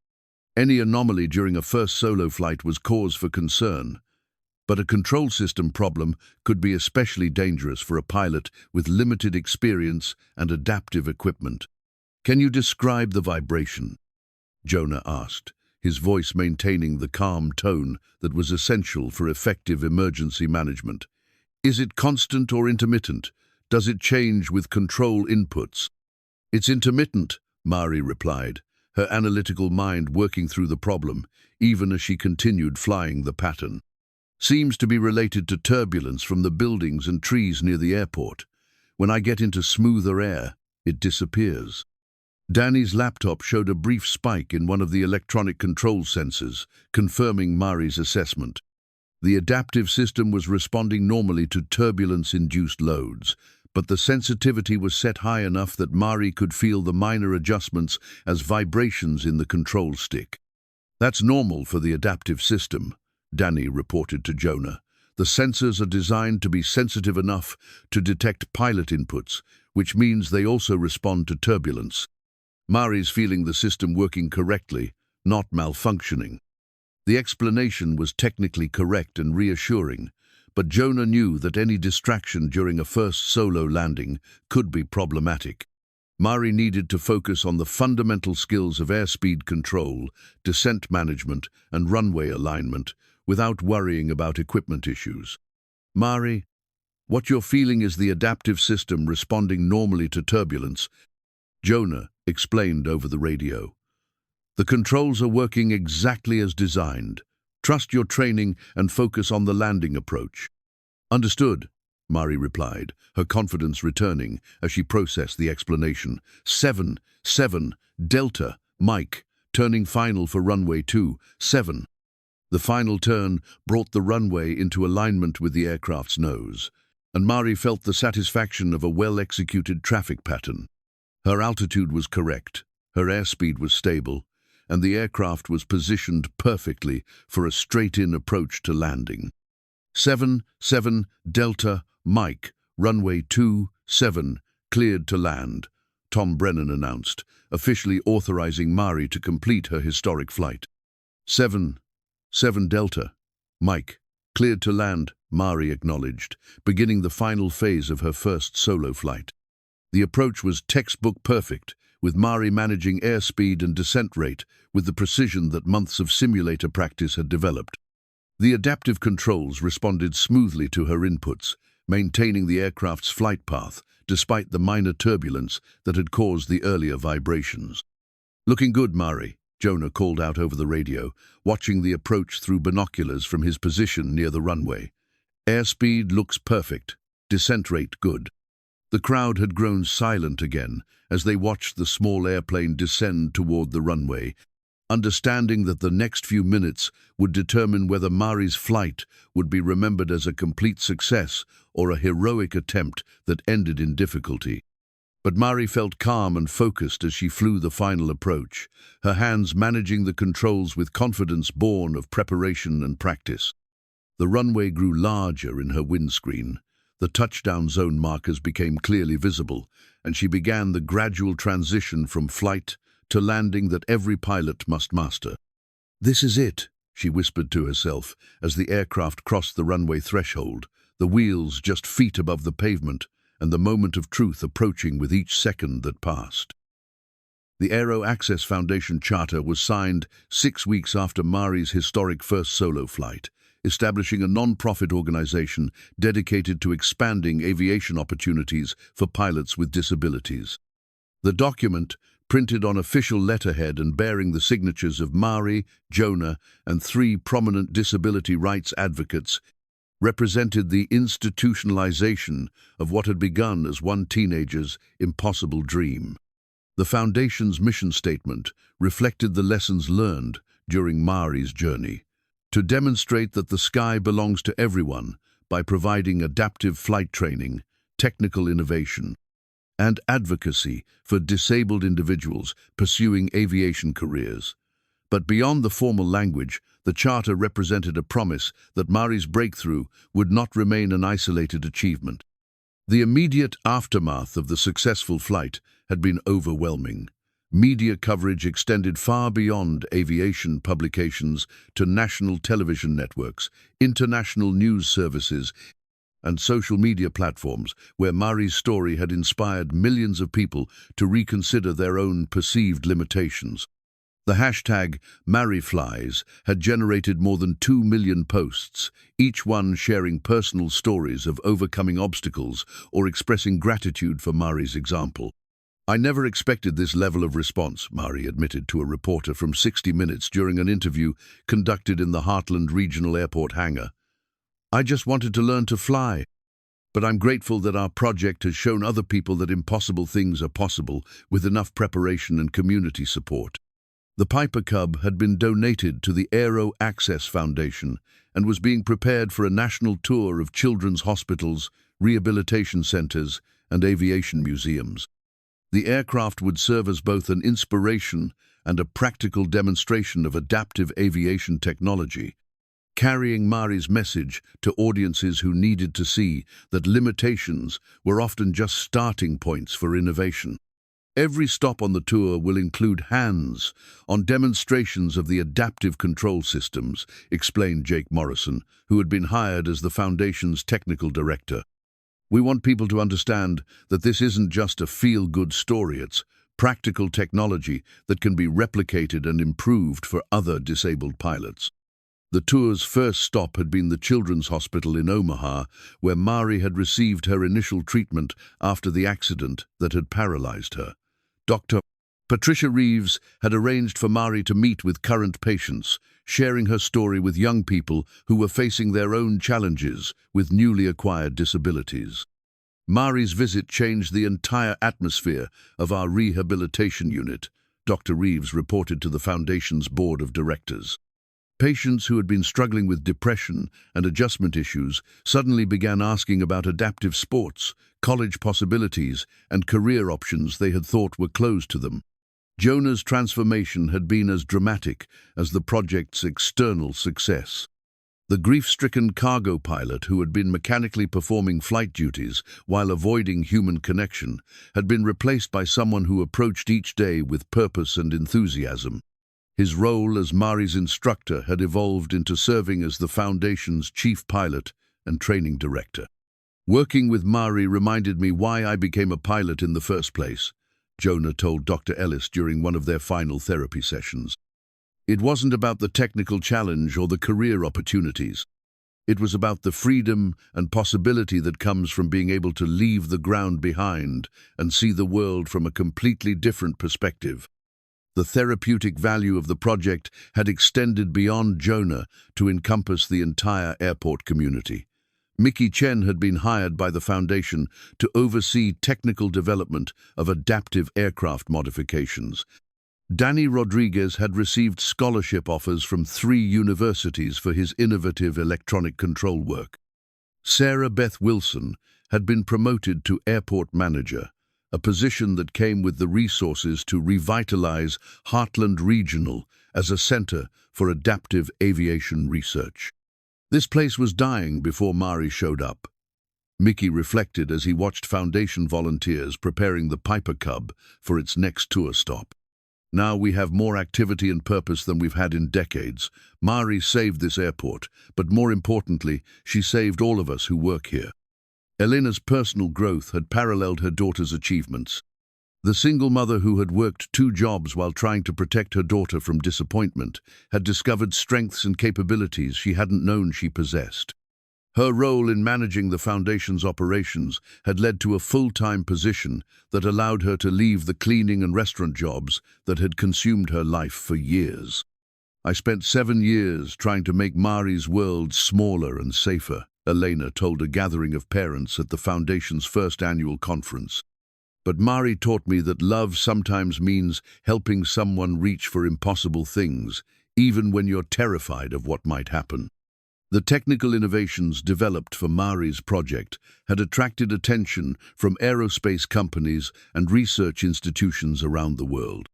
Any anomaly during a first solo flight was cause for concern, but a control system problem could be especially dangerous for a pilot with limited experience and adaptive equipment. "Can you describe the vibration?" Jonah asked, his voice maintaining the calm tone that was essential for effective emergency management. "Is it constant or intermittent? Does it change with control inputs?" "It's intermittent," Mari replied, her analytical mind working through the problem, even as she continued flying the pattern. "Seems to be related to turbulence from the buildings and trees near the airport. When I get into smoother air, it disappears." Danny's laptop showed a brief spike in one of the electronic control sensors, confirming Mari's assessment. The adaptive system was responding normally to turbulence-induced loads, but the sensitivity was set high enough that Mari could feel the minor adjustments as vibrations in the control stick. "That's normal for the adaptive system," Danny reported to Jonah. "The sensors are designed to be sensitive enough to detect pilot inputs, which means they also respond to turbulence." Mari's feeling the system working correctly, not malfunctioning. The explanation was technically correct and reassuring, but Jonah knew that any distraction during a first solo landing could be problematic. Mari needed to focus on the fundamental skills of airspeed control, descent management, and runway alignment without worrying about equipment issues. "Mari, what you're feeling is the adaptive system responding normally to turbulence," Jonah explained over the radio. "The controls are working exactly as designed. Trust your training and focus on the landing approach." "Understood," Mari replied, her confidence returning as she processed the explanation. 7 Delta, Mike, turning final for runway 27. The final turn brought the runway into alignment with the aircraft's nose, and Mari felt the satisfaction of a well-executed traffic pattern. Her altitude was correct, her airspeed was stable, and the aircraft was positioned perfectly for a straight-in approach to landing. 7 Delta, Mike, runway 27, cleared to land, Tom Brennan announced, officially authorizing Mari to complete her historic flight. 7 Delta, Mike, cleared to land, Mari acknowledged, beginning the final phase of her first solo flight. The approach was textbook perfect, with Mari managing airspeed and descent rate with the precision that months of simulator practice had developed. The adaptive controls responded smoothly to her inputs, maintaining the aircraft's flight path despite the minor turbulence that had caused the earlier vibrations. "Looking good, Mari," Jonah called out over the radio, watching the approach through binoculars from his position near the runway. "Airspeed looks perfect, descent rate good." The crowd had grown silent again as they watched the small airplane descend toward the runway, understanding that the next few minutes would determine whether Mari's flight would be remembered as a complete success or a heroic attempt that ended in difficulty. But Mari felt calm and focused as she flew the final approach, her hands managing the controls with confidence born of preparation and practice. The runway grew larger in her windscreen. The touchdown zone markers became clearly visible, and she began the gradual transition from flight to landing that every pilot must master. "This is it," she whispered to herself as the aircraft crossed the runway threshold, the wheels just feet above the pavement, and the moment of truth approaching with each second that passed. The Aero Access Foundation Charter was signed 6 weeks after Mari's historic first solo flight, establishing a non-profit organization dedicated to expanding aviation opportunities for pilots with disabilities. The document, printed on official letterhead and bearing the signatures of Mari, Jonah, and 3 prominent disability rights advocates, represented the institutionalization of what had begun as one teenager's impossible dream. The Foundation's mission statement reflected the lessons learned during Mari's journey, to demonstrate that the sky belongs to everyone by providing adaptive flight training, technical innovation, and advocacy for disabled individuals pursuing aviation careers. But beyond the formal language, the Charter represented a promise that Mari's breakthrough would not remain an isolated achievement. The immediate aftermath of the successful flight had been overwhelming. Media coverage extended far beyond aviation publications to national television networks, international news services, and social media platforms where Mari's story had inspired millions of people to reconsider their own perceived limitations. The hashtag #MariFlies had generated more than 2 million posts, each one sharing personal stories of overcoming obstacles or expressing gratitude for Mari's example. "I never expected this level of response," Mari admitted to a reporter from 60 Minutes during an interview conducted in the Heartland Regional Airport hangar. "I just wanted to learn to fly. But I'm grateful that our project has shown other people that impossible things are possible with enough preparation and community support." The Piper Cub had been donated to the Aero Access Foundation and was being prepared for a national tour of children's hospitals, rehabilitation centers, and aviation museums. The aircraft would serve as both an inspiration and a practical demonstration of adaptive aviation technology, carrying Mari's message to audiences who needed to see that limitations were often just starting points for innovation. Every stop on the tour will include hands-on demonstrations of the adaptive control systems, explained Jake Morrison, who had been hired as the Foundation's technical director. "We want people to understand that this isn't just a feel-good story, it's practical technology that can be replicated and improved for other disabled pilots." The tour's first stop had been the Children's Hospital in Omaha, where Mari had received her initial treatment after the accident that had paralyzed her. Dr. Patricia Reeves had arranged for Mari to meet with current patients, sharing her story with young people who were facing their own challenges with newly acquired disabilities. "Mari's visit changed the entire atmosphere of our rehabilitation unit," Dr. Reeves reported to the Foundation's board of directors. Patients who had been struggling with depression and adjustment issues suddenly began asking about adaptive sports, college possibilities, and career options they had thought were closed to them. Jonah's transformation had been as dramatic as the project's external success. The grief-stricken cargo pilot who had been mechanically performing flight duties while avoiding human connection had been replaced by someone who approached each day with purpose and enthusiasm. His role as Mari's instructor had evolved into serving as the Foundation's chief pilot and training director. "Working with Mari reminded me why I became a pilot in the first place," Jonah told Dr. Ellis during one of their final therapy sessions. "It wasn't about the technical challenge or the career opportunities. It was about the freedom and possibility that comes from being able to leave the ground behind and see the world from a completely different perspective." The therapeutic value of the project had extended beyond Jonah to encompass the entire airport community. Mickey Chen had been hired by the Foundation to oversee technical development of adaptive aircraft modifications, Danny Rodriguez had received scholarship offers from 3 universities for his innovative electronic control work. Sarah Beth Wilson had been promoted to airport manager, a position that came with the resources to revitalize Heartland Regional as a center for adaptive aviation research. This place was dying before Mari showed up. Mickey reflected as he watched Foundation volunteers preparing the Piper Cub for its next tour stop. Now we have more activity and purpose than we've had in decades. Mari saved this airport, but more importantly, she saved all of us who work here. Elena's personal growth had paralleled her daughter's achievements. The single mother who had worked 2 jobs while trying to protect her daughter from disappointment had discovered strengths and capabilities she hadn't known she possessed. Her role in managing the Foundation's operations had led to a full-time position that allowed her to leave the cleaning and restaurant jobs that had consumed her life for years. "I spent 7 years trying to make Mari's world smaller and safer," Elena told a gathering of parents at the Foundation's first annual conference. "But Mari taught me that love sometimes means helping someone reach for impossible things, even when you're terrified of what might happen." The technical innovations developed for Mari's project had attracted attention from aerospace companies and research institutions around the world.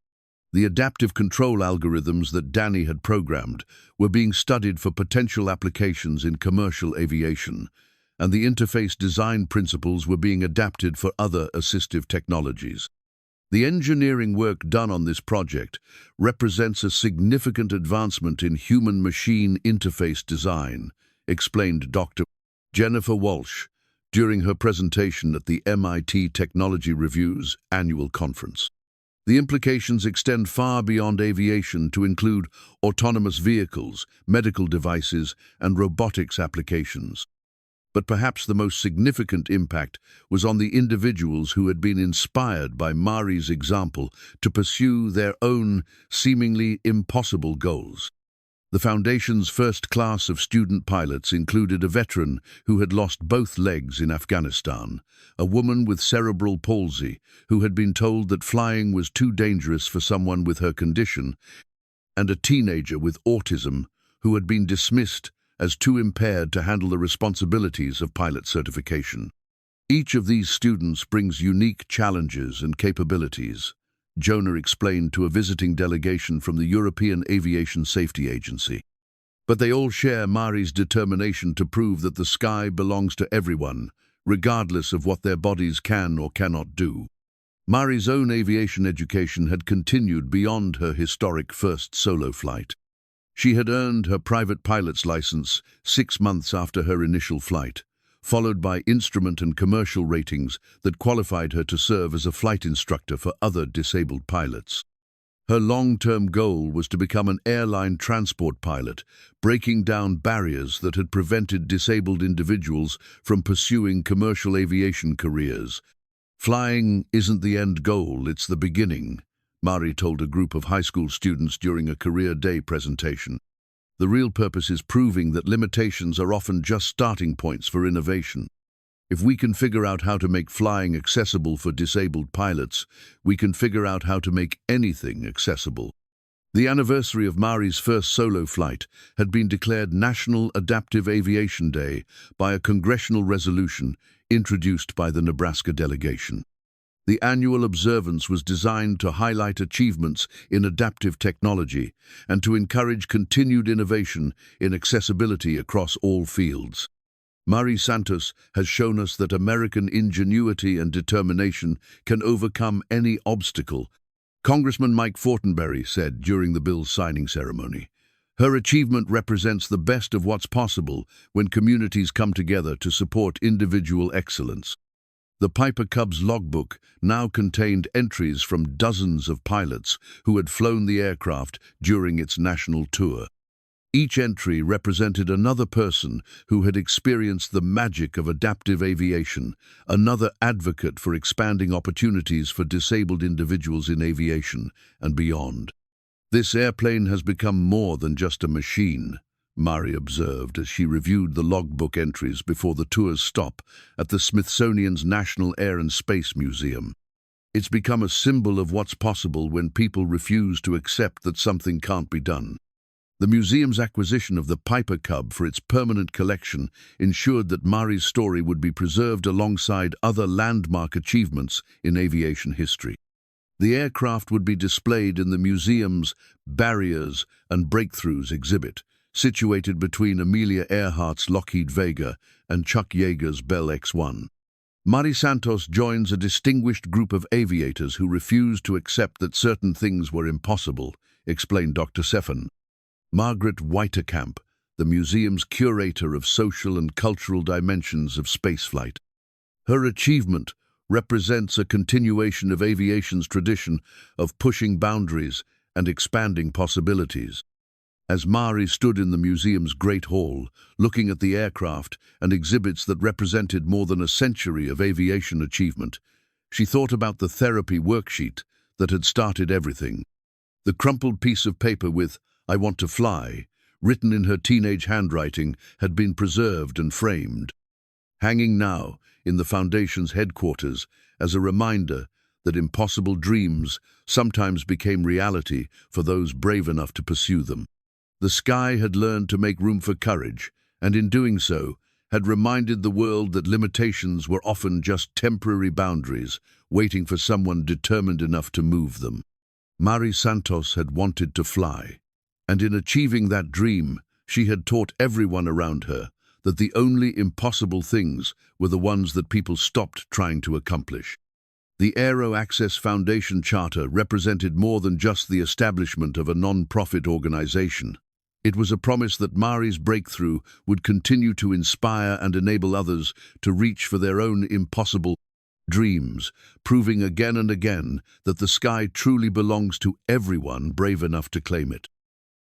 The adaptive control algorithms that Danny had programmed were being studied for potential applications in commercial aviation, and the interface design principles were being adapted for other assistive technologies. The engineering work done on this project represents a significant advancement in human-machine interface design, explained Dr. Jennifer Walsh during her presentation at the MIT Technology Review's annual conference. The implications extend far beyond aviation to include autonomous vehicles, medical devices, and robotics applications. But perhaps the most significant impact was on the individuals who had been inspired by Mari's example to pursue their own seemingly impossible goals. The Foundation's first class of student pilots included a veteran who had lost both legs in Afghanistan, a woman with cerebral palsy who had been told that flying was too dangerous for someone with her condition, and a teenager with autism who had been dismissed as too impaired to handle the responsibilities of pilot certification. Each of these students brings unique challenges and capabilities, Jonah explained to a visiting delegation from the European Aviation Safety Agency. But they all share Mari's determination to prove that the sky belongs to everyone, regardless of what their bodies can or cannot do. Mari's own aviation education had continued beyond her historic first solo flight. She had earned her private pilot's license 6 months after her initial flight, followed by instrument and commercial ratings that qualified her to serve as a flight instructor for other disabled pilots. Her long-term goal was to become an airline transport pilot, breaking down barriers that had prevented disabled individuals from pursuing commercial aviation careers. "Flying isn't the end goal, it's the beginning," Mari told a group of high school students during a career day presentation. "The real purpose is proving that limitations are often just starting points for innovation. If we can figure out how to make flying accessible for disabled pilots, we can figure out how to make anything accessible." The anniversary of Mari's first solo flight had been declared National Adaptive Aviation Day by a congressional resolution introduced by the Nebraska delegation. The annual observance was designed to highlight achievements in adaptive technology and to encourage continued innovation in accessibility across all fields. Mari Santos has shown us that American ingenuity and determination can overcome any obstacle, Congressman Mike Fortenberry said during the bill's signing ceremony. Her achievement represents the best of what's possible when communities come together to support individual excellence. The Piper Cub's logbook now contained entries from dozens of pilots who had flown the aircraft during its national tour. Each entry represented another person who had experienced the magic of adaptive aviation, another advocate for expanding opportunities for disabled individuals in aviation and beyond. "This airplane has become more than just a machine," Mari observed as she reviewed the logbook entries before the tour's stop at the Smithsonian's National Air and Space Museum. It's become a symbol of what's possible when people refuse to accept that something can't be done. The museum's acquisition of the Piper Cub for its permanent collection ensured that Mari's story would be preserved alongside other landmark achievements in aviation history. The aircraft would be displayed in the museum's Barriers and Breakthroughs exhibit, situated between Amelia Earhart's Lockheed Vega and Chuck Yeager's Bell X-1. Mari Santos joins a distinguished group of aviators who refused to accept that certain things were impossible, explained Dr. Sefan. Margaret Whitekamp, the museum's curator of social and cultural dimensions of spaceflight. Her achievement represents a continuation of aviation's tradition of pushing boundaries and expanding possibilities. As Mari stood in the museum's Great Hall, looking at the aircraft and exhibits that represented more than a century of aviation achievement, she thought about the therapy worksheet that had started everything. The crumpled piece of paper with "I want to fly," written in her teenage handwriting, had been preserved and framed, hanging now in the Foundation's headquarters as a reminder that impossible dreams sometimes became reality for those brave enough to pursue them. The sky had learned to make room for courage, and in doing so, had reminded the world that limitations were often just temporary boundaries, waiting for someone determined enough to move them. Mari Santos had wanted to fly, and in achieving that dream, she had taught everyone around her that the only impossible things were the ones that people stopped trying to accomplish. The Aero Access Foundation Charter represented more than just the establishment of a non-profit organization. It was a promise that Mari's breakthrough would continue to inspire and enable others to reach for their own impossible dreams, proving again and again that the sky truly belongs to everyone brave enough to claim it.